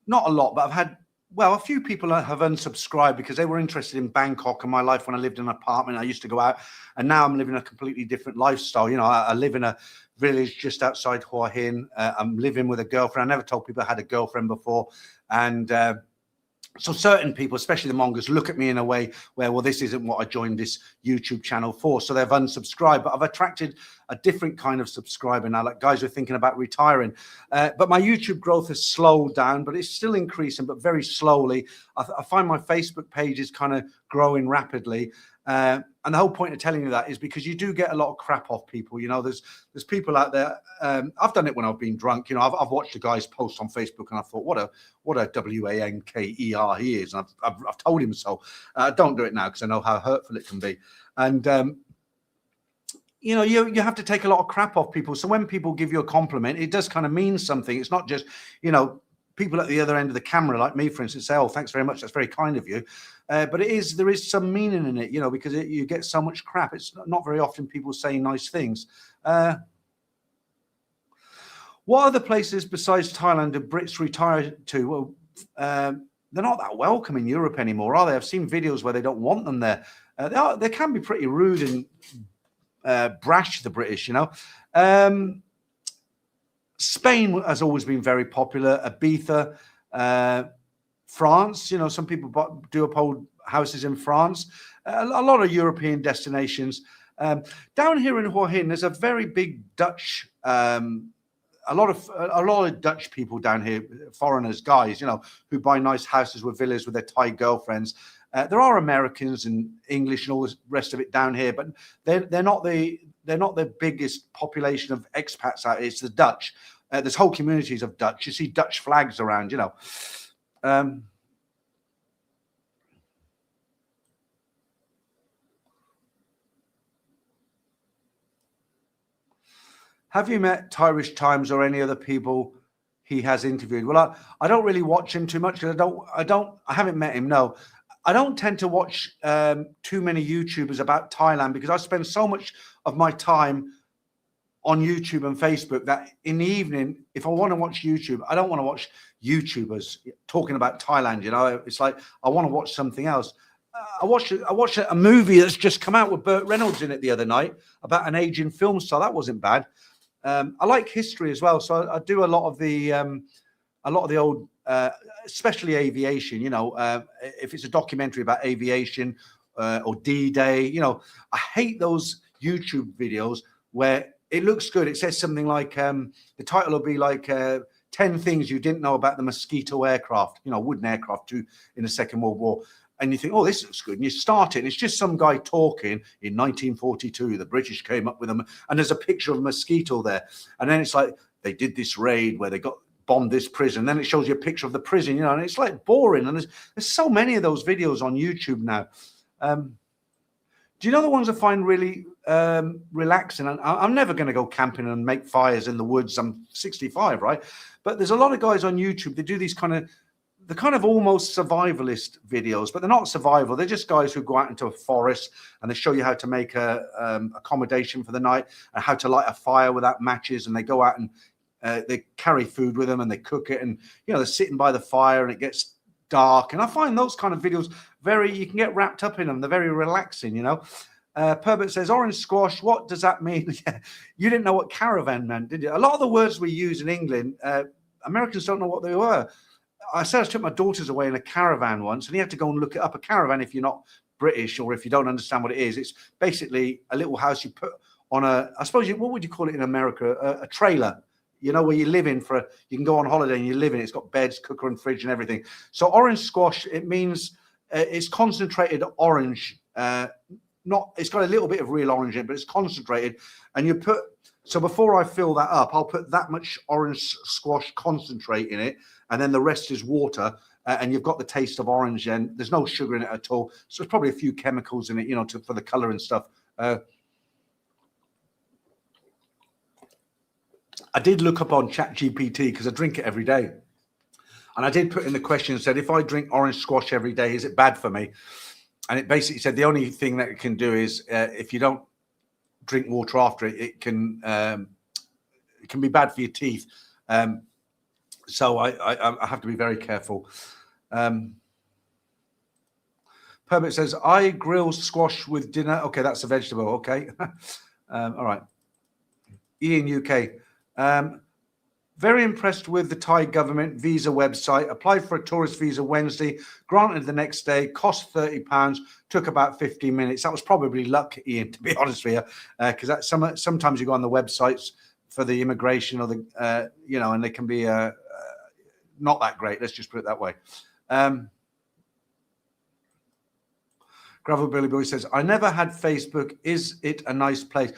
not a lot, but I've had well, a few people have unsubscribed because they were interested in Bangkok and my life when I lived in an apartment. I used to go out, and now I'm living a completely different lifestyle. You know, I live in a village just outside Hua Hin. I'm living with a girlfriend. I never told people I had a girlfriend before. And so certain people, especially the Mongers, look at me in a way where, well, this isn't what I joined this YouTube channel for. So they've unsubscribed. But I've attracted a different kind of subscriber now, like guys who are thinking about retiring. But my YouTube growth has slowed down, but it's still increasing, but very slowly. I find my Facebook page is kind of growing rapidly. And the whole point of telling you that is because you do get a lot of crap off people. You know, there's people out there. I've done it when I've been drunk. You know, I've watched a guy's post on Facebook and I thought, what a wanker he is. And I've told him so. Don't do it now because I know how hurtful it can be. And you know, you have to take a lot of crap off people. So when people give you a compliment, it does kind of mean something. It's not just, you know, people at the other end of the camera, like me, for instance, say, "Oh, thanks very much. That's very kind of you." But there is some meaning in it, you know, because you get so much crap. It's not very often people say nice things. What other places besides Thailand do Brits retire to? Well, they're not that welcome in Europe anymore, are they? I've seen videos where they don't want them there. They can be pretty rude and brash, the British, you know. Spain has always been very popular. Ibiza, France, you know, some people do uphold houses in France. A lot of European destinations. Down here in Hua Hin, there's a very big Dutch, a lot of Dutch people down here, foreigners, guys, you know, who buy nice houses with villas with their Thai girlfriends. There are Americans and English and all the rest of it down here, but they're not the biggest population of expats out here. It's the Dutch. There's whole communities of Dutch. You see Dutch flags around, you know. Have you met Irish Times or any other people he has interviewed? Well, I don't really watch him too much because I haven't met him. No, I don't tend to watch too many YouTubers about Thailand because I spend so much of my time on YouTube and Facebook that in the evening, if I want to watch YouTube, I don't want to watch YouTubers talking about Thailand. You know, it's like I want to watch something else. I watched a movie that's just come out with Burt Reynolds in it the other night about an aging film star. That wasn't bad. I like history as well, so I do a lot of the old, especially aviation. You know, if it's a documentary about aviation or D-Day, you know, I hate those YouTube videos where it looks good. It says something like the title will be like 10 things you didn't know about the Mosquito aircraft, you know, wooden aircraft too in the Second World War. And you think, oh, this looks good. And you start it, and it's just some guy talking in 1942. The British came up with them, and there's a picture of a mosquito there. And then it's like they did this raid where they bombed this prison. And then it shows you a picture of the prison, you know, and it's like boring. And there's so many of those videos on YouTube now. Do you know the ones I find really relaxing? And I'm never going to go camping and make fires in the woods. I'm 65, right? But there's a lot of guys on YouTube that do these kind of almost survivalist videos, but they're not survival. They're just guys who go out into a forest and they show you how to make a accommodation for the night and how to light a fire without matches. And they go out and they carry food with them and they cook it. And, you know, they're sitting by the fire and it gets dark. And I find those kind of videos you can get wrapped up in them. They're very relaxing, you know. Perbert says, orange squash, what does that mean? You didn't know what caravan meant, did you? A lot of the words we use in England, Americans don't know what they were. I took my daughters away in a caravan once, and you have to go and look it up. A caravan, if you're not British or if you don't understand what it is, it's basically a little house you put on what would you call it in America? A trailer, you know, where you live in you can go on holiday and you live in it. It's got beds, cooker and fridge and everything. So orange squash, it means it's concentrated orange. It's got a little bit of real orange in it, but it's concentrated. And so before I fill that up, I'll put that much orange squash concentrate in it. And then the rest is water, and you've got the taste of orange. And there's no sugar in it at all. So there's probably a few chemicals in it, you know, for the color and stuff. I did look up on ChatGPT because I drink it every day. And I did put in the question and said, if I drink orange squash every day, is it bad for me? And it basically said the only thing that it can do is if you don't drink water after it, it can be bad for your teeth. So I have to be very careful. Herbert says, I grill squash with dinner. Okay, that's a vegetable. Okay. All right. Ian UK. Very impressed with the Thai government visa website. Applied for a tourist visa Wednesday, granted the next day, cost £30, took about 15 minutes. That was probably luck, Ian, to be honest with you, because sometimes you go on the websites for the immigration or the, and they can be not that great. Let's just put it that way. Gravel Billy Boy says, I never had Facebook. Is it a nice place?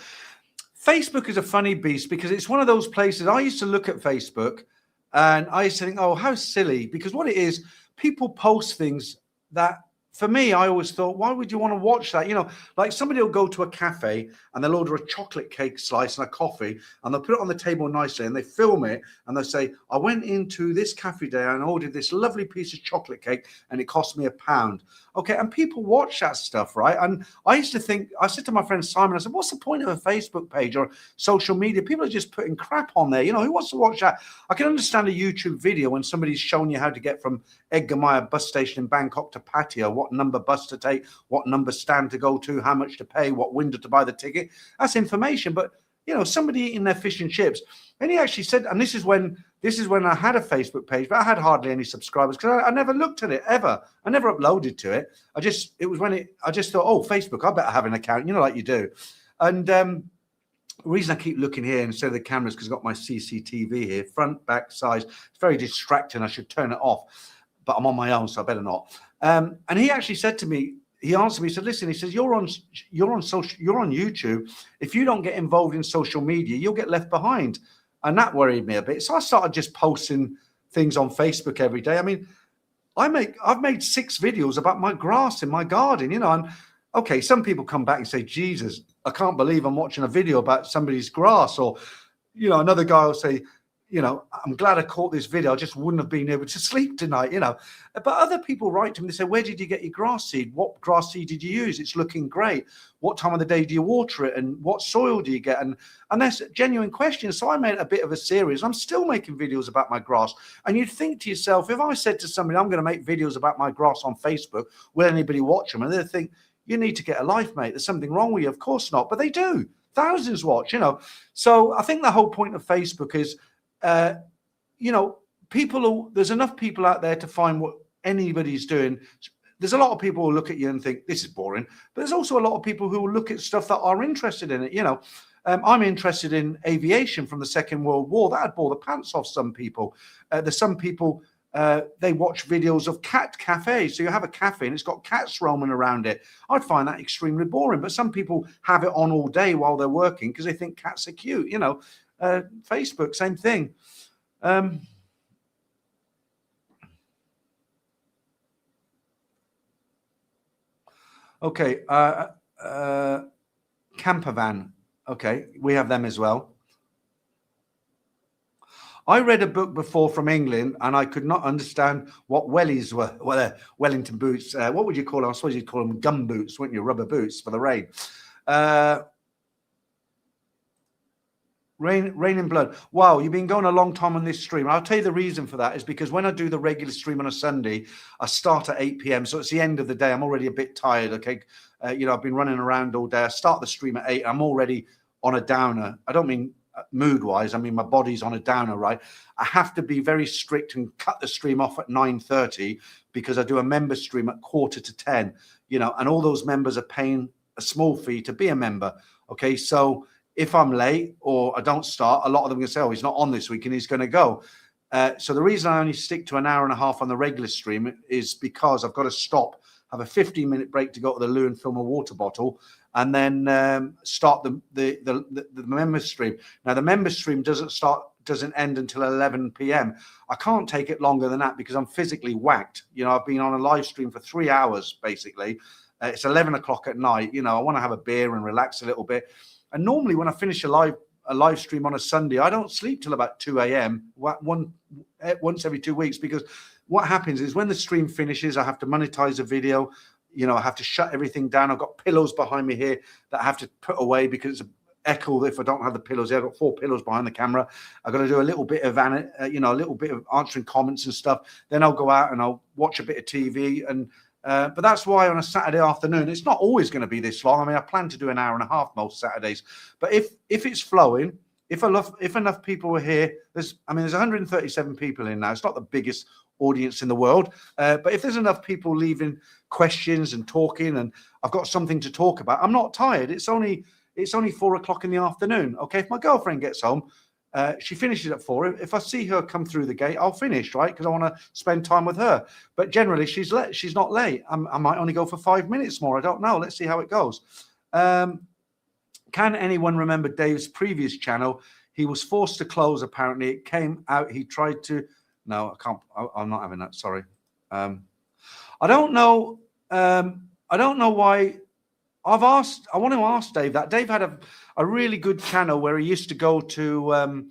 Facebook is a funny beast because it's one of those places. I used to look at Facebook and I used to think, oh, how silly. Because what it is, people post things that, for me, I always thought, why would you want to watch that? Like somebody will go to a cafe and they'll order a chocolate cake slice and a coffee and they'll put it on the table nicely and they film it and they'll say, I went into this cafe day and ordered this lovely piece of chocolate cake and it cost me £1. Okay, and people watch that stuff, right? And I used to think, I said to my friend Simon, I said, what's the point of a Facebook page or social media? People are just putting crap on there. Who wants to watch that? I can understand a YouTube video when somebody's showing you how to get from Edgar Meyer bus station in Bangkok to Pattaya, what number bus to take, what number stand to go to, how much to pay, what window to buy the ticket. That's information. But, somebody eating their fish and chips. And he actually said, and this is when I had a Facebook page, but I had hardly any subscribers because I never looked at it ever. I never uploaded to it. I just thought, oh, Facebook, I better have an account, like you do. And the reason I keep looking here instead of the cameras because I've got my CCTV here, front, back, sides. It's very distracting. I should turn it off, but I'm on my own, so I better not. And he actually said to me, he answered me, he said, listen, he says, you're on YouTube. If you don't get involved in social media, you'll get left behind. And that worried me a bit. So I started just posting things on Facebook every day. I mean, I've made 6 videos about my grass in my garden, and okay, some people come back and say, Jesus, I can't believe I'm watching a video about somebody's grass. Or, another guy will say, I'm glad I caught this video. I just wouldn't have been able to sleep tonight, But other people write to me, they say, where did you get your grass seed? What grass seed did you use? It's looking great. What time of the day do you water it? And what soil do you get? And that's genuine questions. So I made a bit of a series. I'm still making videos about my grass. And you'd think to yourself, if I said to somebody, I'm going to make videos about my grass on Facebook, will anybody watch them? And they'd think, you need to get a life, mate. There's something wrong with you. Of course not. But they do. Thousands watch, So I think the whole point of Facebook is, there's enough people out there to find what anybody's doing. There's a lot of people who look at you and think this is boring, but there's also a lot of people who will look at stuff that are interested in it. I'm interested in aviation from the Second World War. That'd bore the pants off some people. There's some people, they watch videos of cat cafes. So you have a cafe and it's got cats roaming around it. I'd find that extremely boring, but some people have it on all day while they're working because they think cats are cute. Facebook, same thing. Okay. Camper van. Okay. We have them as well. I read a book before from England and I could not understand what wellies were. Well, Wellington boots. What would you call them? I suppose you'd call them gum boots, wouldn't you? Rubber boots for the rain. Rain in blood. Wow, you've been going a long time on this stream. I'll tell you the reason for that is because when I do the regular stream on a Sunday, I start at 8 p.m. So it's the end of the day. I'm already a bit tired. Okay. I've been running around all day. I start the stream at 8. I'm already on a downer. I don't mean mood wise. I mean, my body's on a downer, right? I have to be very strict and cut the stream off at 9:30 because I do a member stream at 9:45, and all those members are paying a small fee to be a member. Okay. So if I'm late or I don't start, a lot of them can say, oh, he's not on this week and he's going to go. So the reason I only stick to an hour and a half on the regular stream is because I've got to stop, have a 15-minute break to go to the loo and fill my water bottle, and then start the member stream. Now, the member stream doesn't end until 11 p.m. I can't take it longer than that because I'm physically whacked. I've been on a live stream for 3 hours, basically. It's 11 o'clock at night. I want to have a beer and relax a little bit. And normally when I finish a live stream on a Sunday, I don't sleep till about 2 a.m. once every 2 weeks, because what happens is when the stream finishes, I have to monetize a video. I have to shut everything down. I've got pillows behind me here that I have to put away because echo if I don't have the pillows there. I've got 4 pillows behind the camera. I've got to do a little bit of a little bit of answering comments and stuff. Then I'll go out and I'll watch a bit of TV. And but that's why on a Saturday afternoon, it's not always going to be this long. I mean, I plan to do an hour and a half most Saturdays. But if it's flowing, if enough people are here, there's 137 people in now. It's not the biggest audience in the world, but if there's enough people leaving questions and talking, and I've got something to talk about, I'm not tired. It's only 4 o'clock in the afternoon. Okay, if my girlfriend gets home, she finishes at 4. If I see her come through the gate, I'll finish, right? Because I want to spend time with her. But generally, she's not late. I might only go for 5 minutes more. I don't know. Let's see how it goes. Can anyone remember Dave's previous channel? He was forced to close. Apparently, it came out. He tried to. No, I can't. I'm not having that. Sorry. I don't know. I don't know why. I want to ask Dave that. Dave had a really good channel where he used to go to.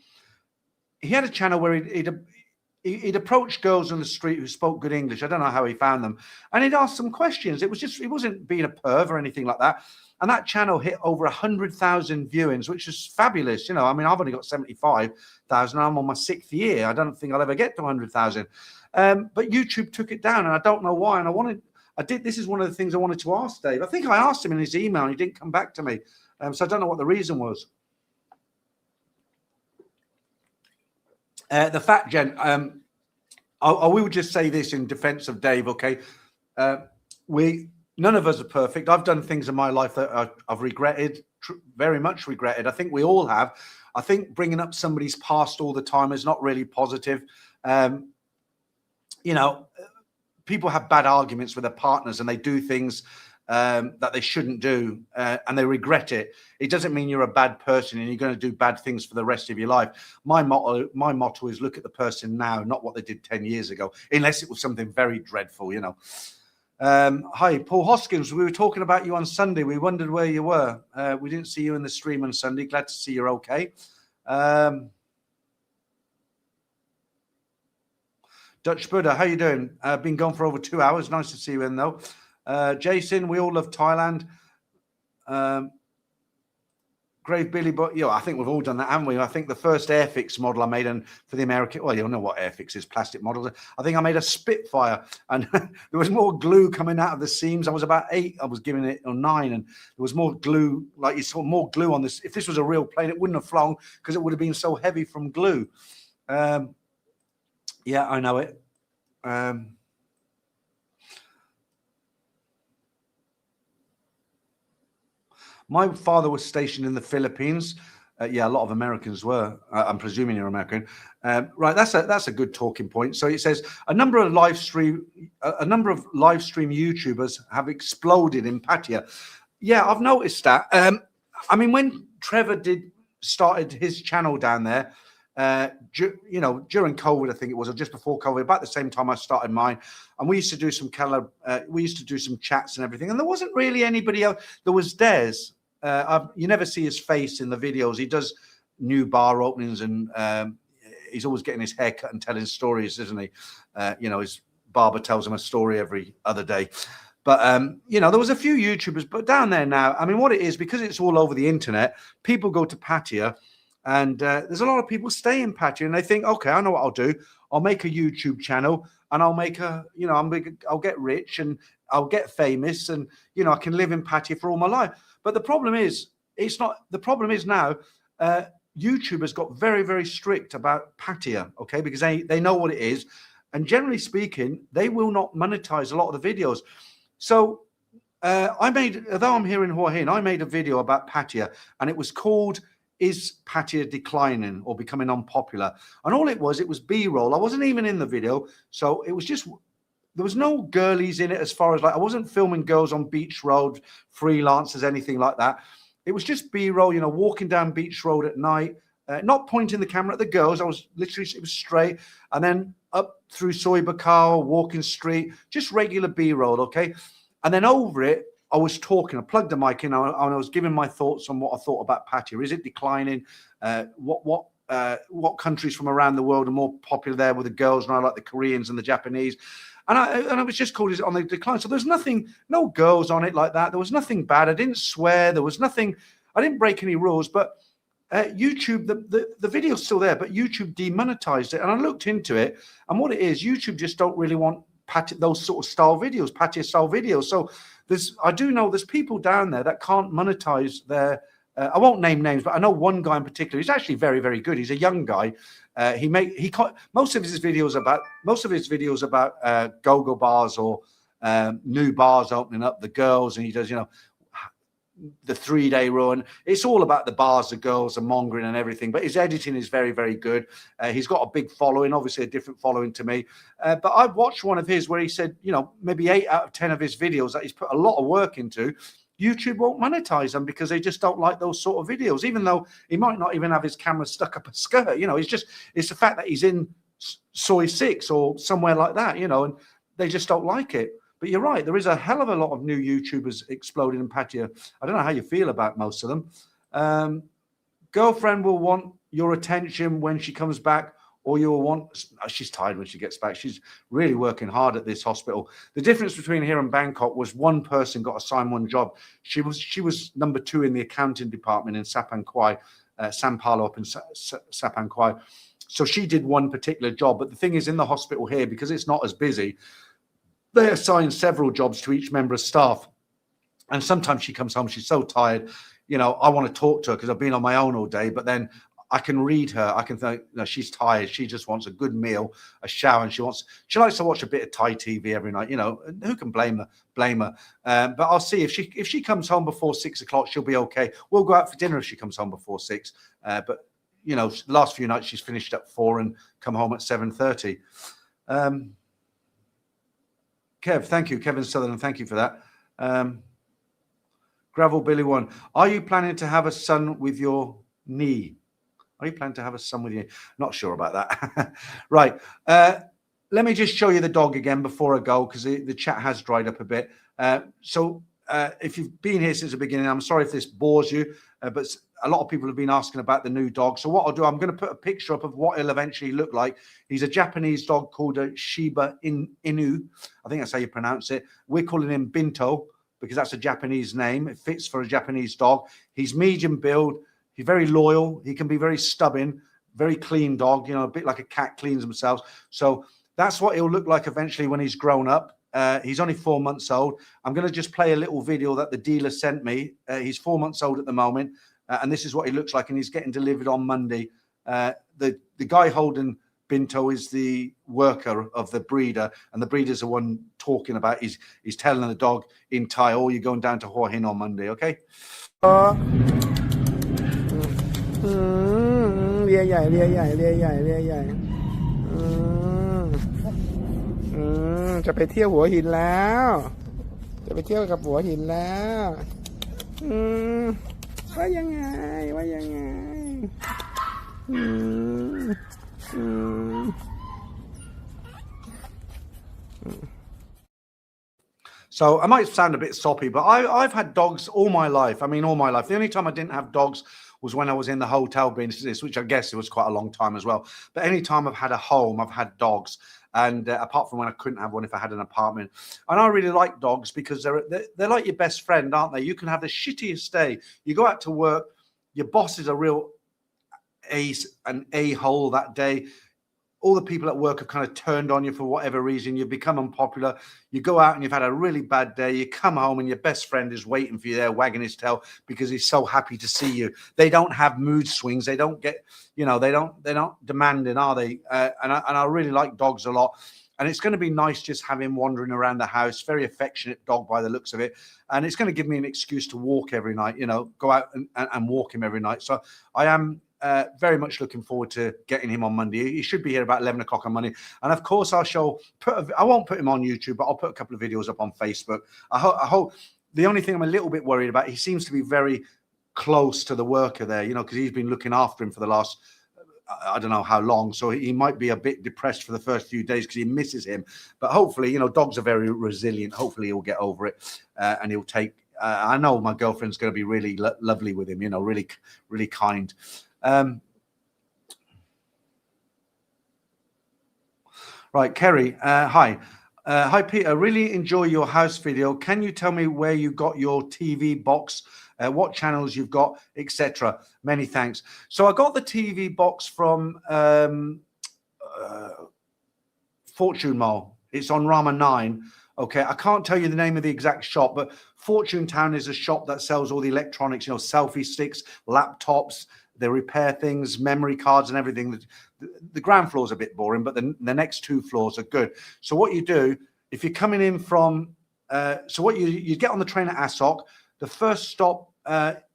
He had a channel where he'd approach girls on the street who spoke good English. I don't know how he found them, and he'd ask some questions. It wasn't being a perv or anything like that. And that channel hit over 100,000 viewings, which is fabulous. You know, I mean, I've only got 75,000. I'm on my 6th year. I don't think I'll ever get to 100,000. But YouTube took it down, and I don't know why. And this is one of the things I wanted to ask Dave. I think I asked him in his email, and he didn't come back to me. So I don't know what the reason was. The fat gent, I will just say this in defense of Dave, okay? None of us are perfect. I've done things in my life that I've regretted, very much regretted. I think we all have. I think bringing up somebody's past all the time is not really positive. People have bad arguments with their partners, and they do things that they shouldn't do, and they regret it. It doesn't mean you're a bad person and you're going to do bad things for the rest of your life. My motto is look at the person now, not what they did 10 years ago, unless it was something very dreadful, you know. Hi, Paul Hoskins. We were talking about you on Sunday. We wondered where you were. We didn't see you in the stream on Sunday. Glad to see you're okay. Dutch Buddha, how you doing? Been gone for over 2 hours. Nice to see you in, though. Jason, we all love Thailand. Grave Billy, but I think we've all done that, haven't we? I think the first Airfix model I made, and for the American, well, you'll know what Airfix is, plastic models. I think I made a Spitfire, and there was more glue coming out of the seams. I was about 8. I was giving it 9, and there was more glue. Like you saw more glue on this. If this was a real plane, it wouldn't have flown because it would have been so heavy from glue. Yeah, I know it. My father was stationed in the Philippines. Yeah, a lot of Americans were. I'm presuming you're American, right? That's a good talking point. So it says a number of live stream YouTubers have exploded in Pattaya. Yeah, I've noticed that. I mean, when Trevor started his channel down there, during COVID, I think it was, or just before COVID, about the same time I started mine, and we used to do some chats and everything, and there wasn't really anybody else. There was Des. You never see his face in the videos. He does new bar openings, and he's always getting his hair cut and telling stories, isn't he? His barber tells him a story every other day. But there was a few YouTubers, but down there now, I mean, what it is, because it's all over the internet, people go to Pattaya. And there's a lot of people stay in Pattaya, and they think, okay, I know what I'll do. I'll make a YouTube channel, and I'll make I'll get rich, and I'll get famous, and I can live in Pattaya for all my life. But the problem is, it's not. The problem is now, YouTube has got very, very strict about Pattaya, okay, because they know what it is, and generally speaking, they will not monetize a lot of the videos. So although I'm here in Hua Hin, I made a video about Pattaya, and it was called "Is Pattaya Declining or Becoming Unpopular?" And all it was B-roll. I wasn't even in the video, so it was just, there was no girlies in it, as far as, like, I wasn't filming girls on Beach Road, freelancers, anything like that. It was just B-roll, walking down Beach Road at night, not pointing the camera at the girls. I was literally, it was straight, and then up through Soy Bacau, walking street, just regular B-roll, okay? And then over it, I was talking. I plugged the mic in, and I was giving my thoughts on what I thought about Pattaya. Is it declining? What countries from around the world are more popular there with the girls? And I like the Koreans and the Japanese. And I was just called it on the decline. So there's nothing, no girls on it like that. There was nothing bad. I didn't swear. There was nothing. I didn't break any rules, but YouTube, the video's still there, but YouTube demonetized it. And I looked into it, and what it is, YouTube just don't really want those sort of style videos, patio style videos. So I do know there's people down there that can't monetize their. I won't name names, but I know one guy in particular. He's actually very, very good. He's a young guy. Most of his videos about go-go bars or new bars opening up, the girls, and he does, the 3-day run. It's all about the bars, the girls, the mongering and everything. But his editing is very, very good. He's got a big following, obviously a different following to me. But I've watched one of his where he said, maybe 8 out of 10 of his videos that he's put a lot of work into, YouTube won't monetize them because they just don't like those sort of videos, even though he might not even have his camera stuck up a skirt. It's the fact that he's in Soy 6 or somewhere like that, and they just don't like it. But you're right, there is a hell of a lot of new YouTubers exploding in patio. I don't know how you feel about most of them. Girlfriend will want your attention when she comes back, or you'll want. She's tired when she gets back. She's really working hard at this hospital. The difference between here and Bangkok was one person got assigned one job. She was number 2 in the accounting department in Sapan Kwai, San Paulo up in Sapan Kwai. So she did one particular job. But the thing is, in the hospital here, because it's not as busy, they assign several jobs to each member of staff. And sometimes she comes home, she's so tired, I want to talk to her because I've been on my own all day, but then I can read her. I can think, she's tired. She just wants a good meal, a shower, and she likes to watch a bit of Thai TV every night. Who can blame her? But I'll see if she comes home before 6 o'clock, she'll be okay. We'll go out for dinner if she comes home before 6. But the last few nights she's finished at 4 and come home at 7:30. Kev, thank you. Kevin Sutherland, thank you for that. Gravel Billy 1. Are you planning to have a son with your knee? Are you planning to have a son with you? Not sure about that. Right. Let me just show you the dog again before I go, because the chat has dried up a bit. So if you've been here since the beginning, I'm sorry if this bores you, but a lot of people have been asking about the new dog. So what I'll do, I'm going to put a picture up of what he'll eventually look like. He's a Japanese dog called a Shiba Inu. I think that's how you pronounce it. We're calling him Binto because that's a Japanese name. It fits for a Japanese dog. He's medium build. He's very loyal. He can be very stubborn, very clean dog, a bit like a cat cleans themselves. So that's what he'll look like eventually when he's grown up. He's only 4 months old. I'm going to just play a little video that the dealer sent me. He's 4 months old at the moment. And this is what he looks like, and he's getting delivered on Monday. The guy holding Binto is the worker of the breeder, and the breeder's the one talking about. He's telling the dog in Thai, "Oh, you're going down to Hua Hin on Monday, okay?" เรียใหญ่เรียใหญ่เรียใหญ่เรียใหญ่จะไปเที่ยวหัวหินแล้วจะไปเที่ยวกับหัวหินแล้วว่ายังไงว่ายังไงSo I might sound a bit soppy, but I've had dogs all my life. I mean, all my life. The only time I didn't have dogs was when I was in the hotel business, which I guess it was quite a long time as well. But any time I've had a home, I've had dogs. And apart from when I couldn't have one if I had an apartment. And I really like dogs because they're like your best friend, aren't they? You can have the shittiest day. You go out to work, your boss is a real an a-hole that day. All the people at work have kind of turned on you for whatever reason. You've become unpopular. You go out and you've had a really bad day. You come home and your best friend is waiting for you there, wagging his tail because he's so happy to see you. They don't have mood swings. They don't get, they're not demanding, are they? And I really like dogs a lot. And it's going to be nice just having him wandering around the house. Very affectionate dog by the looks of it. And it's going to give me an excuse to walk every night, go out and walk him every night. So I am very much looking forward to getting him on Monday. He should be here about 11 o'clock on Monday. And of course, I won't put him on YouTube, but I'll put a couple of videos up on Facebook. I hope the only thing I'm a little bit worried about, he seems to be very close to the worker there, because he's been looking after him for the last, I don't know how long. So he might be a bit depressed for the first few days because he misses him. But hopefully, dogs are very resilient. Hopefully he'll get over it and he'll take, I know my girlfriend's going to be really lovely with him, really, really kind. Right, Kerry, hi. Hi, Peter. Really enjoy your house video. Can you tell me where you got your TV box what channels you've got, etc. Many thanks. So I got the TV box from Fortune Mall. It's on Rama 9. Okay, I can't tell you the name of the exact shop, but Fortune Town is a shop that sells all the electronics, selfie sticks, laptops, they repair things, memory cards and everything. The ground floor is a bit boring, but the next 2 floors are good. So what you do, if you're coming in from, you get on the train at Asok, the first stop,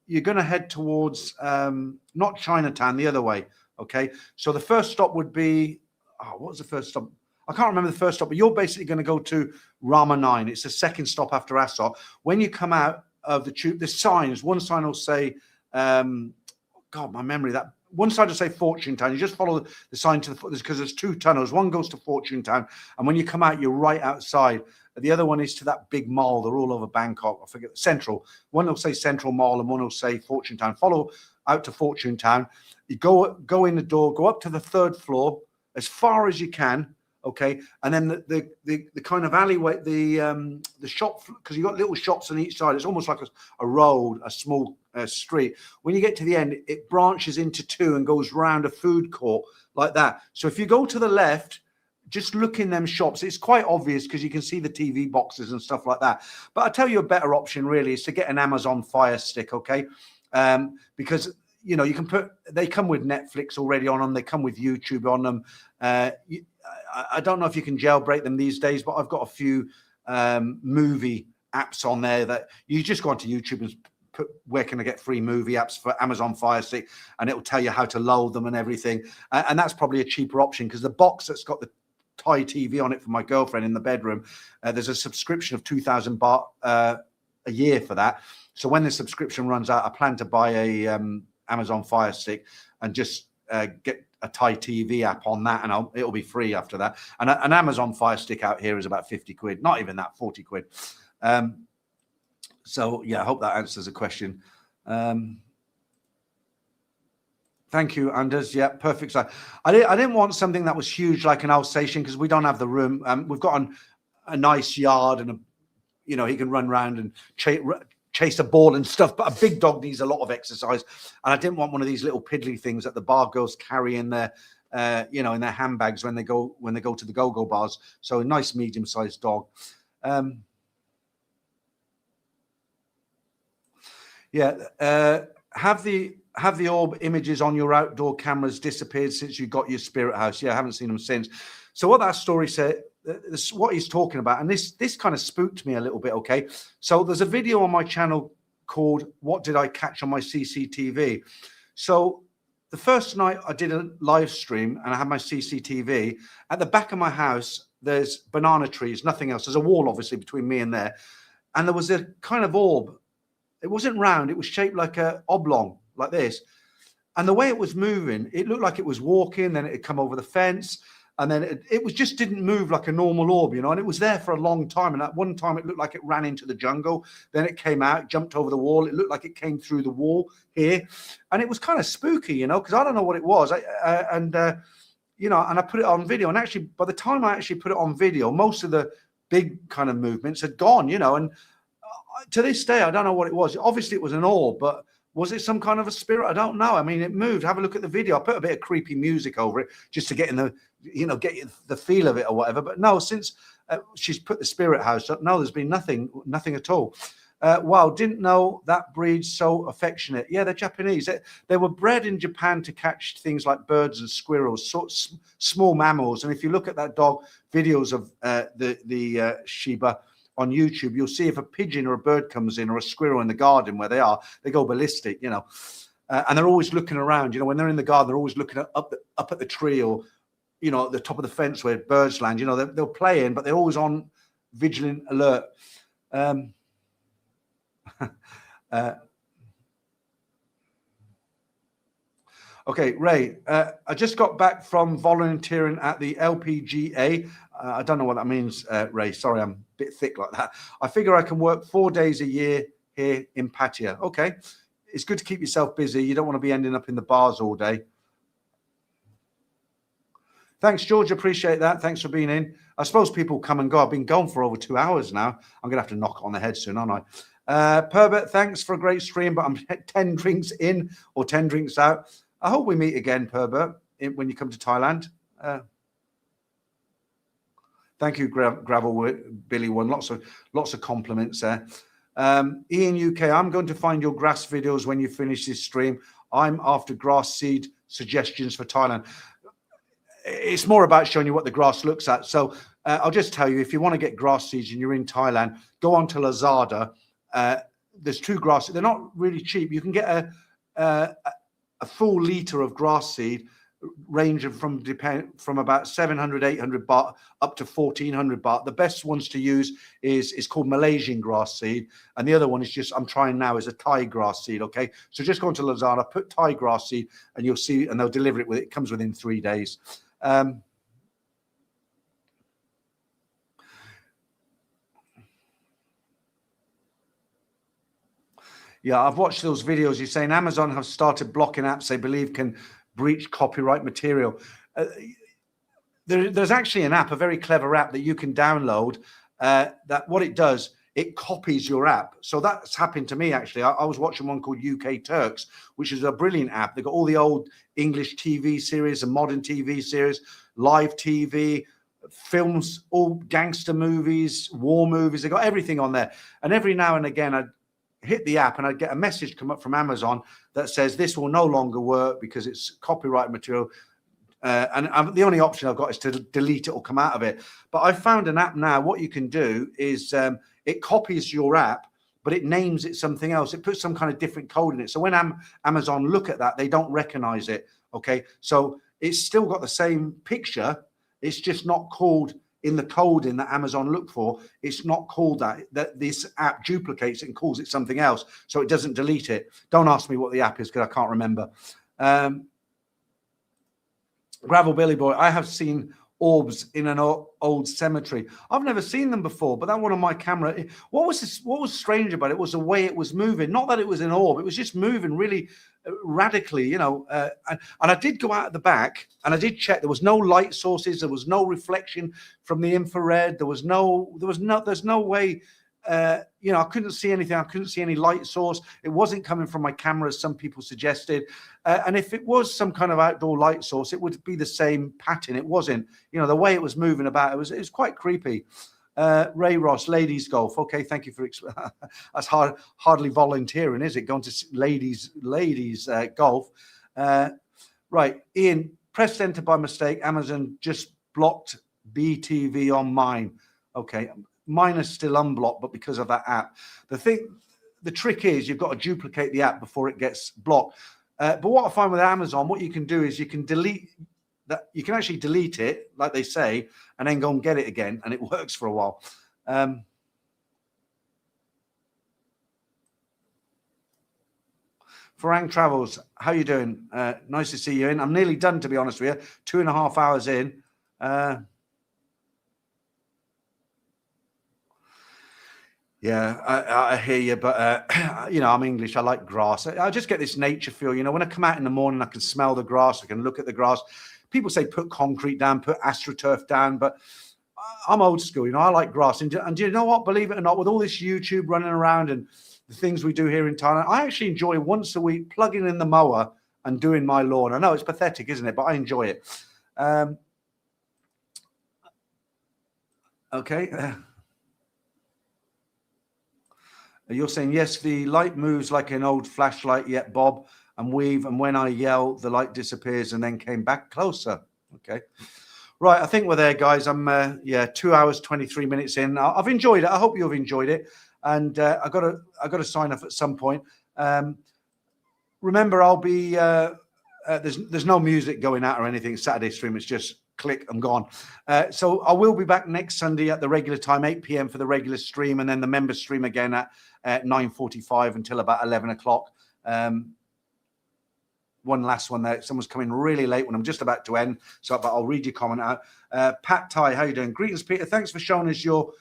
you're going to head towards, not Chinatown, the other way. Okay, so the first stop would be, what was the first stop? I can't remember the first stop, but you're basically going to go to Rama 9. It's the second stop after Asok. When you come out of the tube, the signs, one sign will say, God, my memory, that one side will say Fortune Town. You just follow the sign to the foot, because there's 2 tunnels. One goes to Fortune Town, and when you come out, you're right outside. The other one is to that big mall. They're all over Bangkok. I forget, Central. One will say Central Mall, and one will say Fortune Town. Follow out to Fortune Town. You go in the door, go up to the 3rd floor as far as you can. Okay, and then the kind of alleyway, the shop, because you've got little shops on each side. It's almost like a road, a small street. When you get to the end, it branches into 2 and goes round a food court like that. So if you go to the left, just look in them shops. It's quite obvious because you can see the TV boxes and stuff like that. But I tell you, a better option really is to get an Amazon Fire Stick. Okay, because you can they come with Netflix already on them. They come with YouTube on them. I don't know if you can jailbreak them these days, but I've got a few movie apps on there that you just go onto YouTube and put, where can I get free movie apps for Amazon Fire Stick, and it will tell you how to load them and everything. And that's probably a cheaper option, because the box that's got the Thai TV on it for my girlfriend in the bedroom, there's a subscription of 2,000 baht a year for that. So when the subscription runs out, I plan to buy a Amazon Fire Stick and just get a Thai TV app on that, and it'll be free after that. And an Amazon Fire Stick out here is about 50 quid, not even that, 40 quid. So yeah, I hope that answers the question. Thank you, Anders. Yeah, perfect. So I didn't want something that was huge like an Alsatian, because we don't have the room. We've got a nice yard, and he can run around and chase a ball and stuff, but a big dog needs a lot of exercise, and I didn't want one of these little piddly things that the bar girls carry in their in their handbags when they go to the go-go bars. So a nice medium-sized dog. Have the orb images on your outdoor cameras disappeared since you got your spirit house? Yeah, I haven't seen them since. So what that story said, what he's talking about, and this kind of spooked me a little bit. Okay, so there's a video on my channel called "What Did I Catch on My CCTV?" So the first night I did a live stream and I had my CCTV at the back of my house. There's banana trees, nothing else. There's a wall obviously between me and there, and there was a kind of orb. It wasn't round, it was shaped like a oblong, like this. And the way it was moving, it looked like it was walking, then it had come over the fence, and then it was just didn't move like a normal orb, and it was there for a long time. And at one time it looked like it ran into the jungle, then it came out, jumped over the wall. It looked like it came through the wall here, and it was kind of spooky, because I don't know what it was. And I put it on video, and actually by the time I actually put it on video, most of the big kind of movements had gone, and to this day, I don't know what it was. Obviously, it was an orb, but was it some kind of a spirit? I don't know. I mean, it moved. Have a look at the video. I put a bit of creepy music over it just to get in get the feel of it or whatever. But no, since she's put the spirit house up, no, there's been nothing at all. Wow, didn't know that breed's so affectionate. Yeah, they're Japanese. They were bred in Japan to catch things like birds and squirrels, small mammals. And if you look at that dog, videos of the Shiba on YouTube, you'll see if a pigeon or a bird comes in, or a squirrel in the garden where they are, they go ballistic, and they're always looking around. When they're in the garden, they're always looking up at the tree, or at the top of the fence where birds land. They're playing, but they're always on vigilant alert. Okay, Ray, I just got back from volunteering at the LPGA. I don't know what that means, Ray. Sorry, I'm a bit thick like that. I figure I can work 4 days a year here in Pattaya. Okay, it's good to keep yourself busy. You don't want to be ending up in the bars all day. Thanks, George. Appreciate that. Thanks for being in. I suppose people come and go. I've been gone for over 2 hours now. I'm going to have to knock on the head soon, aren't Perbert, thanks for a great stream, but I'm 10 drinks in or 10 drinks out. I hope we meet again, Perbert, when you come to Thailand. Thank you, Gravel Billy One. Lots of compliments there. Ian UK, I'm going to find your grass videos when you finish this stream. I'm after grass seed suggestions for Thailand. It's more about showing you what the grass looks at. So I'll just tell you, if you want to get grass seeds and you're in Thailand, go on to Lazada. There's 2 grass. They're not really cheap. You can get a full liter of grass seed, ranging from about 700, 800 baht up to 1400 baht. The best ones to use is called Malaysian grass seed, and the other one is just I'm trying now is a Thai grass seed. Okay, so just go into Lazada, put Thai grass seed, and you'll see, and they'll deliver it with it comes within 3 days. Yeah, I've watched those videos. You're saying Amazon have started blocking apps they believe can breach copyright material. There's actually an app, a very clever app that you can download. That what it does, it copies your app. So that's happened to me actually. I was watching one called UK Turks, which is a brilliant app. They've got all the old English TV series and modern TV series, live TV, films, all gangster movies, war movies. They've got everything on there. And every now and again, I'd hit the app and I'd get a message come up from Amazon that says this will no longer work because it's copyright material. And the only option I've got is to delete it or come out of it. But I found an app now. What you can do is it copies your app, but it names it something else. It puts some kind of different code in it. So when Amazon look at that, they don't recognize it. Okay, so it's still got the same picture. It's just not called in the coding that Amazon look for. It's not called that this app duplicates it and calls it something else. So it doesn't delete it. Don't ask me what the app is because I can't remember. Gravel Billy Boy, I have seen orbs in an old cemetery. I've never seen them before, but that one on my camera. What was strange about it was the way it was moving. Not that it was an orb, it was just moving really radically, you know. And I did go out at the back and I did check. There was no light sources. There was no reflection from the infrared. There's no way. You know, I couldn't see anything. I couldn't see any light source. It wasn't coming from my camera, as some people suggested. And if it was some kind of outdoor light source, it would be the same pattern. It wasn't. You know, the way it was moving about, it was quite creepy. Ray Ross, ladies golf. Okay, thank you for that's hardly volunteering, is it? Going to ladies golf. Right, Ian, pressed enter by mistake. Amazon just blocked BTV on mine. Okay. Mine is still unblocked, but because of that app. The trick is you've got to duplicate the app before it gets blocked. But what I find with Amazon, what you can do is you can delete that. You can actually delete it, like they say, and then go and get it again, and it works for a while. Farang Travels, how you doing? Nice to see you in. I'm nearly done, to be honest with you. 2.5 hours in. Yeah, I hear you, but you know, I'm English. I like grass. I just get this nature feel. You know, when I come out in the morning, I can smell the grass. I can look at the grass. People say put concrete down, put AstroTurf down, but I'm old school. You know, I like grass. And do you know what? Believe it or not, with all this YouTube running around and the things we do here in Thailand, I actually enjoy once a week plugging in the mower and doing my lawn. I know it's pathetic, isn't it? But I enjoy it. Okay. You're saying, yes, the light moves like an old flashlight, yet Bob, and weave. And when I yell, the light disappears and then came back closer. Okay. Right. I think we're there, guys. I'm, 2 hours, 23 minutes in. I've enjoyed it. I hope you've enjoyed it. And I got to sign off at some point. Remember, I'll be, there's no music going out or anything. Saturday stream. It's just click, I'm gone. So I will be back next Sunday at the regular time, 8 p.m. for the regular stream, and then the member stream again at 9:45 until about 11 o'clock. One last one there. Someone's coming really late when I'm just about to end, but I'll read your comment out. Pat Tai, how you doing? Greetings, Peter. Thanks for showing us your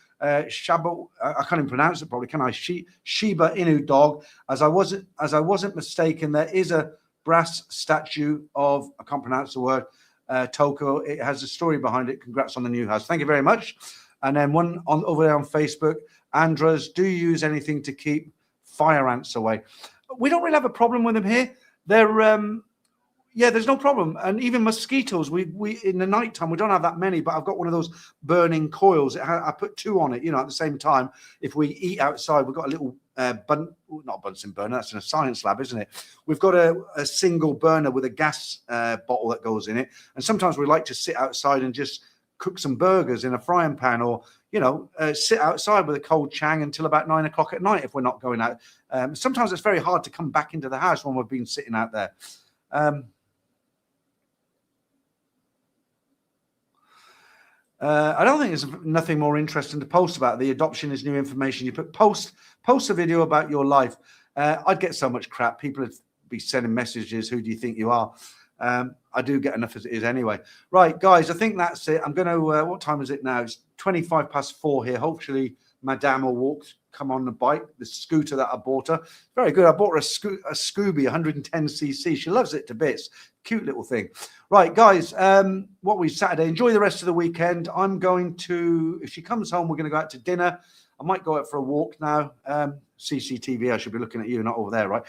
Shiba. I can't even pronounce it probably, can I? Shiba Inu dog. As I wasn't mistaken, there is a brass statue of, I can't pronounce the word, Toko. It has a story behind it. Congrats on the new house. Thank you very much. And then one over there on Facebook, Andras, do you use anything to keep fire ants away. We don't really have a problem with them here. They're yeah, there's no problem. And even mosquitoes, we in the nighttime, we don't have that many, but I've got one of those burning coils. I put 2 on it, you know, at the same time. If we eat outside, we've got a little not Bunsen burner, that's in a science lab, isn't it? We've got a single burner with a gas bottle that goes in it. And sometimes we like to sit outside and just cook some burgers in a frying pan, or, you know, sit outside with a cold chang until about 9 o'clock at night if we're not going out. Sometimes it's very hard to come back into the house when we've been sitting out there. I don't think there's nothing more interesting to post about. The adoption is new information. You post a video about your life. I'd get so much crap. People would be sending messages. Who do you think you are? I do get enough as it is anyway. Right, guys, I think that's it. I'm going to, what time is it now? It's 4:25 here. Hopefully, Madame will come on the bike, the scooter that I bought her. Very good. I bought her a Scooby 110cc. She loves it to bits. Cute little thing. Right, guys, Saturday. Enjoy the rest of the weekend. I'm going to, if she comes home, we're going to go out to dinner. I might go out for a walk now. CCTV, I should be looking at you, not over there, right?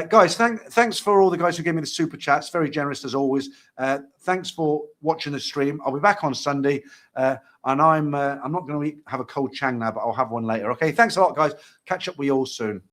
Guys, thanks for all the guys who gave me the super chats. Very generous as always. Thanks for watching the stream. I'll be back on Sunday, and I'm not going to have a cold chang now, but I'll have one later. Okay, thanks a lot, guys. Catch up with you all soon.